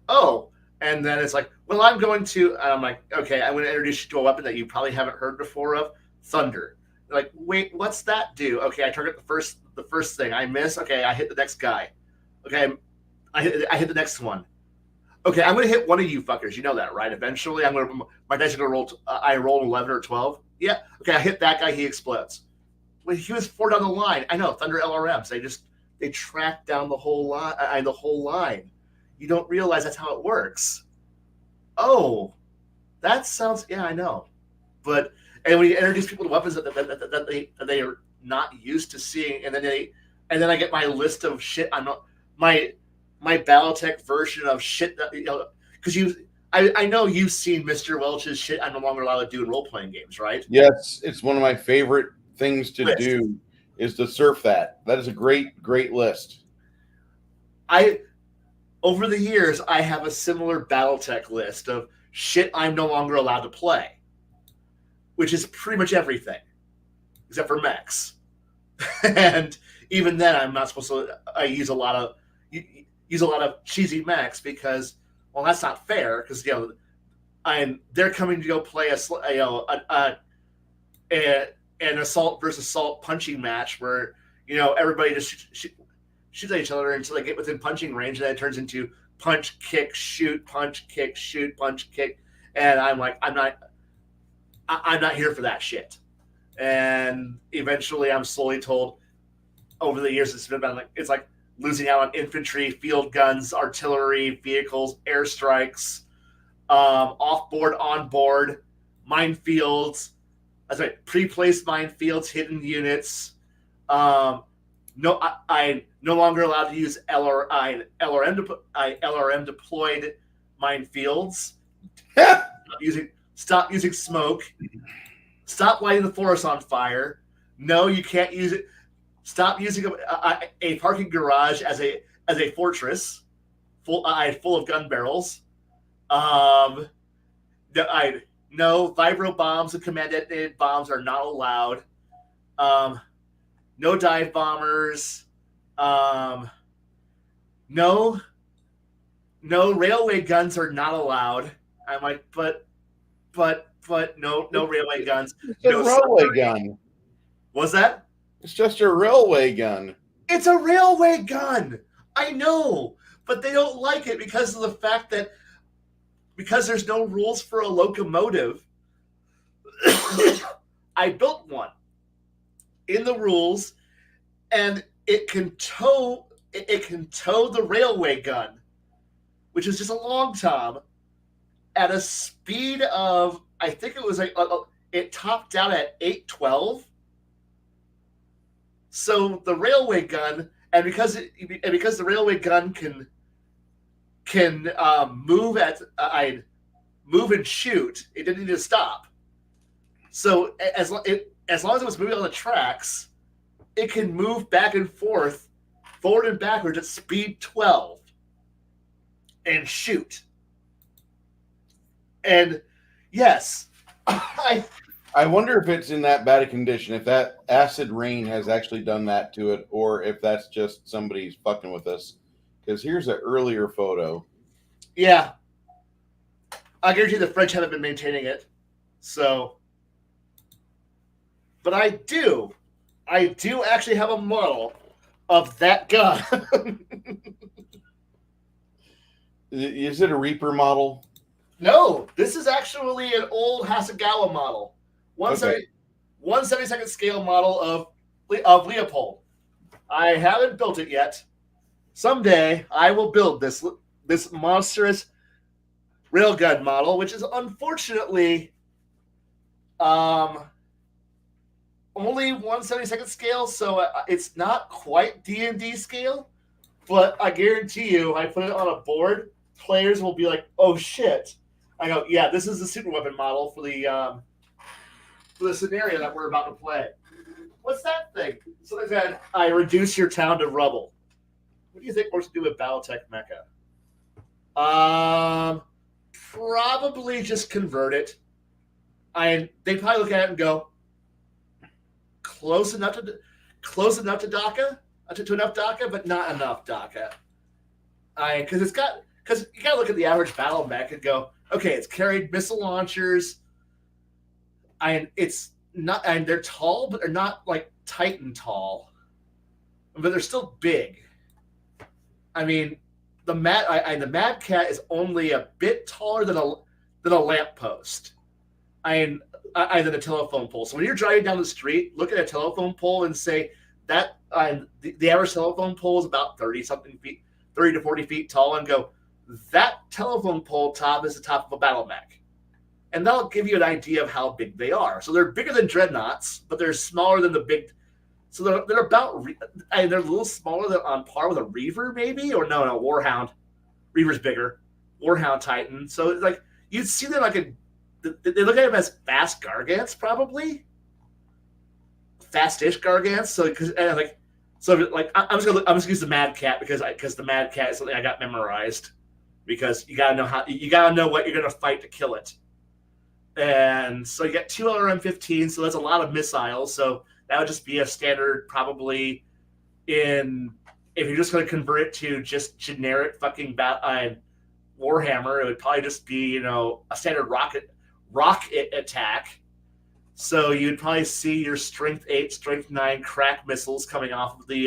oh. And then it's like, well, I'm going to, and I'm like, okay, I'm going to introduce you to a weapon that you probably haven't heard before of, Thunder. like, wait, what's that do? Okay, I target the first thing. I miss. Okay, I hit the next guy. Okay, I hit the next one. Okay, I'm gonna hit one of you fuckers. You know that, right? Eventually, my dice are gonna roll. I roll 11 or 12. Yeah. Okay, I hit that guy. He explodes. Well, he was 4 down the line. I know Thunder LRMs. They track down the whole line. The whole line. You don't realize that's how it works. Oh, that sounds. Yeah, I know. But and when you introduce people to weapons that they are not used to seeing, and then I get my list of shit. I'm not my BattleTech version of shit that because I know you've seen Mr. Welch's shit. I'm no longer allowed to do in role playing games, right? Yes, it's one of my favorite things to List. do is to surf that. That is a great list. Over the years, I have a similar BattleTech list of shit I'm no longer allowed to play, which is pretty much everything except for mechs. And even then, I'm not supposed to. I use a lot of cheesy mechs because, well, that's not fair because they're coming to go play an assault versus assault punching match where everybody just shoots at each other until they get within punching range, and then it turns into punch, kick, shoot, punch, kick, shoot, punch, kick, and I'm like, I'm not here for that shit. And eventually, I'm slowly told over the years it's like losing out on infantry, field guns, artillery, vehicles, airstrikes, off-board, on-board, minefields. That's right, pre-placed minefields, hidden units. I'm no longer allowed to use LRM deployed minefields. Stop using smoke. Stop lighting the forest on fire. No, you can't use it. Stop using a parking garage as a fortress full of gun barrels. No, vibro bombs and command detonated bombs are not allowed. No dive bombers. No railway guns are not allowed. I'm like, but no railway guns. It's a railway gun. What's that? It's just a railway gun. It's a railway gun. I know, but they don't like it because of the fact that because there's no rules for a locomotive. I built one in the rules, and it can tow the railway gun, which is just a long tom, at a speed of, I think it was like it topped out at 812. So the railway gun, and because the railway gun can move and shoot, it didn't need to stop. So as long as it was moving on the tracks, it can move back and forth, forward and backwards at speed 12, and shoot. And yes, I wonder if it's in that bad a condition, if that acid rain has actually done that to it, or if that's just somebody's fucking with us. Because here's an earlier photo. Yeah. I guarantee the French haven't been maintaining it. So, but I do actually have a model of that gun. Is it a Reaper model? No, this is actually an old Hasegawa model. 1/72nd scale model of Leopold. I haven't built it yet. Someday I will build this monstrous railgun model, which is unfortunately only 1/72nd scale, so it's not quite D&D scale. But I guarantee you, I put it on a board, players will be like, "Oh shit!" I go, "Yeah, this is the super weapon model for the scenario that we're about to play." What's that thing? So they said, "I reduce your town to rubble." What do you think we're to do with BattleTech Mecha? Probably just convert it. They probably look at it and go, close enough to DACA, to enough DACA, but not enough DACA. Because you got to look at the average battle mech and go, okay, it's carried missile launchers. It's not, and they're tall, but they're not like Titan tall, but they're still big. I mean, the Mad Cat is only a bit taller than a lamppost. Than a telephone pole. So when you're driving down the street, look at a telephone pole and say that the average telephone pole is about 30 to 40 feet tall, and go, that telephone pole top is the top of a battle mech. And that'll give you an idea of how big they are. So they're bigger than dreadnoughts, but they're smaller than the big. So they're about, and they're a little smaller than on par with a Reaver, maybe, or no, Warhound. Reaver's bigger, Warhound Titan. So it's like you'd see them like they look at them as fast Gargants, probably fast-ish Gargants. So I'm just gonna use the Mad Cat because the Mad Cat is something I got memorized, because you gotta know what you're gonna fight to kill it. And so you got 2 LRM-15, so that's a lot of missiles. So that would just be a standard, probably, if you're just going to convert it to just generic fucking Warhammer, it would probably just be, a standard rocket attack. So you'd probably see your Strength 8, Strength 9 crack missiles coming off of the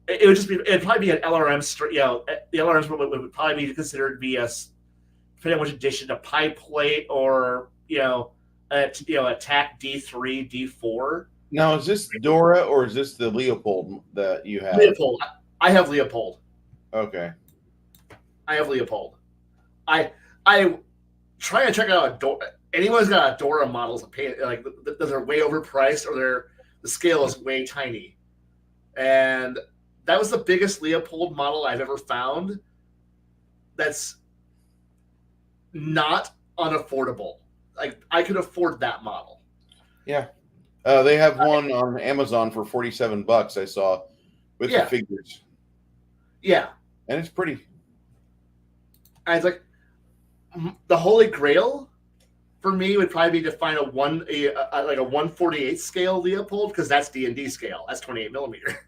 it'd probably be an LRM. The LRMs would probably be considered to be depending on which edition, a pie plate or attack D3, D4. Now, is this Dora or is this the Leopold that you have? Leopold. I have Leopold. Okay. I have Leopold. I try to check out a Dora. Anyone's got a Dora models, like they're way overpriced, or the scale is way tiny. And that was the biggest Leopold model I've ever found. That's not unaffordable. Like, I could afford that model. Yeah. They have one on Amazon for $47. I saw with the figures. Yeah. And it's pretty. And it's like the Holy Grail for me would probably be to find a 1/48 scale Leopold, because that's D&D scale. That's 28 millimeter.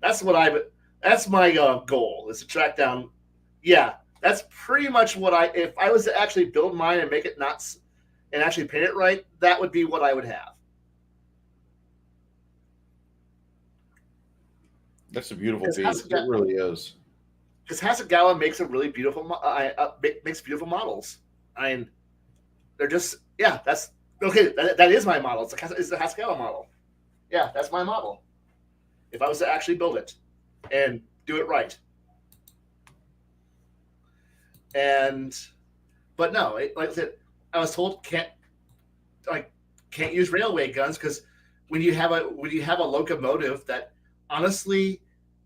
That's my goal, is to track down. Yeah. That's pretty much what if I was to actually build mine and make it nuts and actually paint it right, that would be what I would have. That's a beautiful piece. It really is. Because Hasegawa makes a really beautiful makes beautiful models. They're just, that's okay. That is my model. It's the Hasegawa model. Yeah, that's my model. If I was to actually build it and do it right. But no, like I said, I was told can't use railway guns, because when you have a locomotive that, honestly,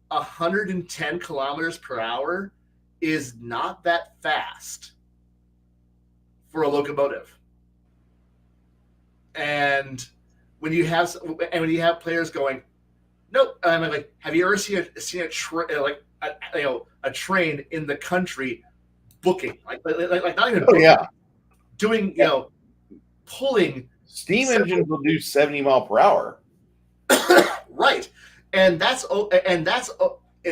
110 kilometers per hour is not that fast for a locomotive. And when you have players going, nope, I'm like, have you ever seen a train in the country booking, like not even booking, doing, pulling. Steam engines will do 70 mile per hour. Right. And that's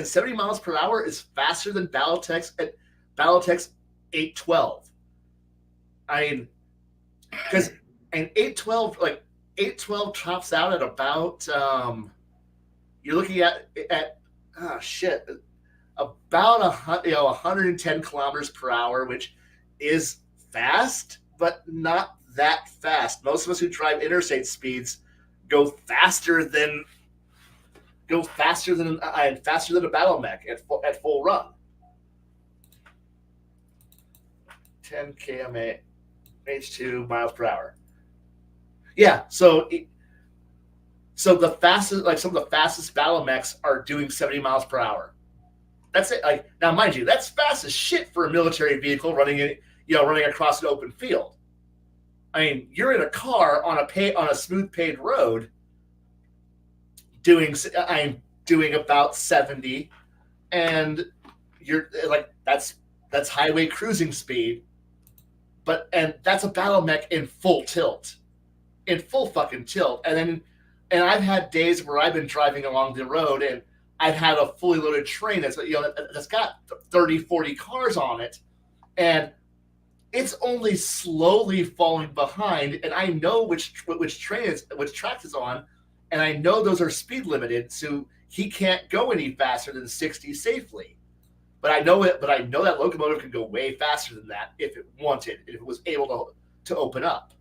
70 miles per hour is faster than Battletech's 812. Because 812 tops out at about you're looking at about 110 kilometers per hour, which is fast, but not that fast. Most of us who drive interstate speeds go faster than a battle mech at full run. 10 km H2 miles per hour. Yeah, so the fastest, like some of the fastest battle mechs are doing 70 miles per hour. That's it. Like, now, mind you, that's fast as shit for a military vehicle running across an open field. I mean, you're in a car on a smooth paved road doing about 70, and you're like, that's highway cruising speed. And that's a battle mech in full fucking tilt. And I've had days where I've been driving along the road and I've had a fully loaded train that's got 30, 40 cars on it, and it's only slowly falling behind, and I know which track it's on, and I know those are speed limited, so he can't go any faster than 60 safely. But I know it. But I know that locomotive can go way faster than that if it wanted, if it was able to open up.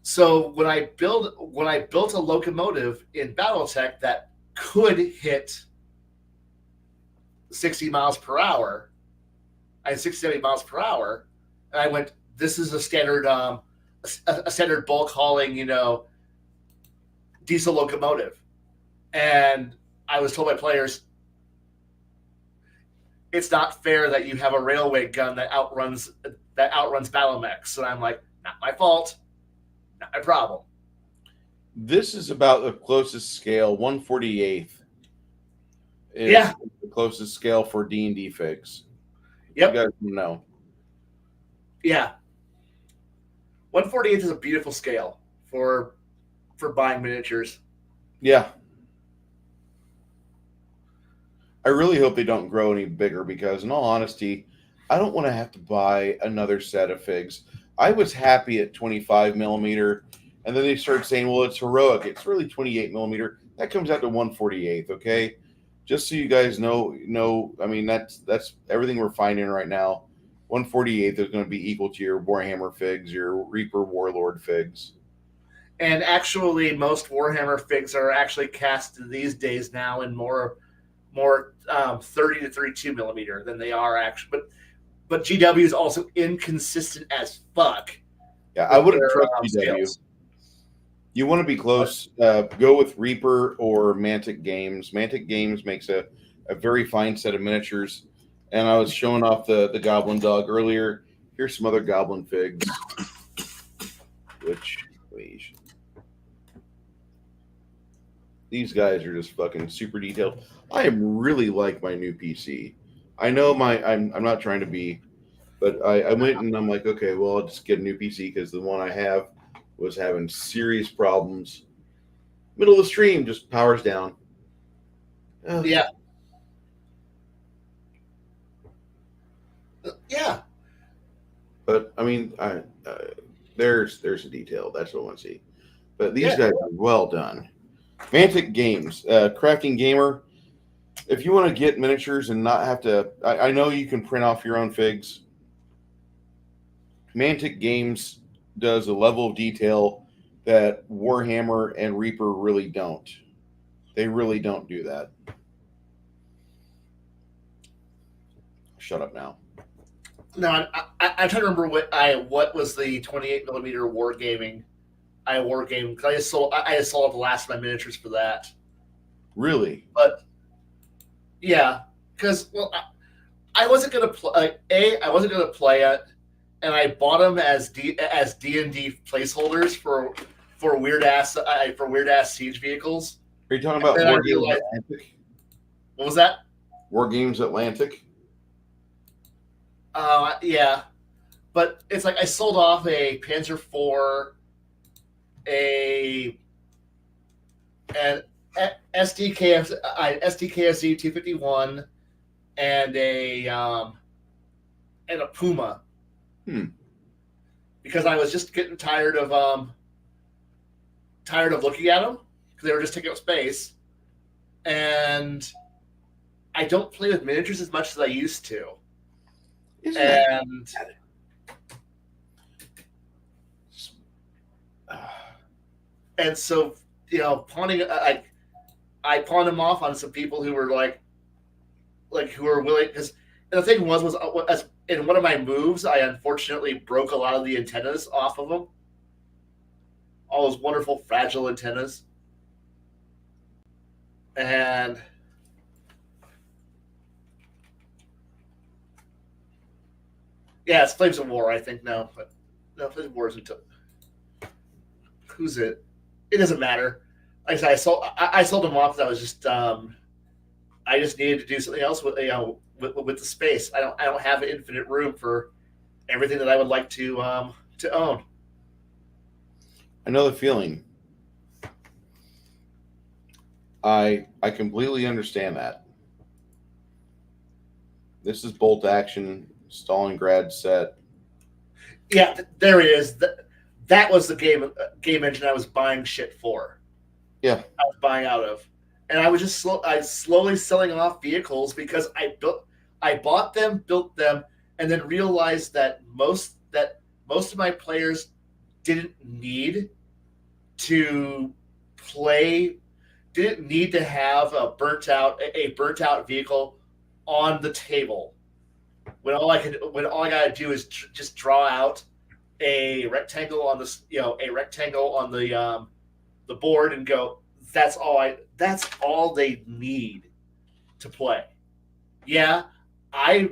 So when I built a locomotive in BattleTech that could hit 60 miles per hour, I had 60, 70 miles per hour, and I went, this is a standard a standard bulk hauling, diesel locomotive. And I was told by players, it's not fair that you have a railway gun that outruns battle mechs. And I'm like, not my fault, not my problem. This is about the closest scale. 1/48 is the closest scale for D&D figs. Yep. You guys know. Yeah. 1/48 is a beautiful scale for buying miniatures. Yeah. I really hope they don't grow any bigger because, in all honesty, I don't want to have to buy another set of figs. I was happy at 25 millimeter, and then they started saying, well, it's heroic. It's really 28 millimeter. That comes out to 1/48, okay? Just so you guys know, I mean, that's everything we're finding right now. 1/48 is going to be equal to your Warhammer figs, your Reaper Warlord figs. And actually, most Warhammer figs are actually cast these days now in more 30 to 32 millimeter than they are actually. But GW is also inconsistent as fuck. Yeah, I wouldn't trust GW. Scales. You want to be close. Go with Reaper or Mantic Games. Mantic Games makes a very fine set of miniatures. And I was showing off the Goblin Dog earlier. Here's some other Goblin figs. Which, please. These guys are just fucking super detailed. I am really like my new PC. I know I'm not trying to be, but I went and I'm like, okay, well, I'll just get a new PC because the one I have was having serious problems. Middle of the stream, just powers down. Yeah. Yeah. But I mean, there's a detail. That's what I want to see. But these guys are well done. Mantic Games, Crafting Gamer. If you want to get miniatures and not have to, I know you can print off your own figs. Mantic Games does a level of detail that Warhammer and Reaper really don't. They really don't do that. Shut up now. No, I'm trying to remember what was the 28 millimeter wargaming. I wargame because I just sold the last of my miniatures for that. Really? But yeah, because I wasn't gonna play. I wasn't gonna play it, and I bought them as D&D placeholders for weird ass siege vehicles. Are you talking about War Games Atlantic? What was that? War Games Atlantic? Yeah, but it's like I sold off a Panzer IV, an STKSZ 251, and a Puma. Because I was just getting tired of looking at them because they were just taking up space, and I don't play with miniatures as much as I used to. And so, pawning, I pawned them off on some people who were who were willing. Because the thing was as in one of my moves, I unfortunately broke a lot of the antennas off of them. All those wonderful fragile antennas, and yeah, it's Flames of War, I think. No, Flames of War isn't. Who's it? It doesn't matter. Like I said, I sold them off because I was just I just needed to do something else with with the space. I don't have infinite room for everything that I would like to own. I know the feeling. I completely understand that. This is Bolt Action Stalingrad set. Yeah, there it is. That was the game engine I was buying shit for. Yeah. I was buying out of, and I was just slowly selling off vehicles because I bought them, built them, and then realized that most of my players didn't need to play, didn't need to have a burnt out vehicle on the table. When all I gotta do is just draw out a rectangle on the board and go. That's all they need to play. Yeah, I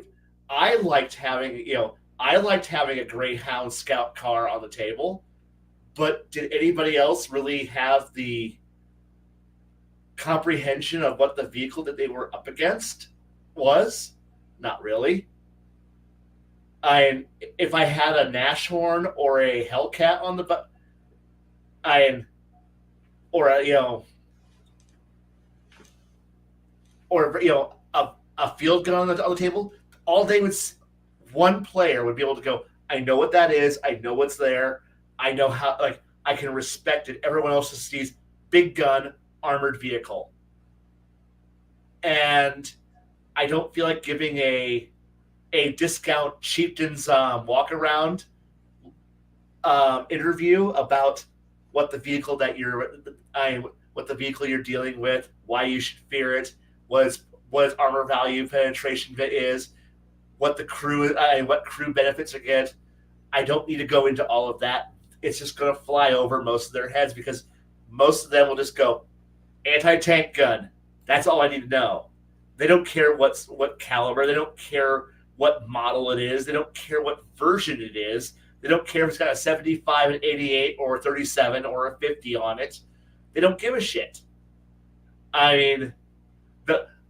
I liked having a Greyhound Scout car on the table, but did anybody else really have the comprehension of what the vehicle that they were up against was? Not really. If I had a Nashorn or a Hellcat on the I or a, a field gun on the table, all they would one player would be able to go, I know what that is, I know what's there, I know how, like, I can respect it. Everyone else sees big gun, armored vehicle. And I don't feel like giving a discount chieftain's walk around interview about what the vehicle you're dealing with, why you should fear it, what armor value penetration is, what crew benefits are get. I don't need to go into all of that. It's just going to fly over most of their heads because most of them will just go anti-tank gun. That's all I need to know. They don't care what caliber. They don't care what model it is. They don't care what version it is. They don't care if it's got a 75, an 88, or a 37, or a 50 on it. They don't give a shit. I mean,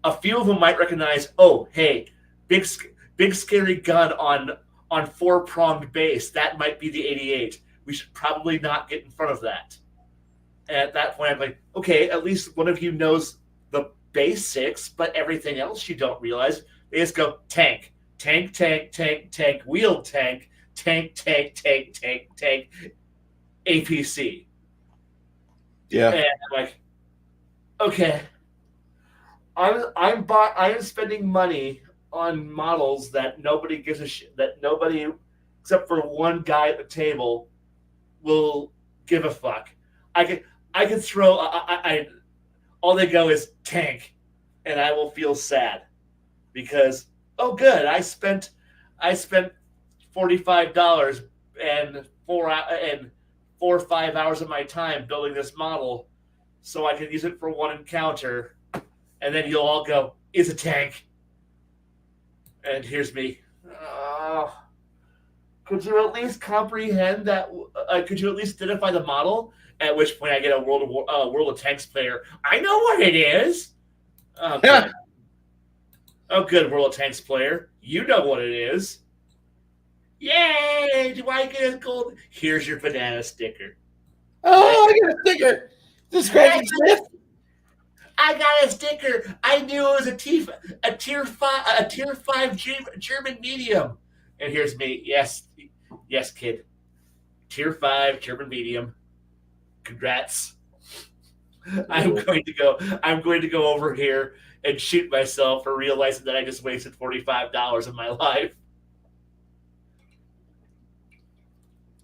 a few of them might recognize, oh, hey, big scary gun on four-pronged base. That might be the 88. We should probably not get in front of that. And at that point, I'm like, okay, at least one of you knows the basics, but everything else you don't realize. They just go tank, tank, tank, tank, tank, wheeled tank, tank, tank, tank, tank, tank, APC. Yeah. And I'm like, okay, I'm spending money on models that nobody gives a shit, that nobody except for one guy at the table will give a fuck. I could throw all they go is tank, and I will feel sad because oh good, I spent $45 and 4 or 5 hours of my time building this model so I can use it for one encounter, and then you'll all go, it's a tank. And here's me. Could you at least comprehend that? Could you at least identify the model? At which point I get a World of Tanks player. I know what it is. Oh, good. Oh, good, World of Tanks player. You know what it is. Yay! Do I get a gold? Here's your banana sticker. Oh, I got a sticker. This Scratchy Smith. I got a sticker. I knew it was a tier 5 German medium. And here's me. Yes, kid. Tier 5 German medium. Congrats. I'm going to go over here and shoot myself for realizing that I just wasted $45 of my life.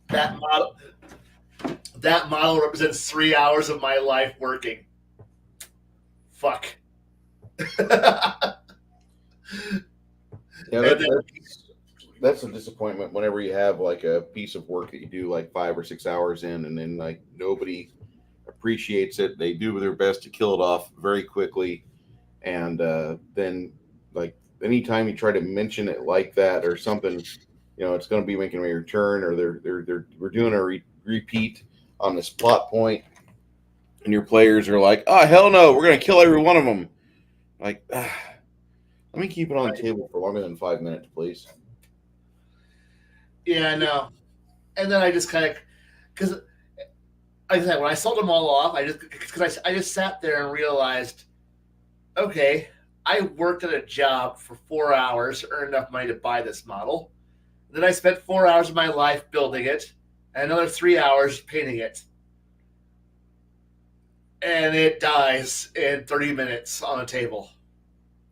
That model represents 3 hours of my life working. Fuck. Yeah, that's a disappointment whenever you have like a piece of work that you do like 5 or 6 hours in, and then like nobody appreciates it. They do their best to kill it off very quickly, and then like anytime you try to mention it like that or something, it's going to be making a return, or we're doing a repeat on this plot point, and your players are like, oh hell no, we're going to kill every one of them. Like, let me keep it on the table for longer than 5 minutes, please. Yeah, I know. And then I just kind of, because like I said, when I sold them all off, I just sat there and realized, okay, I worked at a job for 4 hours, earned enough money to buy this model, Then I spent 4 hours of my life building it, and another 3 hours painting it. And it dies in 30 minutes on a table.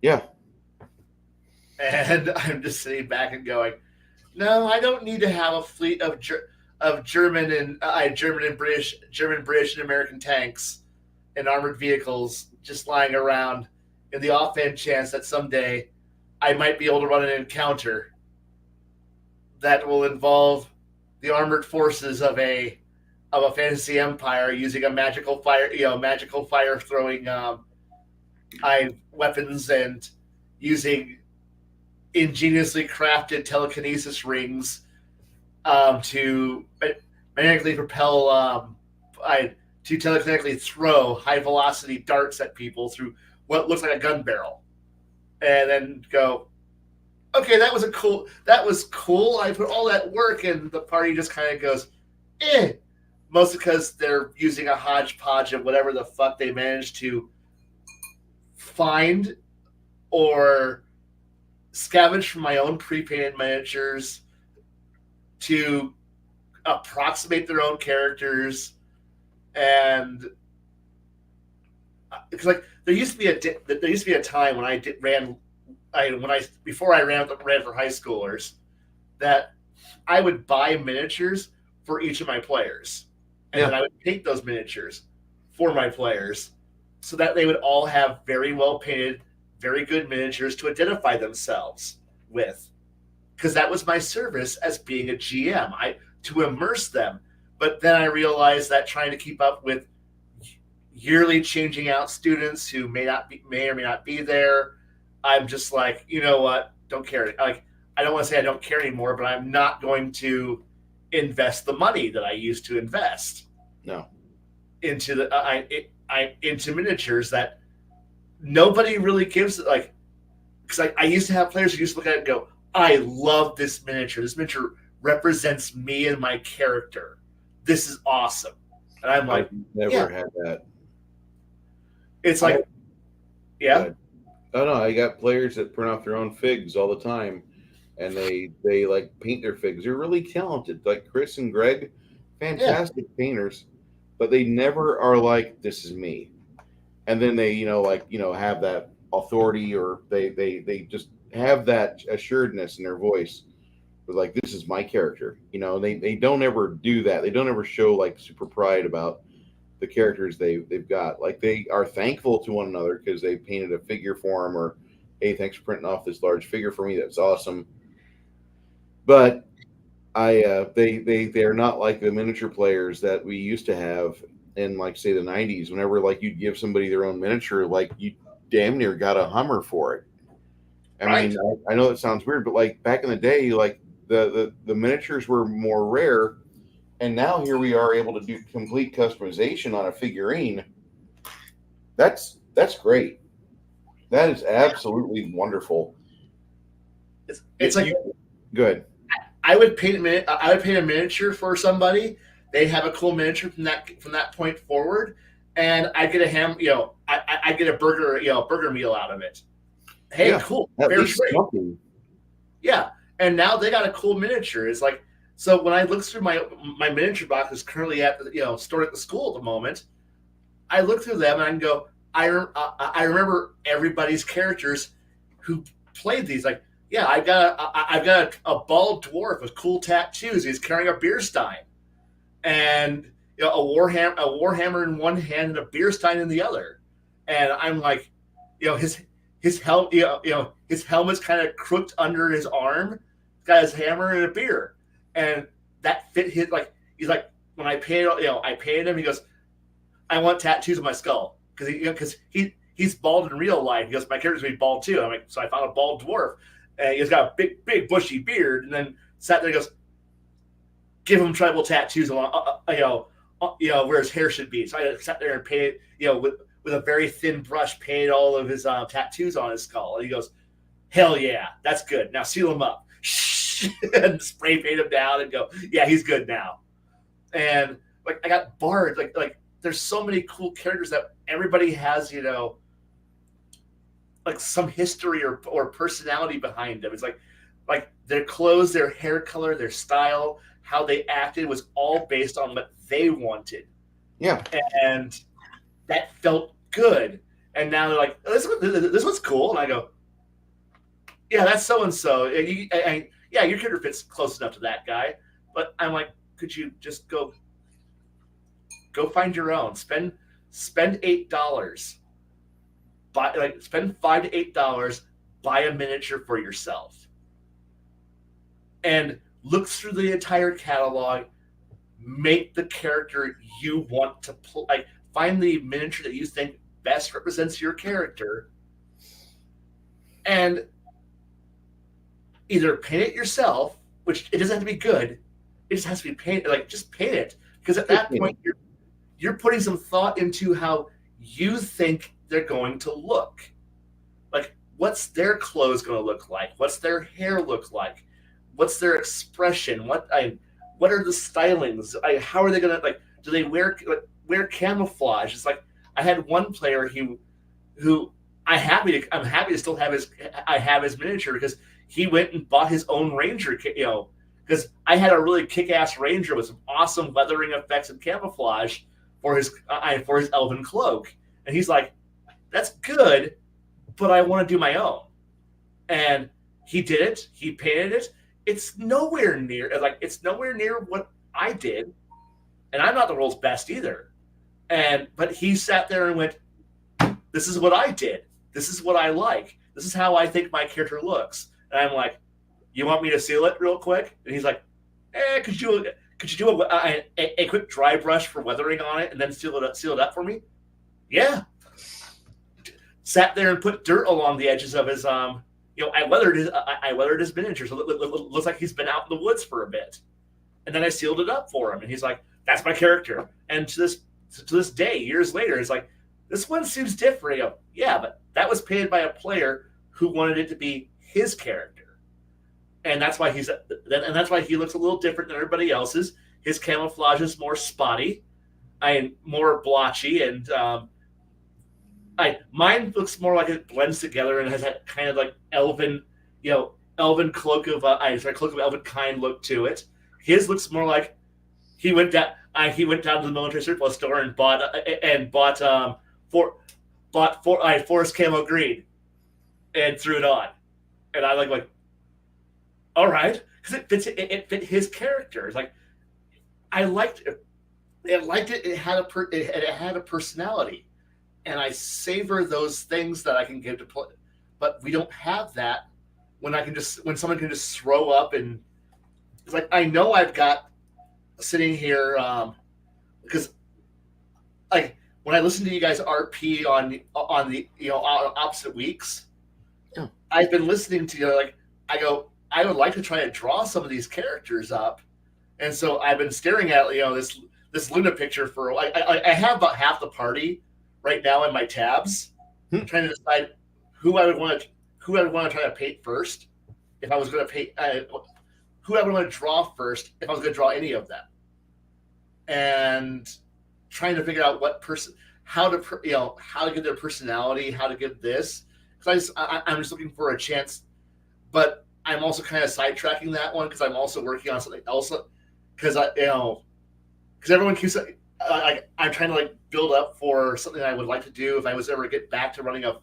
Yeah. And I'm just sitting back and going, no, I don't need to have a fleet of German and British and American tanks and armored vehicles just lying around in the offhand chance that someday I might be able to run an encounter that will involve the armored forces of a fantasy empire using a magical fire throwing weapons and using ingeniously crafted telekinesis rings to magnetically propel to telekinetically throw high velocity darts at people through what looks like a gun barrel, and then go, okay, that was cool. I put all that work, and the party just kind of goes, eh. Mostly because they're using a hodgepodge of whatever the fuck they managed to find or scavenge from my own pre-painted miniatures to approximate their own characters. And because like there used to be a time when before I ran for high schoolers, that I would buy miniatures for each of my players, and then I would paint those miniatures for my players so that they would all have very well painted, very good miniatures to identify themselves with, because that was my service as being a GM, to immerse them. But then I realized that trying to keep up with yearly changing out students who may or may not be there, I'm just like, you know what? Don't care. Like, I don't want to say I don't care anymore, but I'm not going to invest the money that I used to invest. No. Into into miniatures that nobody really gives, like, because I used to have players who used to look at it and go, I love this miniature. This miniature represents me and my character. This is awesome. And I'm like, I've never had that. It's like, yeah. Oh no, I got players that print off their own figs all the time, and they like paint their figs. They're really talented, like Chris and Greg, fantastic painters, but they never are like, this is me. And then they have that authority, or they just have that assuredness in their voice, but like, this is my character. They don't ever do that. They don't ever show like super pride about the characters they've got. Like, they are thankful to one another because they painted a figure for them, or hey, thanks for printing off this large figure for me, that's awesome. But they're not like the miniature players that we used to have in, like, say, the 90s. Whenever like you'd give somebody their own miniature, like, you damn near got a Hummer for it. I mean, I know that sounds weird, but like back in the day, like the miniatures were more rare. And now here we are able to do complete customization on a figurine. That's great. That is absolutely wonderful. It's like, good. I would paint a miniature for somebody. They have a cool miniature from that point forward, and I get I get a burger meal out of it. Hey, cool. At Fair least trade. something. Yeah, and now they got a cool miniature. It's like, so when I look through my miniature box is currently at stored at the school at the moment, I look through them and I can go, I remember everybody's characters who played these. Like, yeah, I've got a bald dwarf with cool tattoos. He's carrying a beer stein, and a warhammer in one hand and a beer stein in the other. And I'm like, his helmet's kind of crooked under his arm. He's got his hammer and a beer, and that fit his, like, he's like, when I painted him, he goes, I want tattoos on my skull, because he's bald in real life. He goes, my character's gonna be bald too. I'm like, so I found a bald dwarf, and he's got a big bushy beard, and then sat there and goes, give him tribal tattoos along, where his hair should be. So I sat there and painted, with a very thin brush, painted all of his tattoos on his skull. And he goes, hell yeah, that's good. Now seal him up. And spray paint him down and go, yeah, he's good now. And like, I got bards, like there's so many cool characters that everybody has, like some history or personality behind them. It's like Their clothes, their hair color, their style, how they acted was all based on what they wanted. Yeah. And that felt good. And now they're like, this one's cool. And I go, yeah, that's so-and-so. Yeah, your character fits close enough to that guy. But I'm like, could you just go find your own? Spend $8. Spend $5 to $8, buy a miniature for yourself. And look through the entire catalog, make the character you want to play. Find the miniature that you think best represents your character, and either paint it yourself, which it doesn't have to be good. It just has to be painted. Just paint it, because at that point you're putting some thought into how you think they're going to look. Like, what's their clothes going to look like? What's their hair look like? What's their expression? What are the stylings? How are they going to do they wear camouflage? It's like I had one player who I'm happy to still have his miniature, because he went and bought his own ranger, because I had a really kick-ass ranger with some awesome weathering effects and camouflage for his elven cloak, and he's like, that's good, but I want to do my own. And he did it. He painted it. It's nowhere near what I did, and I'm not the world's best either. But he sat there and went, "This is what I did. This is what I like. This is how I think my character looks." And I'm like, "You want me to seal it real quick?" And he's like, could you do a quick dry brush for weathering on it and then seal it up for me?" Yeah. Sat there and put dirt along the edges of his I weathered his miniature, so it looks like he's been out in the woods for a bit. And then I sealed it up for him, and he's like, "That's my character." And to this day, years later, it's like, this one seems different. I go, yeah, but that was painted by a player who wanted it to be his character, and that's why he looks a little different than everybody else's. His camouflage is more spotty, more blotchy, and mine looks more like it blends together and has that kind of like elven cloak of elven kind look to it. His looks more like he went down to the military surplus store and bought forest camo green and threw it on, and I like all right, because it fit his character. It's like, I liked it. It had a personality. And I savor those things that I can give to play, but we don't have that when someone can just throw up. And it's like, I know I've got sitting here because when I listen to you guys RP on the opposite weeks, yeah. I've been listening to I go, I would like to try to draw some of these characters up, and so I've been staring at this Luna picture for I have about half the party right now in my tabs, trying to decide who I would want to try to paint first. If I was going to paint, who I would want to draw first if I was going to draw any of them, and trying to figure out how to give their personality, how to give this. Because I'm just looking for a chance, but I'm also kind of sidetracking that one because I'm also working on something else. Because everyone keeps. I'm trying to build up for something I would like to do if I was ever to get back to running a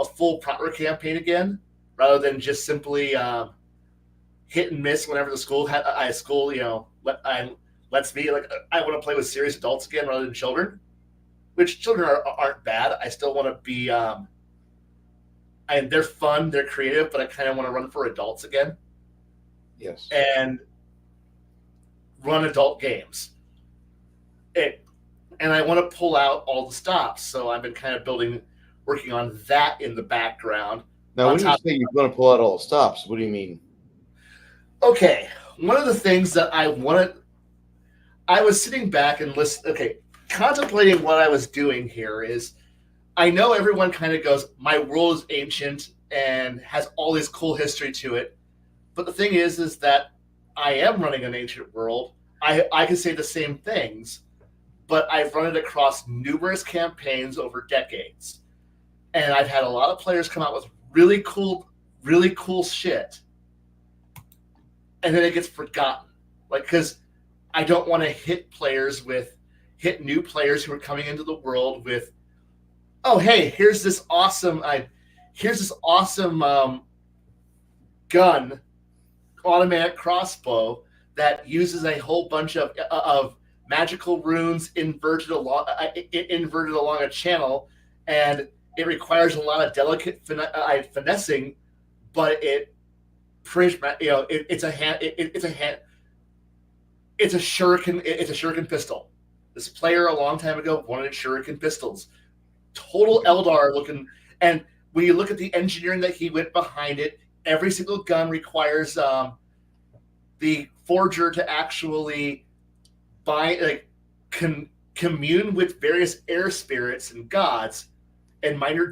full proper campaign again, rather than just simply hit and miss whenever the school lets me. I want to play with serious adults again rather than children, which children aren't bad. I still want to be. They're fun, they're creative, but I kind of want to run for adults again. Yes. And run adult games. And I want to pull out all the stops, so I've been kind of working on that in the background. Now, when you say you're going to pull out all the stops, what do you mean? Okay, one of the things that I was sitting back and contemplating what I was doing here is, I know everyone kind of goes, my world is ancient and has all this cool history to it, but the thing is that I am running an ancient world. I can say the same things, but I've run it across numerous campaigns over decades. And I've had a lot of players come out with really cool shit. and then it gets forgotten. Like, because I don't want to hit new players who are coming into the world with, oh hey, here's this awesome gun, automatic crossbow that uses a whole bunch of magical runes inverted along a channel, and it requires a lot of delicate finessing, but it's a shuriken pistol. This player a long time ago wanted shuriken pistols, total Eldar looking. And when you look at the engineering that he went behind it, every single gun requires the forger to actually commune with various air spirits and gods and minor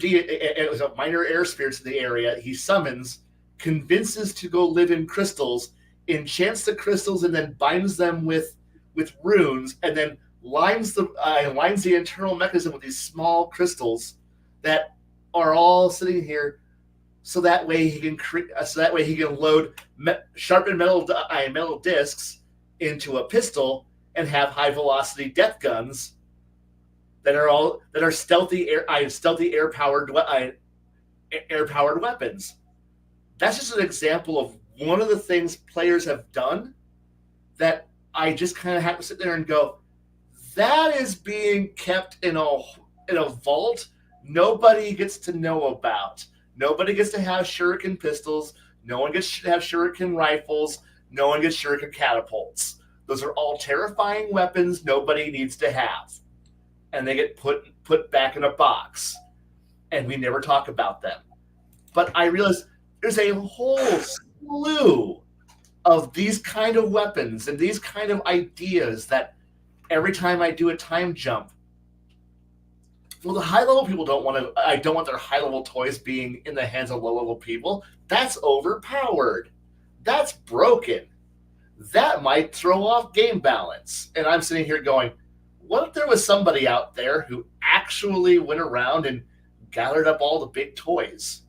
air spirits in the area. He summons, convinces to go live in crystals, enchants the crystals, and then binds them with runes, and then lines the internal mechanism with these small crystals that are all sitting here, so that way he can load sharpened metal discs into a pistol and have high velocity death guns that are stealthy air powered weapons. That's just an example of one of the things players have done that I just kind of have to sit there and go, that is being kept in a vault nobody gets to know about. Nobody gets to have shuriken pistols. No one gets to have shuriken rifles. No one gets shuriken catapults. Those are all terrifying weapons nobody needs to have. And they get put back in a box. And we never talk about them. But I realize there's a whole slew of these kind of weapons and these kind of ideas that every time I do a time jump, well, the high level people I don't want their high level toys being in the hands of low level people. That's overpowered. That's broken. That might throw off game balance. And I'm sitting here going, what if there was somebody out there who actually went around and gathered up all the big toys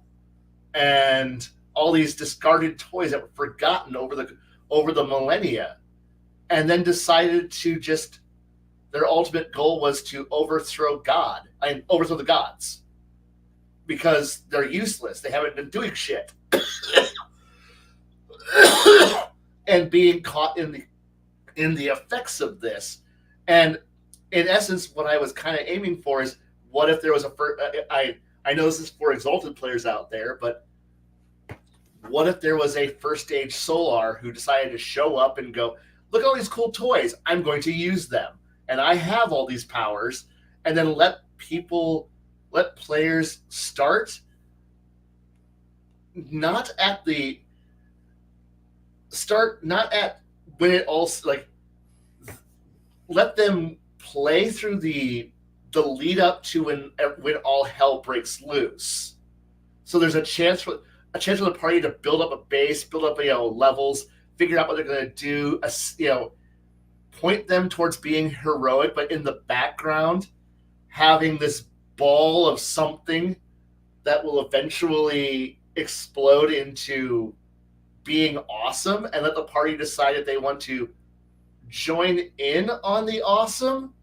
and all these discarded toys that were forgotten over the millennia, and then decided to just, their ultimate goal was to overthrow the gods because they're useless. They haven't been doing shit. And being caught in the effects of this. And in essence, what I was kind of aiming for is, what if there was I know this is for Exalted players out there, but what if there was a first stage Solar who decided to show up and go, look at all these cool toys, I'm going to use them, and I have all these powers, and then let players start not at when it all, like, let them play through the lead up to when all hell breaks loose. So there's a chance for the party to build up a base, build up levels, figure out what they're going to do, point them towards being heroic, but in the background having this ball of something that will eventually explode into being awesome, and let the party decide if they want to join in on the awesome,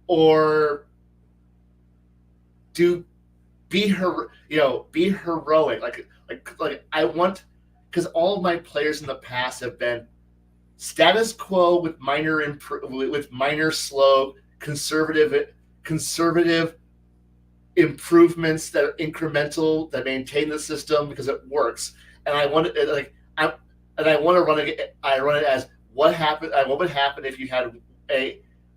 or be heroic. Like I want, because all of my players in the past have been status quo with minor slow conservative improvements that are incremental, that maintain the system because it works. And I want it to run it. I run it as what would happen if you had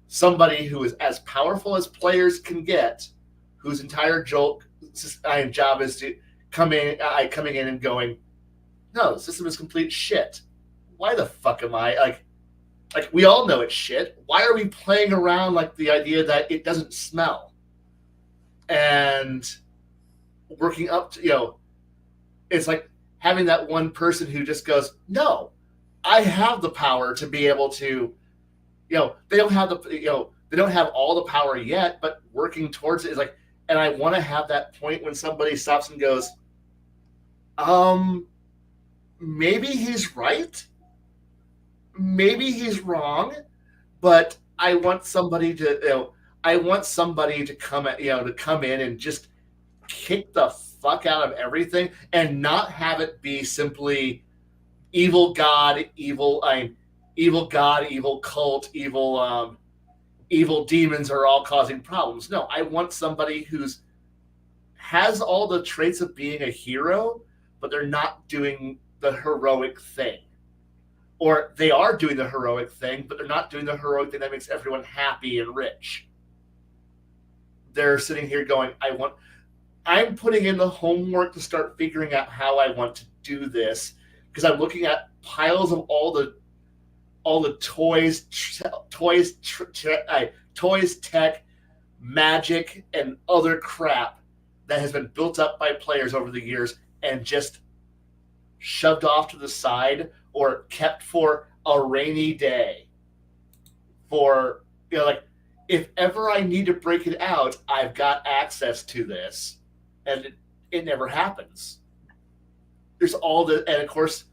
somebody who is as powerful as players can get, whose entire job is to coming in and going, no, the system is complete shit. Why the fuck am I like we all know it's shit. Why are we playing around like the idea that it doesn't smell? And working up to, it's like having that one person who just goes, no, I have the power to be able to, they don't have all the power yet, but working towards it is like, and I want to have that point when somebody stops and goes, maybe he's right, maybe he's wrong, but I want somebody to, I want somebody to come at, to come in and just kick the fuck out of everything and not have it be simply evil god, evil god, evil cult, evil demons are all causing problems. No, I want somebody who's has all the traits of being a hero, but they're not doing the heroic thing. Or they are doing the heroic thing, but they're not doing the heroic thing that makes everyone happy and rich. They're sitting here going, I'm putting in the homework to start figuring out how I want to do this, because I'm looking at piles of all the toys, tech, magic, and other crap that has been built up by players over the years and just shoved off to the side or kept for a rainy day. For, like, if ever I need to break it out, I've got access to this. And it never happens. There's all the, and of course,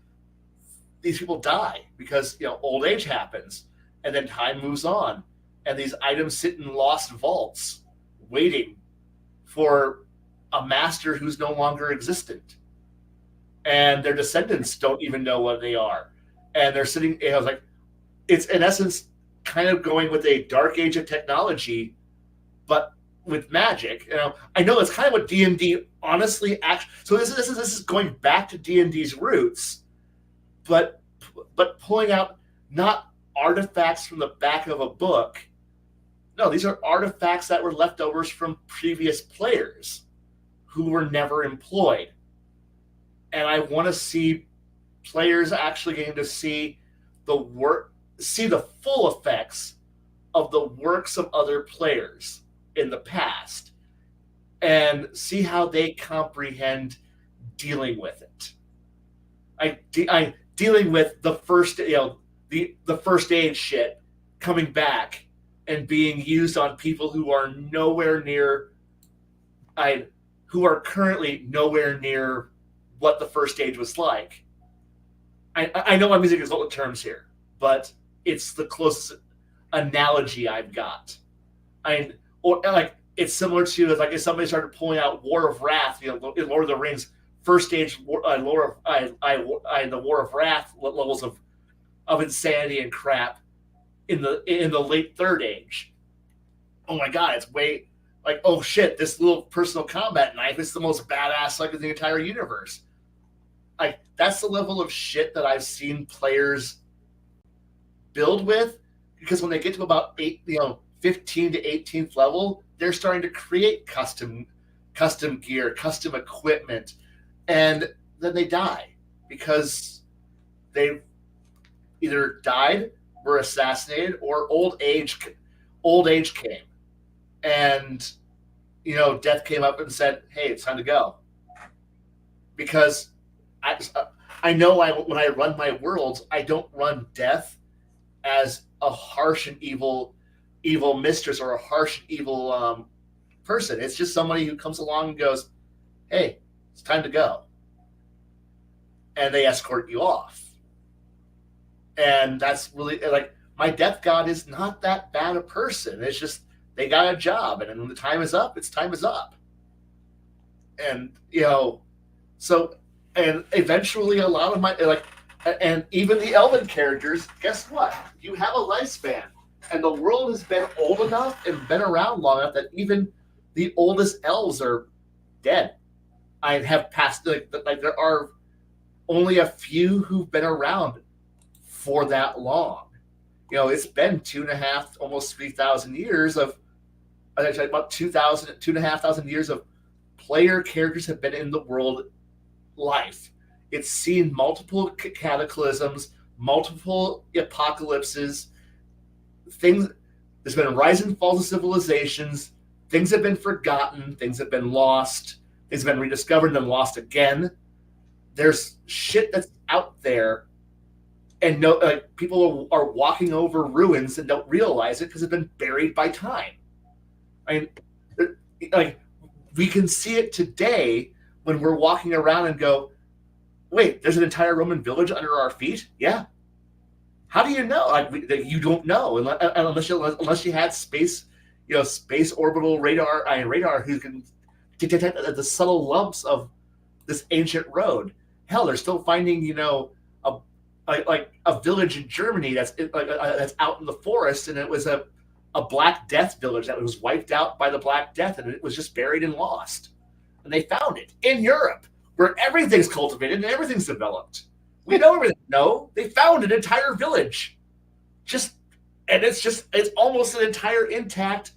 these people die because, old age happens, and then time moves on, and these items sit in lost vaults waiting for a master who's no longer existent, and their descendants don't even know what they are, and they're sitting. I was like, it's in essence kind of going with a dark age of technology, but with magic. I know it's kind of what D&D honestly actually. So this is going back to D&D's roots, but pulling out not artifacts from the back of a book. No, these are artifacts that were leftovers from previous players who were never employed. And I want to see players actually getting to see the full effects of the works of other players in the past and see how they comprehend dealing with it. I dealing with the first, the first aid shit coming back and being used on people who are nowhere near, who are currently nowhere near what the first aid was like. I know I'm using exalted terms here, but it's the closest analogy I've got. It's similar to, like, if somebody started pulling out War of Wrath, in Lord of the Rings, first stage the War of Wrath levels of insanity and crap in the late third age. Oh my god, it's way like, oh shit, this little personal combat knife is the most badass like in the entire universe. Like, that's the level of shit that I've seen players build with, because when they get to about 15 to 18th level, they're starting to create custom gear, custom equipment, and then they die because they either died, were assassinated, or old age came, and death came up and said, "Hey, it's time to go." Because I know when I run my worlds, I don't run death as a harsh and evil mistress or a harsh and evil person. It's just somebody who comes along and goes, "Hey, it's time to go," and they escort you off. And that's really, like, my death god is not that bad a person. It's just they got a job, and when the time is up, time is up. And so, and eventually a lot of my, and even the elven characters, guess what? You have a lifespan, and the world has been old enough and been around long enough that even the oldest elves are dead. I have passed, like there are only a few who've been around for that long. It's been 2.5, almost 3,000 years of, about 2,500 years of player characters have been in the world life. It's seen multiple cataclysms, multiple apocalypses, things. There's been rise and falls of civilizations. Things have been forgotten. Things have been lost. Things have been rediscovered and then lost again. There's shit that's out there, and people are walking over ruins and don't realize it because it's been buried by time. I mean, we can see it today when we're walking around and go, wait, there's an entire Roman village under our feet? Yeah. How do you know? Like that you don't know unless you had space, space orbital radar who can detect the subtle lumps of this ancient road. Hell, they're still finding a like a village in Germany that's out in the forest, and it was a Black Death village that was wiped out by the Black Death, and it was just buried and lost. And they found it in Europe, where everything's cultivated and everything's developed. We know everything. No, they found an entire village, it's almost an entire intact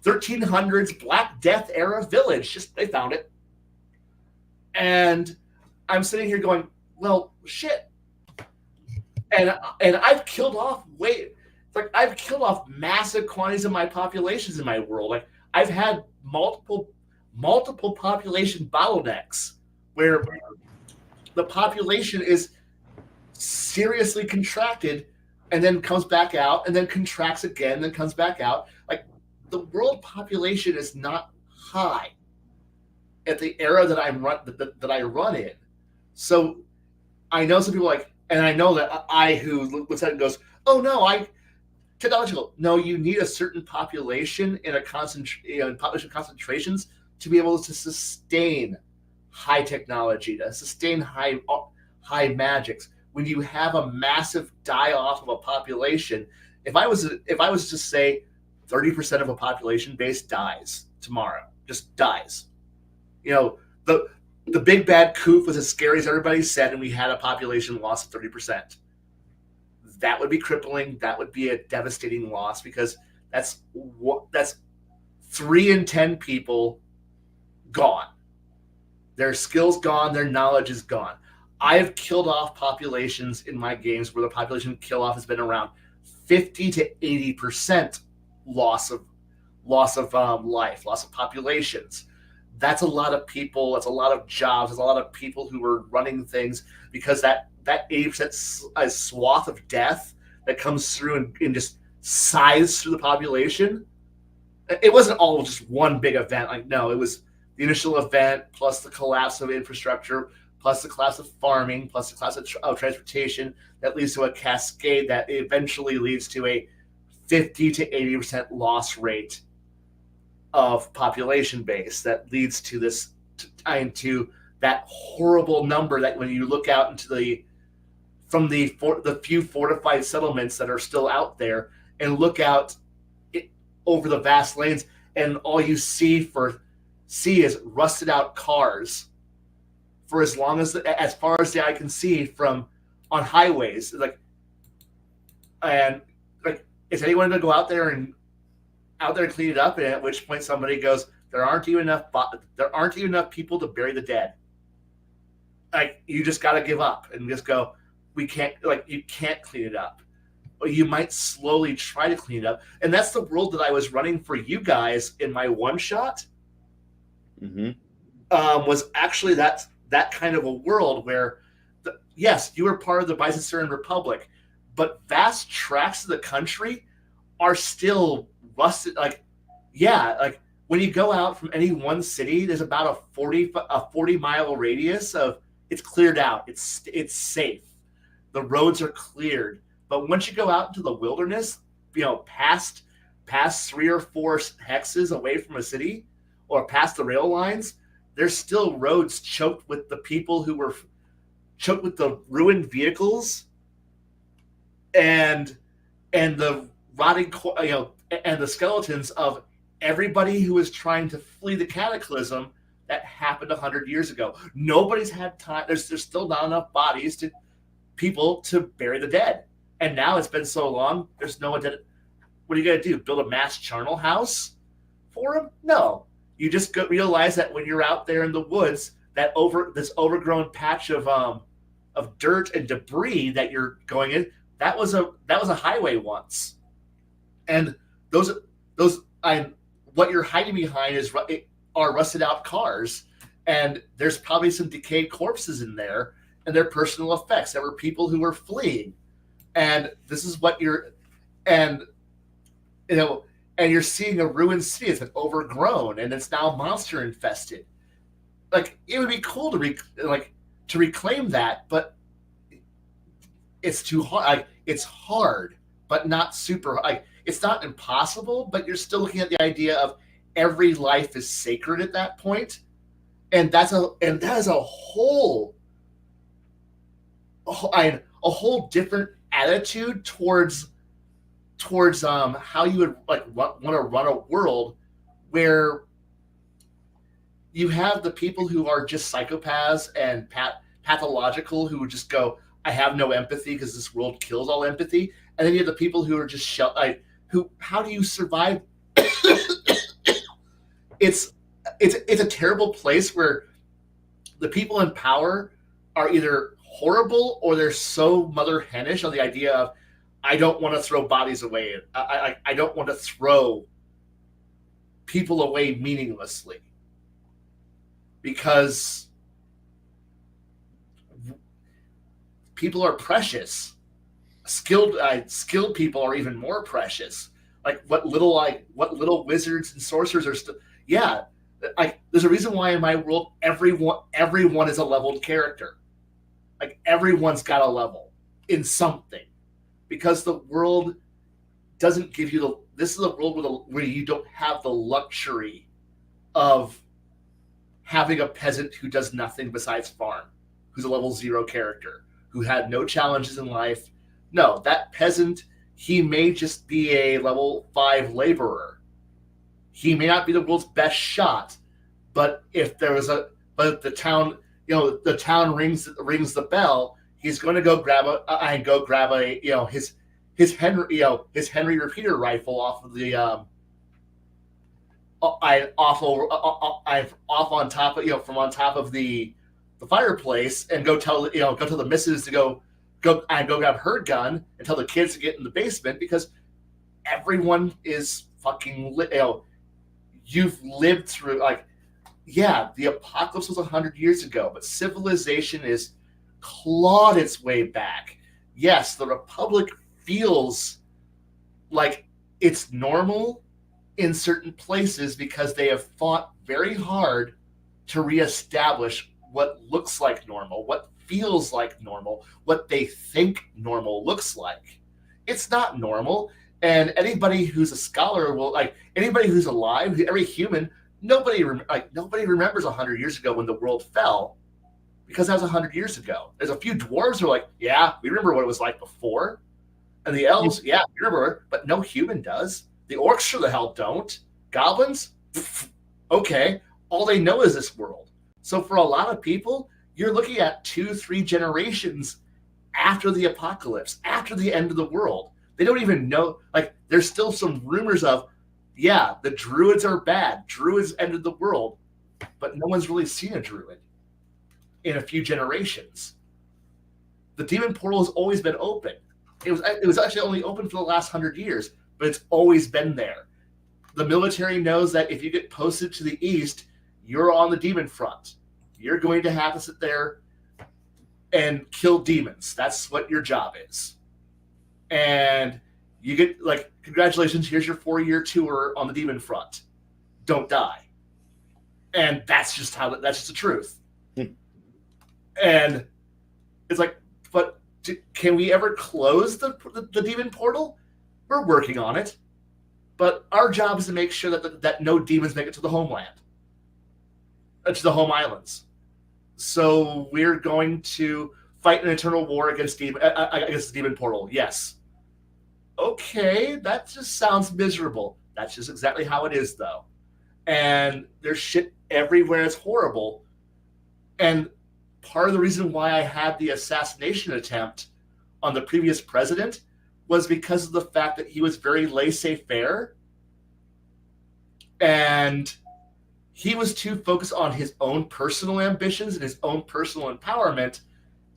1300s Black Death era village. Just they found it, and I'm sitting here going, well, shit. And I've killed off massive quantities of my populations in my world. Like I've had multiple population bottlenecks where the population is seriously contracted and then comes back out and then contracts again, then comes back out. Like the world population is not high at the era that I run in. So I know some people and I know that who looks at it and goes, oh no, technological. No, you need a certain population in population concentrations to be able to sustain high technology, to sustain high magics. When you have a massive die off of a population, if I was to say 30% of a population base dies tomorrow, just dies. The big bad coup was as scary as everybody said, and we had a population loss of 30%. That would be crippling. That would be a devastating loss because that's 3 in 10 people gone. Their skills gone. Their knowledge is gone. I have killed off populations in my games where the population kill off has been around 50 to 80% loss of life, loss of populations. That's a lot of people. That's a lot of jobs. That's a lot of people who were running things because that 80% swath of death that comes through and just scythes through the population. It wasn't all just one big event. No, it was the initial event plus the collapse of infrastructure, plus the collapse of farming, plus the collapse of transportation that leads to a cascade that eventually leads to a 50 to 80% loss rate of population base that leads to into that horrible number that when you look out into from the few fortified settlements that are still out there and look out over the vast lanes, and all you see is rusted out cars for as far as the eye can see from on highways. Is anyone going to go out there and clean it up? And at which point somebody goes, there aren't even enough people to bury the dead. You just got to give up and just go, we can't, you can't clean it up. Or you might slowly try to clean it up. And that's the world that I was running for you guys in my one shot. Mm-hmm. Was actually that kind of a world where, yes, you were part of the Byzantine Republic, but vast tracts of the country are still rusted. When you go out from any one city, there's about a 40-mile radius of it's cleared out. It's safe. The roads are cleared. But once you go out into the wilderness, past 3 or 4 hexes away from a city or past the rail lines, there's still roads choked with the people who were choked with the ruined vehicles and the rotting, and the skeletons of everybody who was trying to flee the cataclysm that happened 100 years ago. Nobody's had time. There's still not enough people to bury the dead. And now it's been so long, there's no one dead. What are you going to do? Build a mass charnel house for them? No. You just realize that when you're out there in the woods, this overgrown patch of dirt and debris that you're going in, that was a highway once. And what you're hiding behind are rusted out cars, and there's probably some decayed corpses in there, and their personal effects. There were people who were fleeing, and this is what and you're seeing a ruined city. It's been overgrown, and it's now monster infested. It would be cool to to reclaim that, but it's too hard. Like, it's hard, but not super. Like, it's not impossible, but you're still looking at the idea of every life is sacred at that point, and that is a whole different attitude towards how you would like want to run a world where you have the people who are just psychopaths and pathological who would just go, I have no empathy because this world kills all empathy, and then you have the people who are just how do you survive? It's a terrible place where the people in power are either horrible or they're so mother hennish on the idea of, I don't want to throw bodies away. I don't want to throw people away meaninglessly because people are precious. Skilled people are even more precious. Like what little wizards and sorcerers are still. Yeah, there's a reason why in my world everyone is a leveled character. Like everyone's got a level in something, because the world doesn't give you this is a world where you don't have the luxury of having a peasant who does nothing besides farm, who's a level 0 character, who had no challenges in life. No, that peasant, he may just be a level 5 laborer. He may not be the world's best shot, but if the town, the town rings the bell, he's going to go grab his Henry repeater rifle off of the off on top of from on top of the fireplace, and go tell the missus to go grab her gun and tell the kids to get in the basement, because everyone is fucking you've lived through, the apocalypse was 100 years ago, but civilization is clawed its way back. Yes, the Republic feels like it's normal in certain places because they have fought very hard to reestablish what looks like normal, what feels like normal, what they think normal looks like. It's not normal. And anybody who's a scholar will, anybody who's alive, every human, nobody remembers 100 years ago when the world fell, because that was 100 years ago. There's a few dwarves who are like, yeah, we remember what it was like before. And the elves, yeah, we remember, but no human does. The orcs sure the hell don't. Goblins? Pff, okay. All they know is this world. So for a lot of people, you're looking at 2-3 generations after the apocalypse, after the end of the world. They don't even know, there's still some rumors of, yeah, the druids are bad. Druids ended the world, but no one's really seen a druid in a few generations. The demon portal has always been open. It was actually only open for the last 100 years, but it's always been there. The military knows that if you get posted to the east, you're on the demon front. You're going to have to sit there and kill demons. That's what your job is. And you get, congratulations, here's your 4-year tour on the demon front. Don't die. And that's just the truth. And it's but can we ever close the demon portal? We're working on it. But our job is to make sure that no demons make it to the homeland, to the home islands. So we're going to fight an eternal war against the demon portal. Yes. Okay, that just sounds miserable. That's just exactly how it is, though. And there's shit everywhere. It's horrible. And part of the reason why I had the assassination attempt on the previous president was because of the fact that he was very laissez-faire. And he was too focused on his own personal ambitions and his own personal empowerment.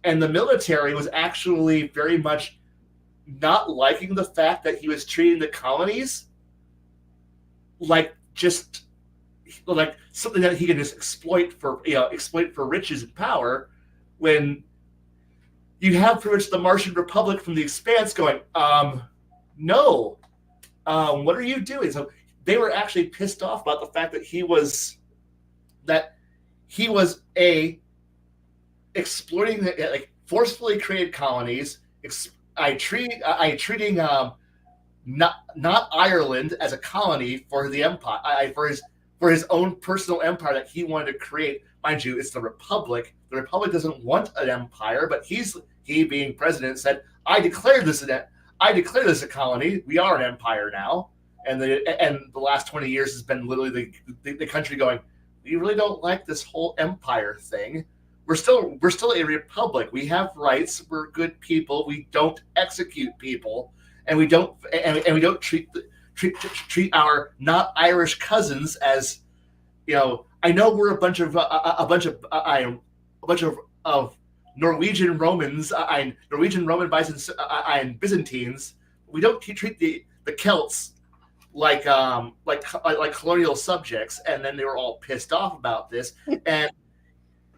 And the military was actually very much not liking the fact that he was treating the colonies like something that he can just exploit for riches and power, when you have pretty much the Martian Republic from the Expanse going, no, what are you doing? So they were actually pissed off about the fact that he was exploiting like forcefully created colonies. Treating not Ireland as a colony for the empire, for his own personal empire that he wanted to create. Mind you, it's the Republic. The Republic doesn't want an empire, but he being president said, I declare this a colony. We are an empire now. And the last 20 years has been literally the country going, we really don't like this whole empire thing. We're still a republic. We have rights. We're good people. We don't execute people, and we don't treat our not Irish cousins as. I know we're a bunch of Norwegian Romans, Norwegian Roman Byzantines. We don't treat the Celts like colonial subjects, and then they were all pissed off about this,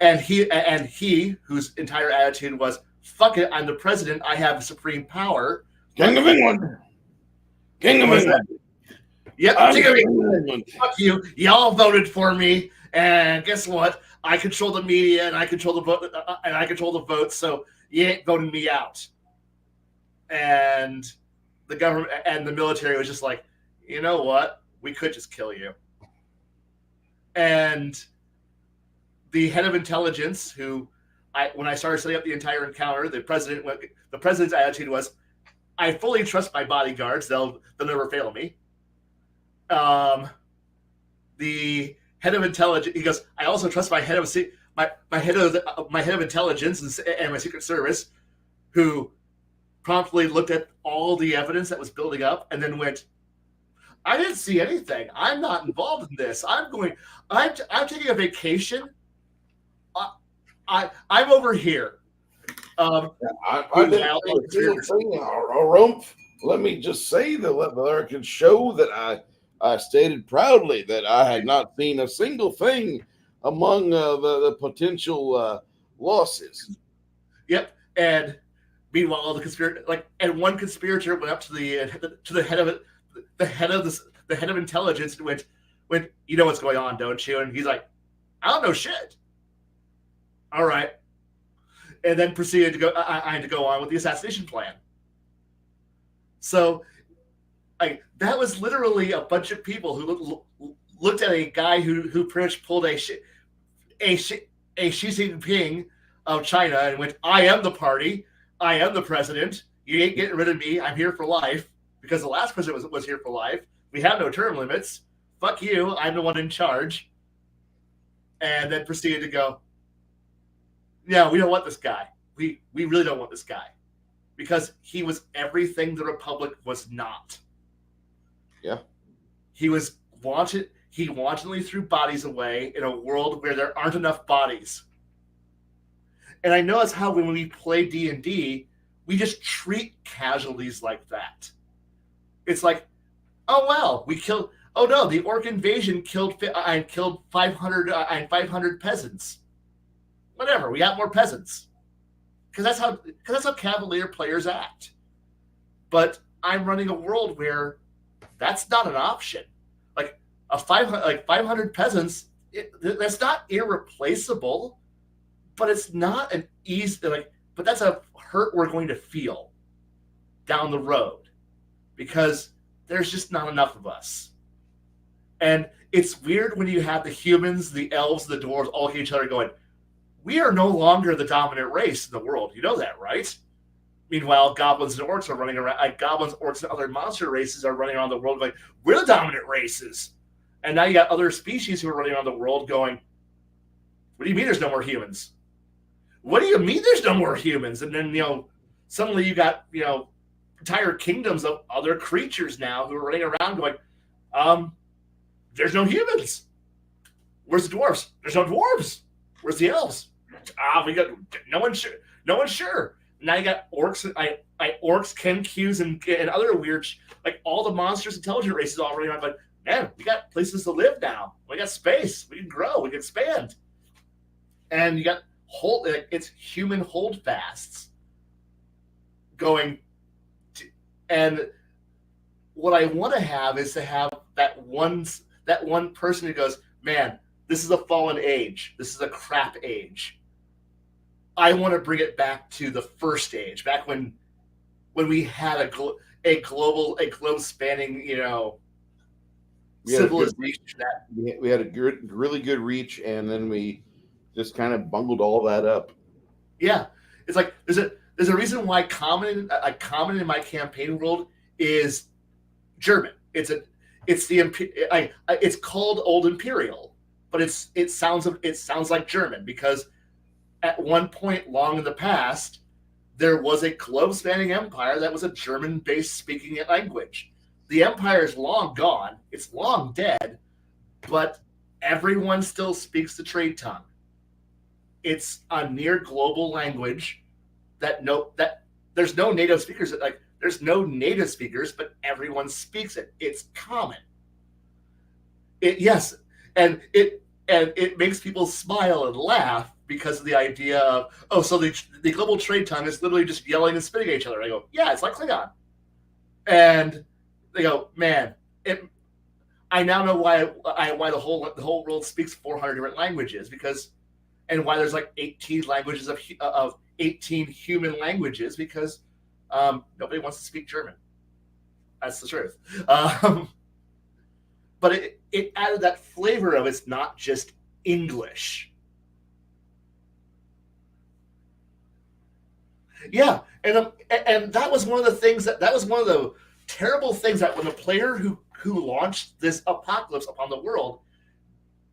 and he whose entire attitude was, fuck it, I'm the president, I have supreme power. King of England. King of England. Yep, King of England. Fuck you. Y'all voted for me, and guess what? I control the media, and I control the vote, and I control the votes. So you ain't voting me out. And the government and the military was just like, you know what? We could just kill you. And the head of intelligence, when I started setting up the entire encounter, the president's attitude was, I fully trust my bodyguards; they'll never fail me. The head of intelligence, he goes, I also trust my head of intelligence and my Secret Service, who promptly looked at all the evidence that was building up and then went, I didn't see anything. I'm not involved in this. I'm taking a vacation. I'm over here. I didn't see a thing, Rumpf. Let me just say that let the American show that I stated proudly that I had not seen a single thing among the potential losses. Yep. And meanwhile, and one conspirator went up to the head of intelligence and went, you know what's going on, don't you? And he's like, I don't know shit. All right. And then proceeded to go. I had to go on with the assassination plan. So, that was literally a bunch of people who looked at a guy who pretty much pulled a Xi Jinping of China and went, I am the party. I am the president. You ain't getting rid of me. I'm here for life, because the last president was here for life. We have no term limits. Fuck you. I'm the one in charge. And then proceeded to go, yeah, we don't want this guy. We really don't want this guy, because he was everything the Republic was not. Yeah. He was wanted. He wantonly threw bodies away in a world where there aren't enough bodies. And I know that's how when we play D&D, we just treat casualties like that. It's like, oh well, we killed. Oh no, the orc invasion killed 500 peasants. Whatever, we got more peasants, because that's how Cavalier players act. But I'm running a world where that's not an option. Like 500 peasants, that's not irreplaceable, but it's not an easy But that's a hurt we're going to feel down the road, because there's just not enough of us. And it's weird when you have the humans, the elves, the dwarves all at each other going, we are no longer the dominant race in the world. You know that, right? Meanwhile, goblins and orcs are running around. Goblins, orcs, and other monster races are running around the world like, we're the dominant races. And now you got other species who are running around the world going, what do you mean there's no more humans? What do you mean there's no more humans? And then, suddenly you got, entire kingdoms of other creatures now who are running around going, there's no humans. Where's the dwarves? There's no dwarves. Where's the elves? We got no one's sure. No one's sure. Now you got orcs, orcs, Kenkus, and other weird, all the monsters, intelligent races all running around. Like, man, we got places to live now. We got space. We can grow. We can expand. And you got it's human holdfasts going. And what I want to have is to have that one person who goes, man, this is a fallen age. This is a crap age. I want to bring it back to the first age, back when we had a globe spanning, We had a civilization good reach. that We had a really good reach, and then we just kind of bungled all that up. yeah, it's like there's a reason why common in my campaign world is German. It's called Old Imperial, but it sounds like German because at one point long in the past there was a globe-spanning empire that was a German-based speaking language. The empire is long gone; it's long dead, but everyone still speaks the trade tongue. It's a near global language that there's no native speakers. There's no native speakers, but everyone speaks it. It's common. Yes, and it makes people smile and laugh because of the idea of, oh, so the global trade tongue is literally just yelling and spitting at each other. I go, yeah, it's like Klingon, and they go, man, I now know why the whole world speaks 400 different languages and why there's like 18 languages of 18 human languages because nobody wants to speak German. That's the truth. But it added that flavor of it's not just English. Yeah, and that was one of the things that was one of the terrible things that when the player who launched this apocalypse upon the world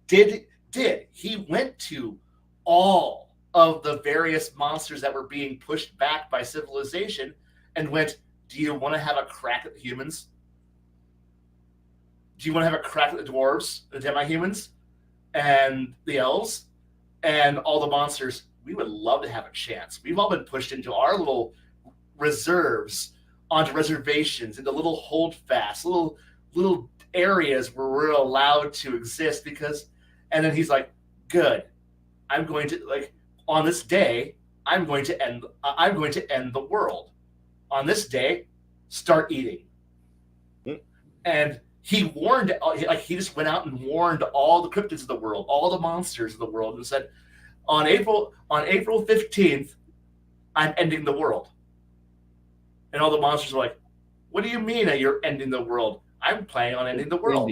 did he went to all of the various monsters that were being pushed back by civilization and went, do you want to have a crack at the humans? Do you want to have a crack at the dwarves, the demi-humans, and the elves, and all the monsters? We would love to have a chance. We've all been pushed into our little reserves, onto reservations, into little holdfasts, little areas where we're allowed to exist because, and then he's like, good, I'm going to, on this day, I'm going to end the world. On this day, start eating. And he warned, he just went out and warned all the cryptids of the world, all the monsters of the world, and said, on April 15th, I'm ending the world. And all the monsters were like, what do you mean that you're ending the world? I'm planning on ending the world. What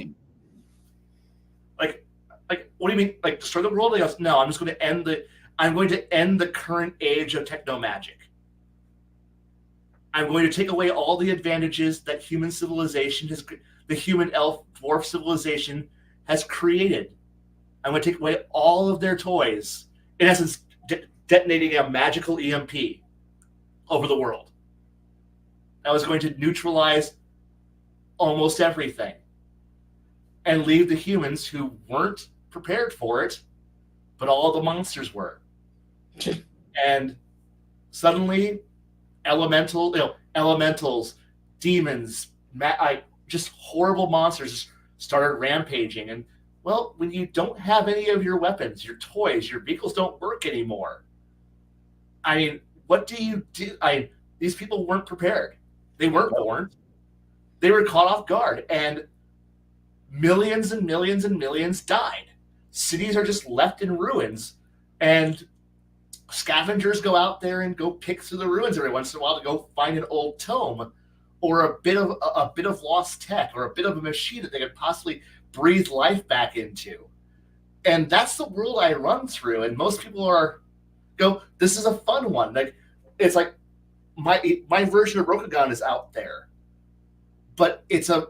do you mean? Destroy the world? He goes, no, I'm going to end the current age of techno-magic. I'm going to take away all the advantages that human civilization the human elf dwarf civilization has created. I'm going to take away all of their toys, in essence, detonating a magical EMP over the world. I was going to neutralize almost everything and leave the humans who weren't prepared for it, but all the monsters were. And suddenly, elementals, demons, just horrible monsters just started rampaging. And, well, when you don't have any of your weapons, your toys, your vehicles don't work anymore. I mean, what do you do? These people weren't prepared. They weren't born. They were caught off guard. And millions and millions and millions died. Cities are just left in ruins. And scavengers go out there and go pick through the ruins every once in a while to go find an old tome or a bit of lost tech or a bit of a machine that they could possibly breathe life back into. And that's the world I run through. And most people this is a fun one. It's like my version of Rokugan is out there, but it's a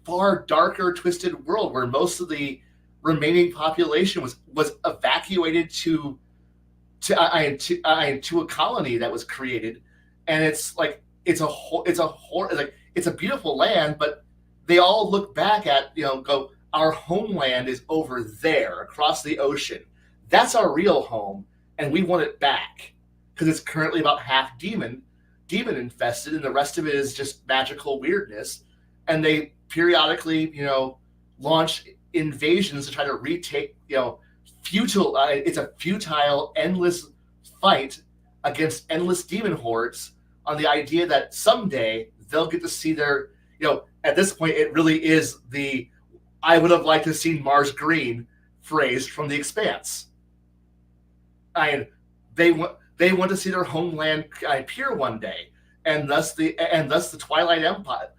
far darker, twisted world where most of the remaining population was evacuated to a colony that was created, and it's a beautiful land, but they all look back at go, our homeland is over there across the ocean. That's our real home, and we want it back because it's currently about half demon infested, and the rest of it is just magical weirdness. And they periodically launch invasions to try to retake futile. It's a futile, endless fight against endless demon hordes on the idea that someday they'll get to see their. At this point, it really is the "I would have liked to have seen Mars green" phrase from The Expanse. They want to see their homeland appear one day, and thus the Twilight Empire,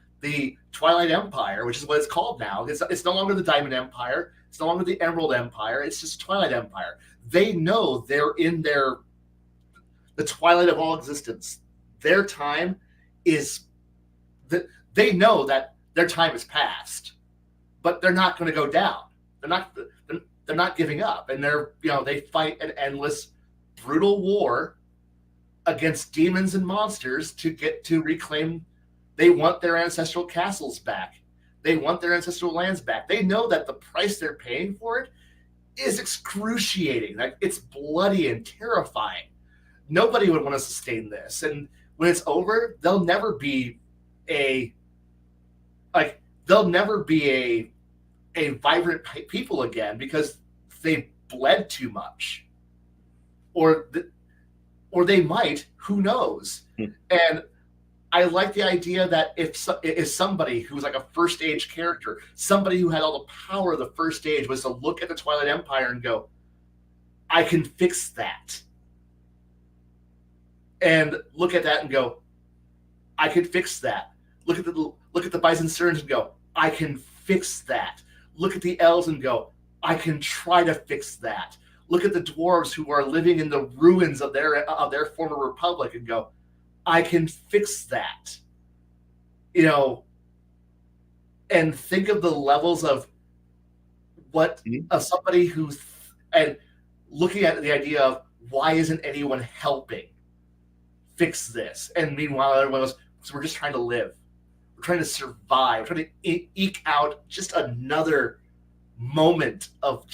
which is what it's called now. It's no longer the Diamond Empire. It's no longer the Emerald Empire. It's just Twilight Empire. They know they're in the twilight of all existence. Their time is that they know that their time is past, but they're not going to go down. They're not giving up, and they fight an endless, brutal war against demons and monsters to reclaim. They want their ancestral castles back. They want their ancestral lands back. They know that the price they're paying for it is excruciating. Like, it's bloody and terrifying. Nobody would want to sustain this, and when it's over, they'll never be a vibrant people again because they bled too much, or they might. Who knows? And I like the idea that if somebody who's like a first age character, somebody who had all the power of the first age, was to look at the Twilight Empire and go, I can fix that. And look at that and go, I can fix that. Look at the Bison Surns and go, I can fix that. Look at the elves and go, I can try to fix that. Look at the dwarves who are living in the ruins of their former republic and go, I can fix that. And think of the levels of what somebody and looking at the idea of why isn't anyone helping fix this? And meanwhile, everyone goes, so we're just trying to live. We're trying to survive. We're trying to eke out just another moment of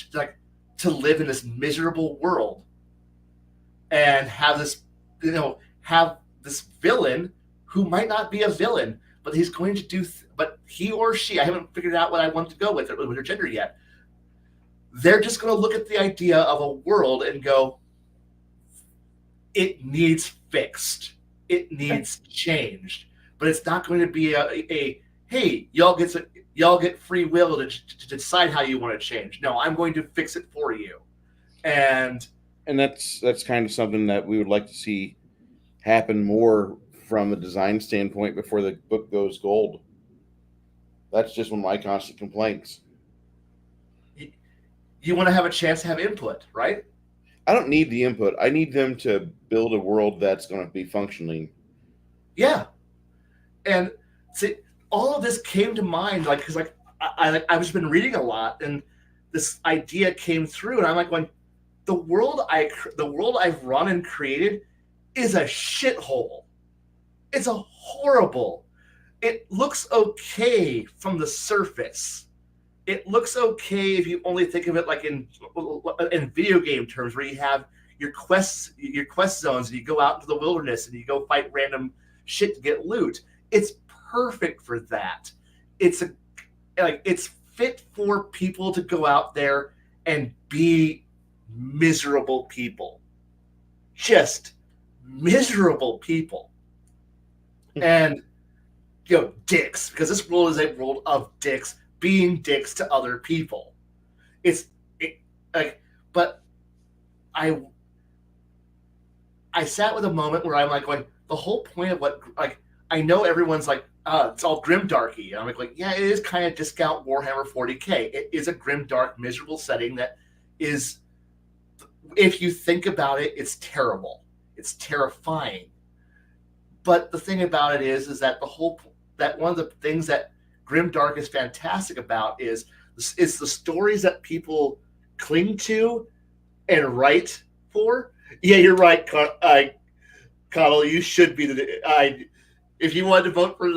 to live in this miserable world and have this villain who might not be a villain, but he's going to do. But he or she, I haven't figured out what I want to go with their gender yet. They're just going to look at the idea of a world and go, it needs fixed. It needs changed. But it's not going to be a hey, y'all get free will to decide how you want to change. No, I'm going to fix it for you. And that's kind of something that we would like to see happen more from a design standpoint before the book goes gold. That's just one of my constant complaints. You want to have a chance to have input, right? I don't need the input. I need them to build a world that's going to be functioning. Yeah. And see, all of this came to mind, because I've just been reading a lot, and this idea came through, and I'm like, when the world I've run and created is a shithole. It's a horrible. It looks okay from the surface. It looks okay if you only think of it like in video game terms, where you have your quest zones, and you go out into the wilderness and you go fight random shit to get loot. It's perfect for that. It's fit for people to go out there and be miserable people. Just miserable people. And dicks, because this world is a world of dicks being dicks to other people. But I sat with a moment where I'm like going, the whole point of what, I know everyone's like, it's all grimdarky. And I'm like, yeah, it is kind of discount Warhammer 40K. It is a grimdark, miserable setting that is, if you think about it, it's terrible. It's terrifying. But the thing about it is that one of the things that grimdark is fantastic about is the stories that people cling to and write for. Yeah, you're right, Connell. You should be if you wanted to vote for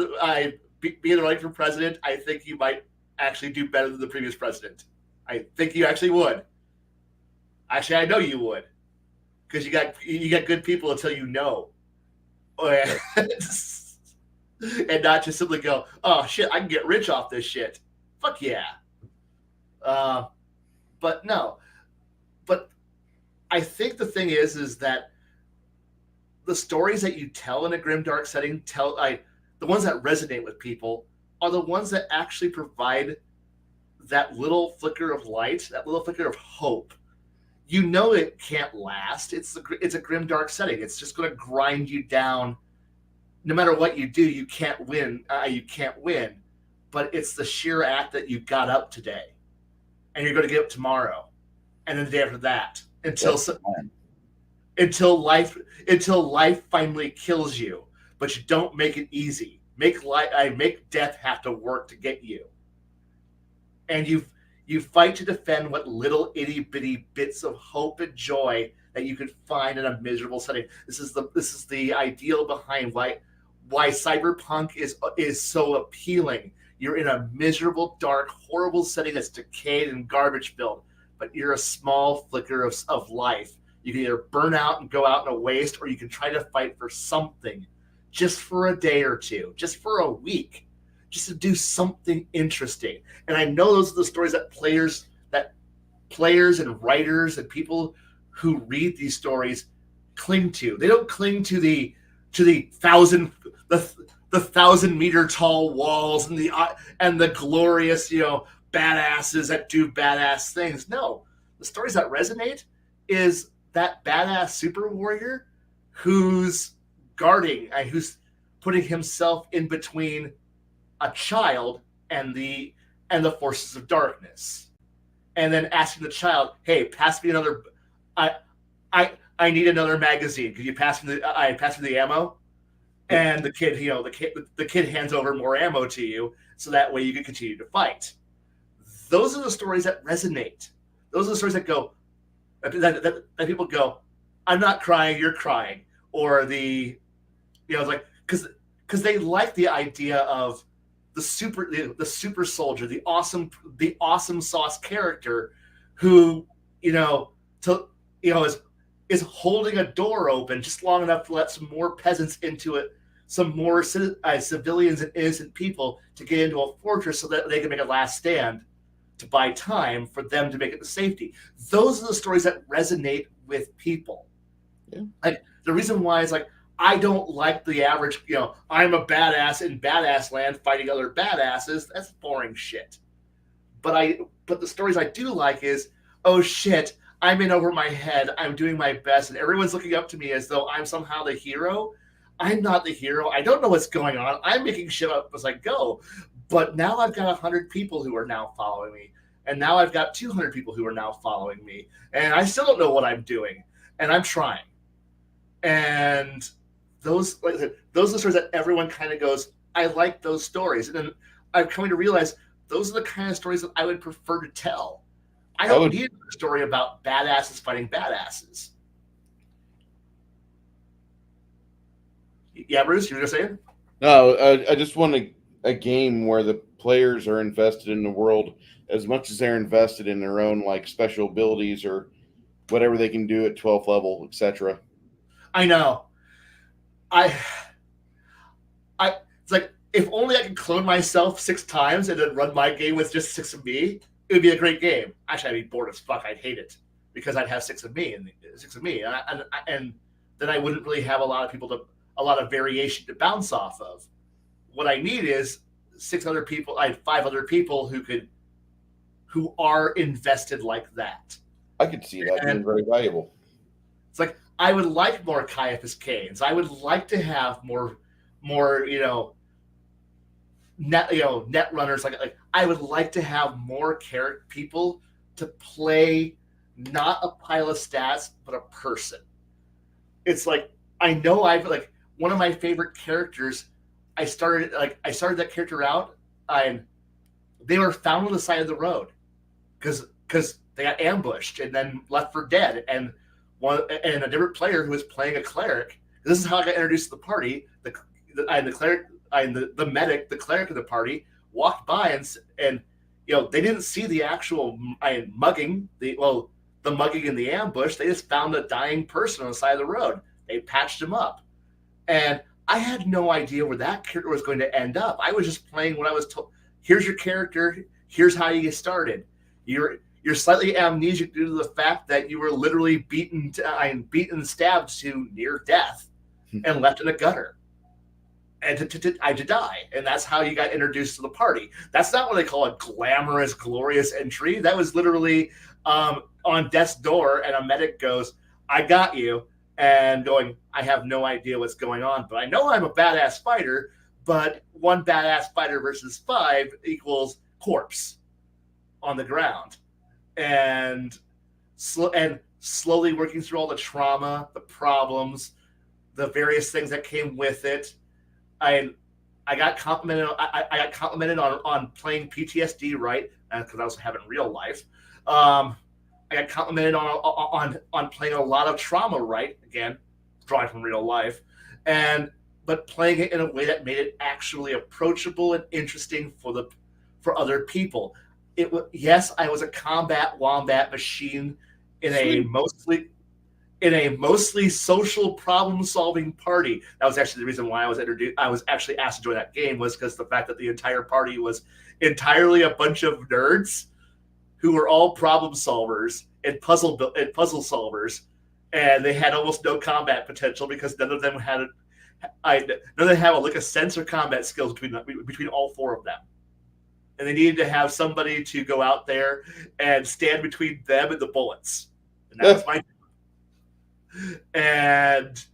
be the right for president, I think you might actually do better than the previous president. I think you actually would. Actually, I know you would, because you got good people until you know, and not just simply go, oh shit, I can get rich off this shit. Fuck yeah. But no. But I think the thing is that the stories that you tell in a grimdark setting the ones that resonate with people are the ones that actually provide that little flicker of light, that little flicker of hope. you know it can't last. It's a grimdark setting. It's just going to grind you down. No matter what you do, you can't win. You can't win. But it's the sheer act that you got up today, and you're going to get up tomorrow, and then the day after that, until life finally kills you. But you don't make it easy. Make death have to work to get you, and you fight to defend what little itty bitty bits of hope and joy that you could find in a miserable setting. This is the ideal behind why cyberpunk is so appealing. You're in a miserable, dark, horrible setting that's decayed and garbage filled, but you're a small flicker of life. You can either burn out and go out in a waste, or you can try to fight for something, just for a day or two, just for a week, just to do something interesting. And I know those are the stories that players and writers and people who read these stories cling to. They don't cling to the 1,000-meter tall walls and the glorious, badasses that do badass things. No, the stories that resonate is that badass super warrior who's putting himself in between a child and the forces of darkness, and then asking the child, "Hey, pass me another. I need another magazine. Could you pass me the ammo?" And the kid hands over more ammo to you, so that way you can continue to fight. Those are the stories that resonate. Those are the stories that go that people go, "I'm not crying, you're crying," or because they like the idea of the super soldier, the awesome sauce character who is holding a door open just long enough to let some more peasants into it, some more civilians and innocent people to get into a fortress so that they can make a last stand to buy time for them to make it to safety. Those are the stories that resonate with people. Yeah. Like the reason why is I don't like the average, I'm a badass in badass land fighting other badasses. That's boring shit. But the stories I do like is, oh shit, I'm in over my head. I'm doing my best, and everyone's looking up to me as though I'm somehow the hero. I'm not the hero. I don't know what's going on. I'm making shit up as I go. But now I've got 100 people who are now following me, and now I've got 200 people who are now following me, and I still don't know what I'm doing, and I'm trying. And those are the stories that everyone kind of goes, I like those stories. And then I'm coming to realize those are the kind of stories that I would prefer to tell. I don't need a story about badasses fighting badasses. Yeah, Bruce, you were just saying? No, I just want a game where the players are invested in the world as much as they're invested in their own special abilities or whatever they can do at 12th level, etc. I know. It's like, if only I could clone myself 6 times and then run my game with just 6 of me, it would be a great game. Actually, I'd be bored as fuck. I'd hate it because I'd have 6 of me and then I wouldn't really have a lot of variation to bounce off of. What I need is 6 other people. I have 5 other people who are invested like that. I could see that being very valuable. It's like, I would like more Caiaphas Canes. I would like to have more net runners. Like I would like to have more people to play, not a pile of stats, but a person. It's like, I know one of my favorite characters. I started that character out, and they were found on the side of the road because they got ambushed and then left for dead. And a different player who was playing a cleric. This is how I got introduced to the party. The cleric, the medic, the cleric of the party walked by and they didn't see the actual mugging, the mugging in the ambush. They just found a dying person on the side of the road. They patched him up, and I had no idea where that character was going to end up. I was just playing what I was told. Here's your character. Here's how you get started. You're slightly amnesic due to the fact that you were literally beaten and stabbed to near death and left in a gutter. And to die. And that's how you got introduced to the party. That's not what they call a glamorous, glorious entry. That was literally, on death's door, and a medic goes, "I got you," and going, "I have no idea what's going on, but I know I'm a badass fighter. But one badass fighter versus 5 equals corpse on the ground," and slowly working through all the trauma, the problems, the various things that came with it. I got complimented. I got complimented on playing PTSD right, because I also have it in real life. I got complimented on playing a lot of trauma right, again, drawing from real life, but playing it in a way that made it actually approachable and interesting for other people. Yes, I was a combat wombat machine in a mostly social problem-solving party. That was actually the reason why I was introduced. I was actually asked to join that game, was because the fact that the entire party was entirely a bunch of nerds who were all problem solvers and puzzle solvers, and they had almost no combat potential because none of them had a lick of sense or combat skills between all 4 of them. And they needed to have somebody to go out there and stand between them and the bullets. And that was my. And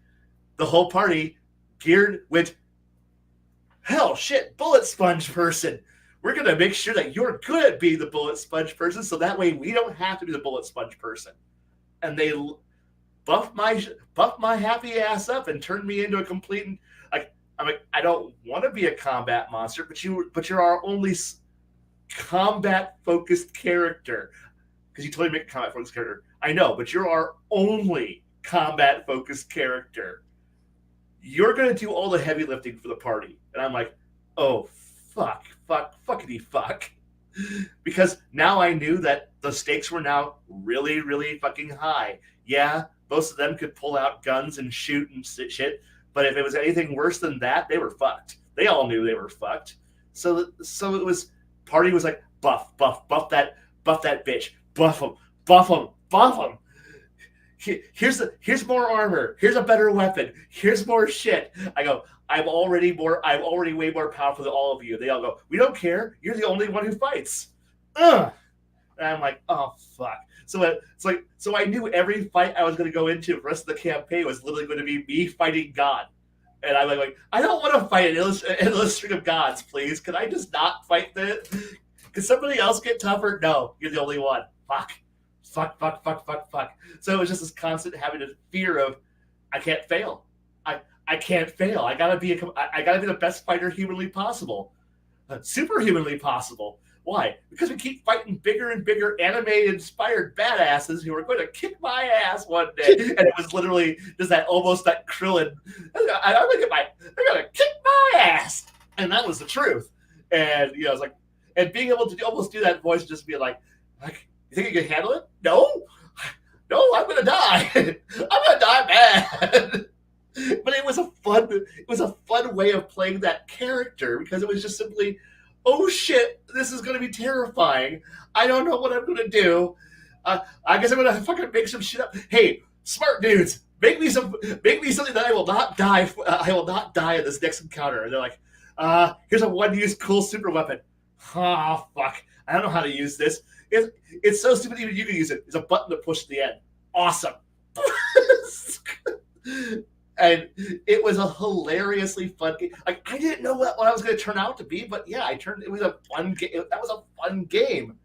the whole party went, hell, shit, bullet sponge person. We're going to make sure that you're good at being the bullet sponge person, so that way we don't have to be the bullet sponge person. And they buffed my happy ass up and turned me into a complete, I'm like, I don't want to be a combat monster, but you're our only combat focused character, because you totally make a combat focused character. I know, but you're our only combat focused character. You're going to do all the heavy lifting for the party. And I'm like, oh, fuckity fuck. Because now I knew that the stakes were now really, really fucking high. Yeah, most of them could pull out guns and shoot and shit, but if it was anything worse than that, they were fucked. They all knew they were fucked. So it was, party was like, buff that bitch, buff him. Here's more armor. Here's a better weapon. Here's more shit. I go, I'm already way more powerful than all of you. They all go, we don't care. You're the only one who fights. Ugh. And I'm like, oh fuck. So I knew every fight I was going to go into for the rest of the campaign was literally going to be me fighting God. And I'm like, I don't want to fight an endless string of gods, please. Can I just not fight this? Can somebody else get tougher? No, you're the only one. Fuck. So it was just this constant having a fear of, I can't fail. I can't fail. I gotta be the best fighter humanly possible, superhumanly possible. Why? Because we keep fighting bigger and bigger anime-inspired badasses who are going to kick my ass one day. And it was literally just that Krillin. They're gonna kick my ass, and that was the truth. And I was like, and being able to almost do that voice, just be like, you think you can handle it? No, I'm gonna die. I'm gonna die bad. But it was a fun way of playing that character, because it was just simply, oh shit, this is gonna be terrifying. I don't know what I'm gonna do. I guess I'm gonna fucking make some shit up. Hey, smart dudes, make me something that I will not die. I will not die in this next encounter. And they're like, here's a one-use cool super weapon. Oh fuck, I don't know how to use this. It's so stupid even you can use it. It's a button to push at the end. Awesome. And it was a hilariously fun game. Like, I didn't know what I was going to turn out to be, but yeah, it was a fun game. That was a fun game.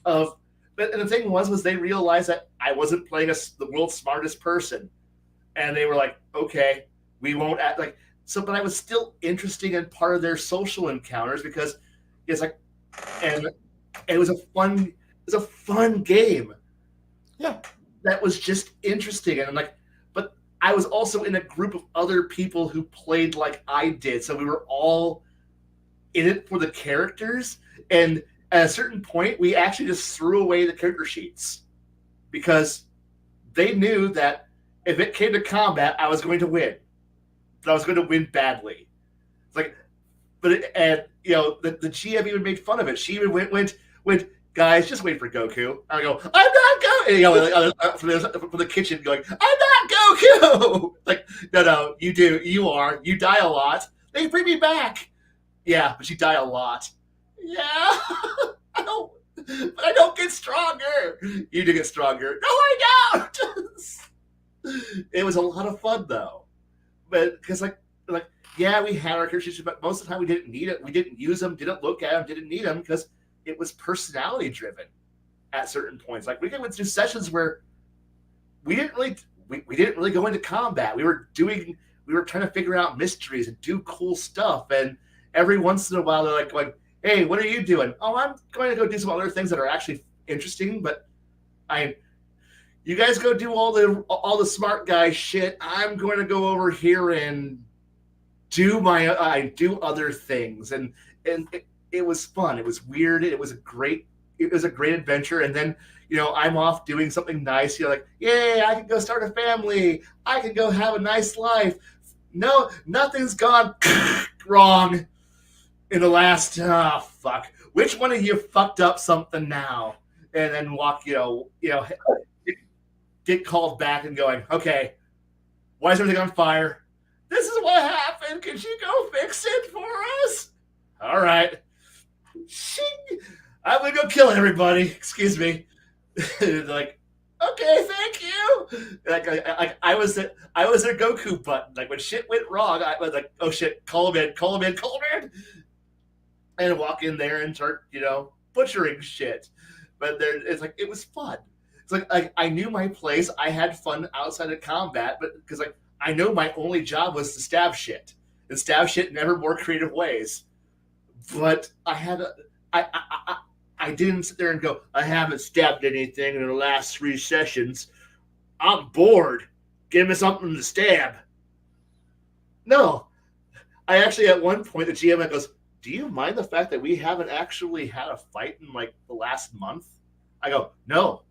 And the thing was they realized that I wasn't playing the world's smartest person. And they were like, okay, we won't act like, so, but I was still interesting and part of their social encounters, because it's like, and it was a fun game. Yeah. That was just interesting. And I'm like, but I was also in a group of other people who played like I did. So we were all in it for the characters. And at a certain point, we actually just threw away the character sheets, because they knew that if it came to combat, I was going to win. But I was going to win badly. It's like, the GM even made fun of it. She even went, guys, just wait for Goku. I go, I'm not Goku. From the kitchen going, I'm not Goku. Like, no, you do. You are. You die a lot. They bring me back. Yeah, but you die a lot. Yeah. I don't. but I don't get stronger. You do get stronger. No, I don't. It was a lot of fun though, but because yeah, we had our characters, but most of the time we didn't need it. We didn't use them, didn't look at them, didn't need them because it was personality driven at certain points. Like we went through sessions where we didn't really go into combat. We were trying to figure out mysteries and do cool stuff. And every once in a while they're like going, "Hey, what are you doing?" "Oh, I'm going to go do some other things that are actually interesting, but you guys go do all the smart guy shit. I'm going to go over here and do other things." And it was fun. It was weird. It was a great adventure. And then, I'm off doing something nice. You're like, yay, I can go start a family. I can go have a nice life. No, nothing's gone wrong in the last, fuck. Which one of you fucked up something now? And then get called back and going, okay, why is everything on fire? This is what happened. Could you go fix it for us? All right. I'm going to go kill everybody. Excuse me. Like, okay, thank you. Like I was their Goku button. Like when shit went wrong, I was like, oh shit, call him in. And walk in there and start, butchering shit. But it's like, it was fun. It's like I knew my place. I had fun outside of combat, but because I know my only job was to stab shit and stab shit in ever more creative ways. But I didn't sit there and go, I haven't stabbed anything in the last 3 sessions. I'm bored. Give me something to stab. No. I actually, at one point, the GM goes, do you mind the fact that we haven't actually had a fight in the last month? I go, no.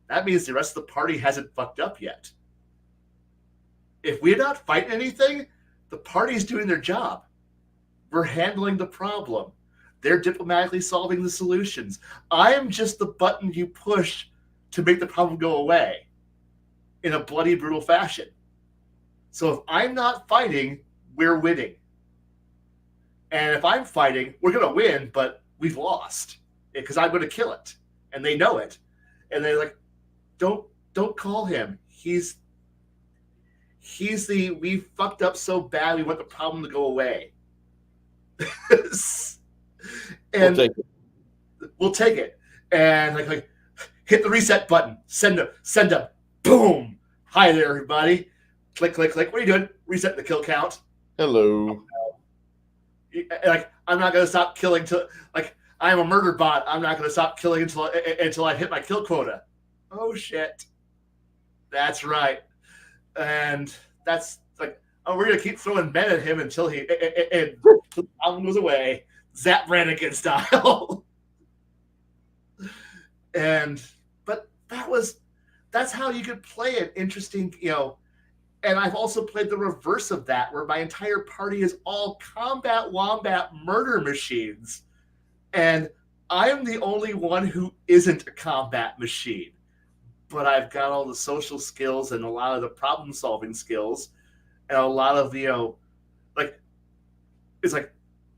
That means the rest of the party hasn't fucked up yet. If we're not fighting anything, the party's doing their job. We're handling the problem. They're diplomatically solving the solutions. I am just the button you push to make the problem go away in a bloody, brutal fashion. So if I'm not fighting, we're winning. And if I'm fighting, we're going to win, but we've lost because I'm going to kill it. And they know it. And they're like, don't call him. He's we fucked up so bad we want the problem to go away. And we'll take it. And like hit the reset button. Send them. Boom. Hi there, everybody. Click. What are you doing? Reset the kill count. Hello. Like I'm not gonna stop killing till I'm a murder bot. I'm not gonna stop killing until I hit my kill quota. Oh shit. That's right. And that's we're gonna keep throwing men at him until the problem goes away. Zap Brannigan style. But that's how you could play it. Interesting, and I've also played the reverse of that, where my entire party is all combat wombat murder machines. And I'm the only one who isn't a combat machine. But I've got all the social skills and a lot of the problem solving skills and a lot of it's like,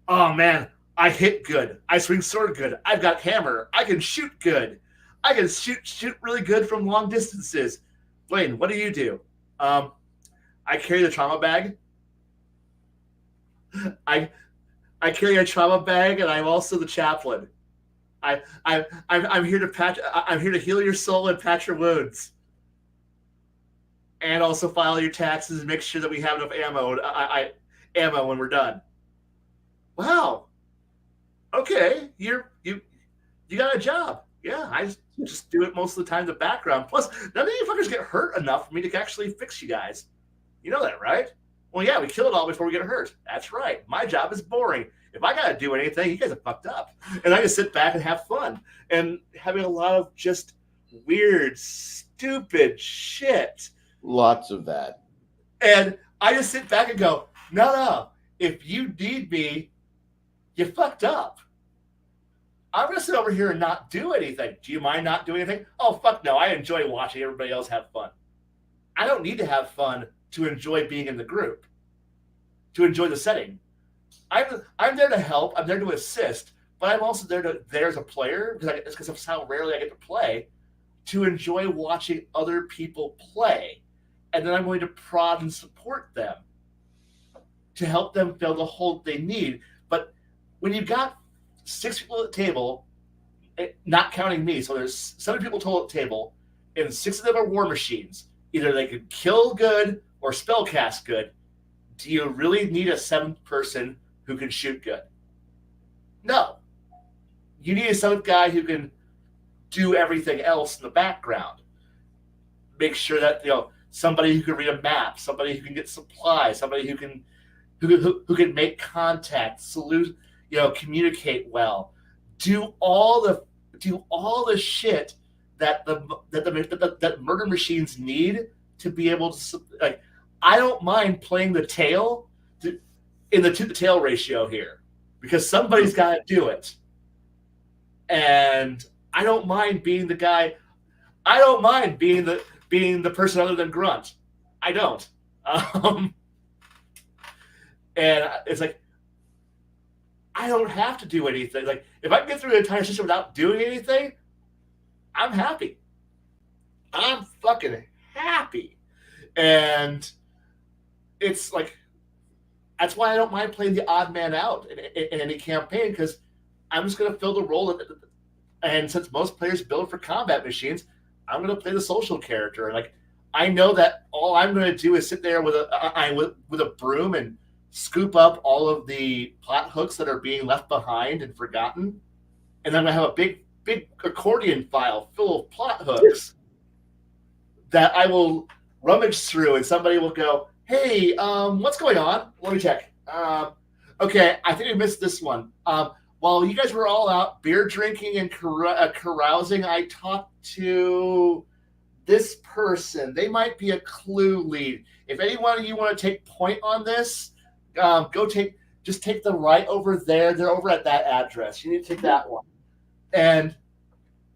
oh man, I hit good. I swing sword good. I've got hammer. I can shoot good. I can shoot really good from long distances. Blaine, what do you do? I carry the trauma bag. I carry a trauma bag, and I'm also the chaplain. I'm here to I'm here to heal your soul and patch your wounds, and also file your taxes and make sure that we have enough ammo when we're done. Wow. Okay, you got a job. Yeah, I just do it most of the time in the background. Plus, none of you fuckers get hurt enough for me to actually fix you guys. You know that, right? Well, yeah, we kill it all before we get hurt. That's right. My job is boring. If I got to do anything, you guys are fucked up. And I just sit back and have fun. And having a lot of just weird, stupid shit. Lots of that. And I just sit back and go, no. If you need me, you fucked up. I'm going to sit over here and not do anything. Do you mind not doing anything? Oh, fuck no. I enjoy watching everybody else have fun. I don't need to have fun to enjoy being in the group, to enjoy the setting. I'm there to help. I'm there to assist. but I'm also there as a player because of how rarely I get to play, to enjoy watching other people play, and then I'm going to prod and support them to help them build the hold they need. But when you've got 6 people at the table, not counting me, so there's 7 people total at the table, and 6 of them are war machines. Either they could kill good or spellcast good. Do you really need a 7th person who can shoot good? No. You need a 7th guy who can do everything else in the background. Make sure that somebody who can read a map, somebody who can get supplies, somebody who can make contact, communicate well, do all the shit that murder machines need to be able to like. I don't mind playing the tail in the tooth-to-tail ratio here because somebody's got to do it, and I don't mind being the guy. I don't mind being the person other than Grunt. I don't. And it's like, I don't have to do anything. Like, if I can get through the entire system without doing anything, I'm happy. I'm fucking happy. And it's like, that's why I don't mind playing the odd man out in any campaign, because I'm just going to fill the role. And since most players build for combat machines, I'm going to play the social character. And like, I know that all I'm going to do is sit there with a broom and scoop up all of the plot hooks that are being left behind and forgotten, and then I have a big accordion file full of plot hooks that I will rummage through, and somebody will go, "Hey, what's going on? Let me check. Okay, I think I missed this one. While you guys were all out beer drinking and carousing, I talked to this person. They might be a clue lead. If any one of you want to take point on this, just take the right over there. They're over at that address. You need to take that one." And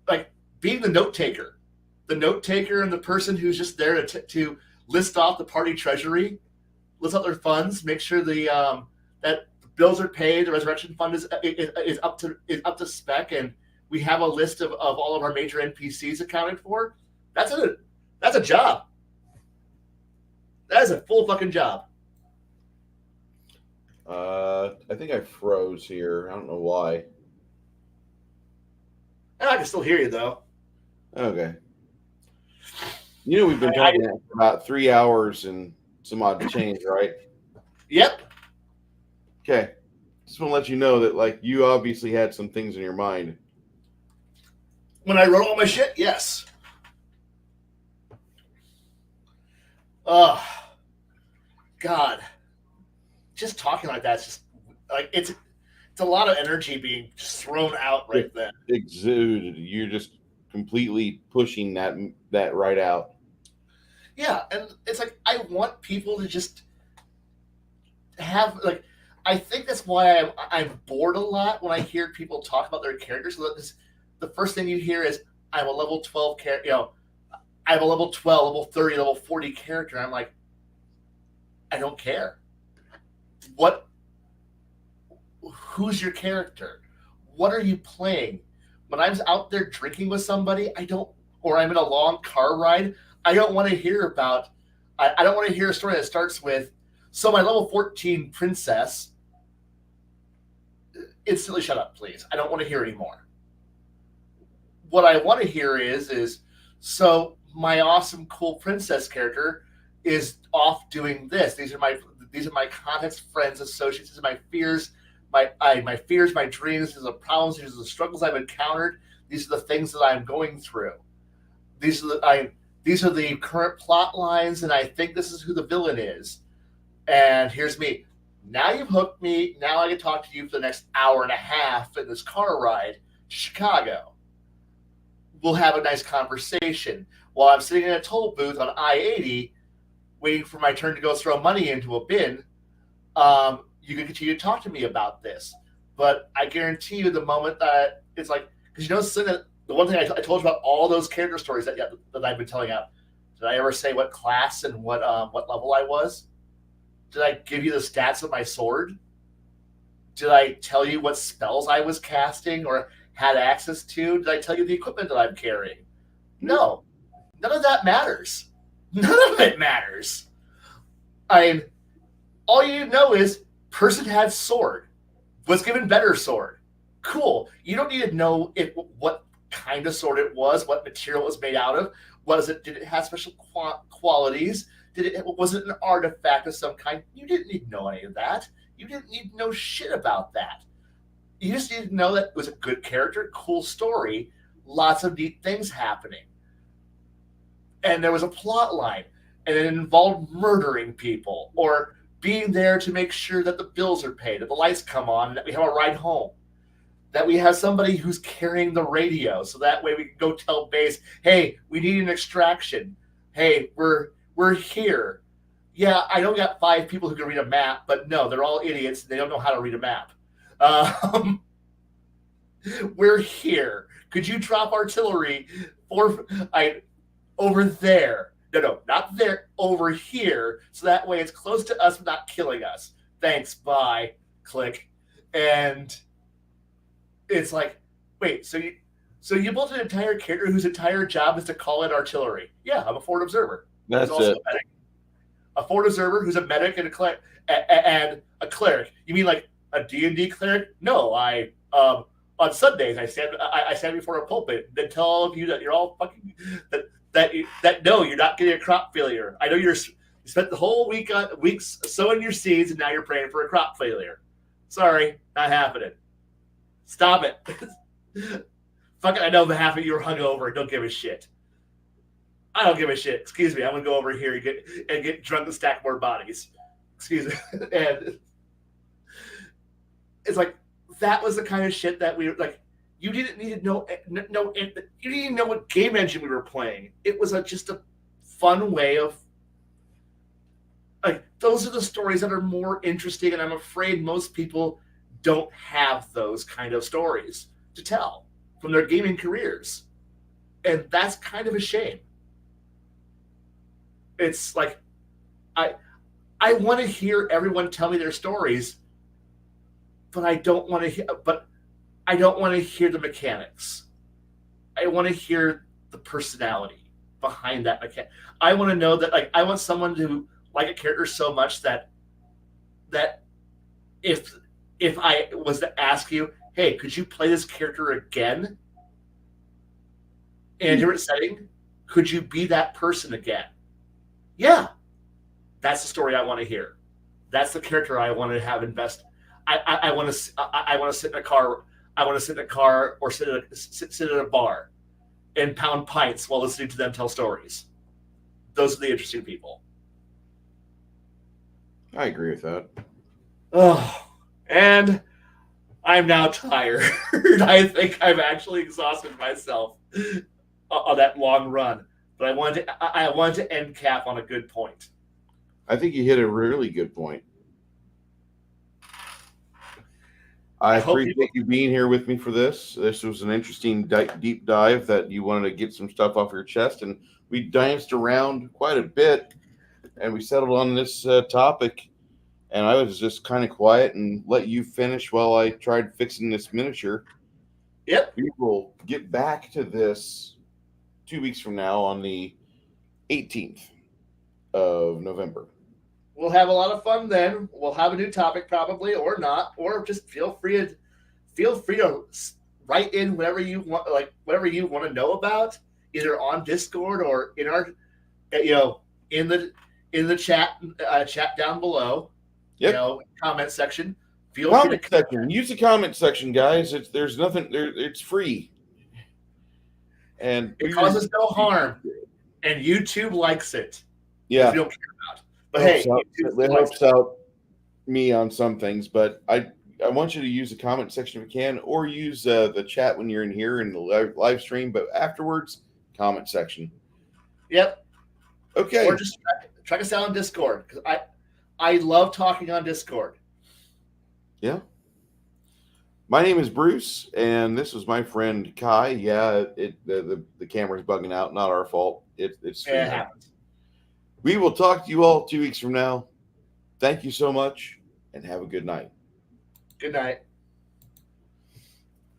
like, being the note taker and the person who's just there to list off the party treasury, list out their funds, make sure that the bills are paid, the resurrection fund is up to spec, and we have a list of all of our major NPCs accounted for. That's a job. That is a full fucking job. I think I froze here. I don't know why. I can still hear you though. Okay. We've been talking for about 3 hours and some odd change, right? Yep. Okay. Just want to let you know that, like, you obviously had some things in your mind. When I wrote all my shit, yes. Oh, God. Just talking like that's just like it's a lot of energy being just thrown out right then. Exuded. You're just completely pushing that right out. Yeah, and it's like I want people to just have like. I think that's why I'm bored a lot when I hear people talk about their characters. So the first thing you hear is, "I'm a level 12 character." I have a level 12, level 30, level 40 character. I'm like, I don't care. Who's your character? What are you playing? When I'm out there drinking with somebody, or I'm in a long car ride, I don't want to hear about, I don't want to hear a story that starts with, "So my level 14 princess," instantly shut up, please. I don't want to hear anymore. What I want to hear is, "So my awesome, cool princess character is off doing this. These are my contacts, friends, associates. These are my fears, my fears, my dreams. These are the problems. These are the struggles I've encountered. These are the things that I'm going through. These are the current plot lines, and I think this is who the villain is. And here's me. Now you've hooked me. Now I can talk to you for the next hour and a half in this car ride to Chicago. We'll have a nice conversation while I'm sitting in a toll booth on I-80, waiting for my turn to go throw money into a bin. You can continue to talk to me about this, but I guarantee you, the moment that it's like, because the one thing I told you about all those character stories that I've been telling out. Did I ever say what class and what level I was? Did I give you the stats of my sword? Did I tell you what spells I was casting or had access to? Did I tell you the equipment that I'm carrying? No. None of that matters. None of it matters. I mean, all you know is person had sword, was given better sword. Cool. You don't need to know what kind of sword it was, what material it was made out of. Did it have special qualities? Was it an artifact of some kind? You didn't need to know any of that. You didn't need to know shit about that. You just needed to know that it was a good character, cool story, lots of neat things happening. And there was a plot line, and it involved murdering people or being there to make sure that the bills are paid, that the lights come on, and that we have a ride home, that we have somebody who's carrying the radio, so that way we can go tell base, hey, we need an extraction. Hey, we're here. Yeah, I know we got 5 people who can read a map, but no, they're all idiots and they don't know how to read a map. We're here. Could you drop artillery over there? No, not there, over here, so that way it's close to us but not killing us. Thanks, bye. Click. And it's like, wait, so you built an entire character whose entire job is to call in artillery. Yeah, I'm a forward observer. That's it. A forward observer who's a medic and a cleric. You mean like a D&D cleric? No, on Sundays I stand before a pulpit and tell all of you that you're all fucking that no, you're not getting a crop failure. I know you spent the whole weeks sowing your seeds and now you're praying for a crop failure. Sorry, not happening. Stop it. Fuck it, I know half of you are hungover. Don't give a shit. I don't give a shit. Excuse me, I'm gonna go over here and get drunk and stack more bodies. Excuse me. And it's like that was the kind of shit that we were like. You didn't need to know. You didn't even know what game engine we were playing. It was just a fun way of like. Those are the stories that are more interesting, and I'm afraid most people don't have those kind of stories to tell from their gaming careers, and that's kind of a shame. It's like I want to hear everyone tell me their stories, but I don't want to hear the mechanics. I want to hear the personality behind that mechanic. I want to know that I want someone to like a character so much that if I was to ask you, hey, could you play this character again in a different setting? Could you be that person again? Yeah, that's the story I want to hear. That's the character I want to have invested. I want to sit in a car. I want to sit in a car or sit at a bar and pound pints while listening to them tell stories. Those are the interesting people. I agree with that. Oh, and I'm now tired. I think I've actually exhausted myself on that long run. But I wanted to end cap on a good point. I think you hit a really good point. I appreciate you being here with me for this. This was an interesting deep dive that you wanted to get some stuff off your chest, and we danced around quite a bit, and we settled on this topic. And I was just kind of quiet and let you finish while I tried fixing this miniature. Yep. We will get back to this 2 weeks from now on the 18th of November. We'll have a lot of fun then. We'll have a new topic probably, or not, or just feel free to write in whatever you want, like whatever you want to know about, either on Discord or in our, in the chat down below. Yep. Comment section. Comment section. Use the comment section, guys. There's nothing there. It's free, and it causes no harm, and YouTube likes it. Yeah, if you don't care about. But hey, it helps out me on some things. But I want you to use the comment section if you can, or use the chat when you're in here in the live stream. But afterwards, comment section. Yep. Okay. Or just track us out on Discord, because I love talking on Discord. Yeah. My name is Bruce, and this was my friend Khy. Yeah, the camera's bugging out. Not our fault. It happens. We will talk to you all 2 weeks from now. Thank you so much, and have a good night. Good night.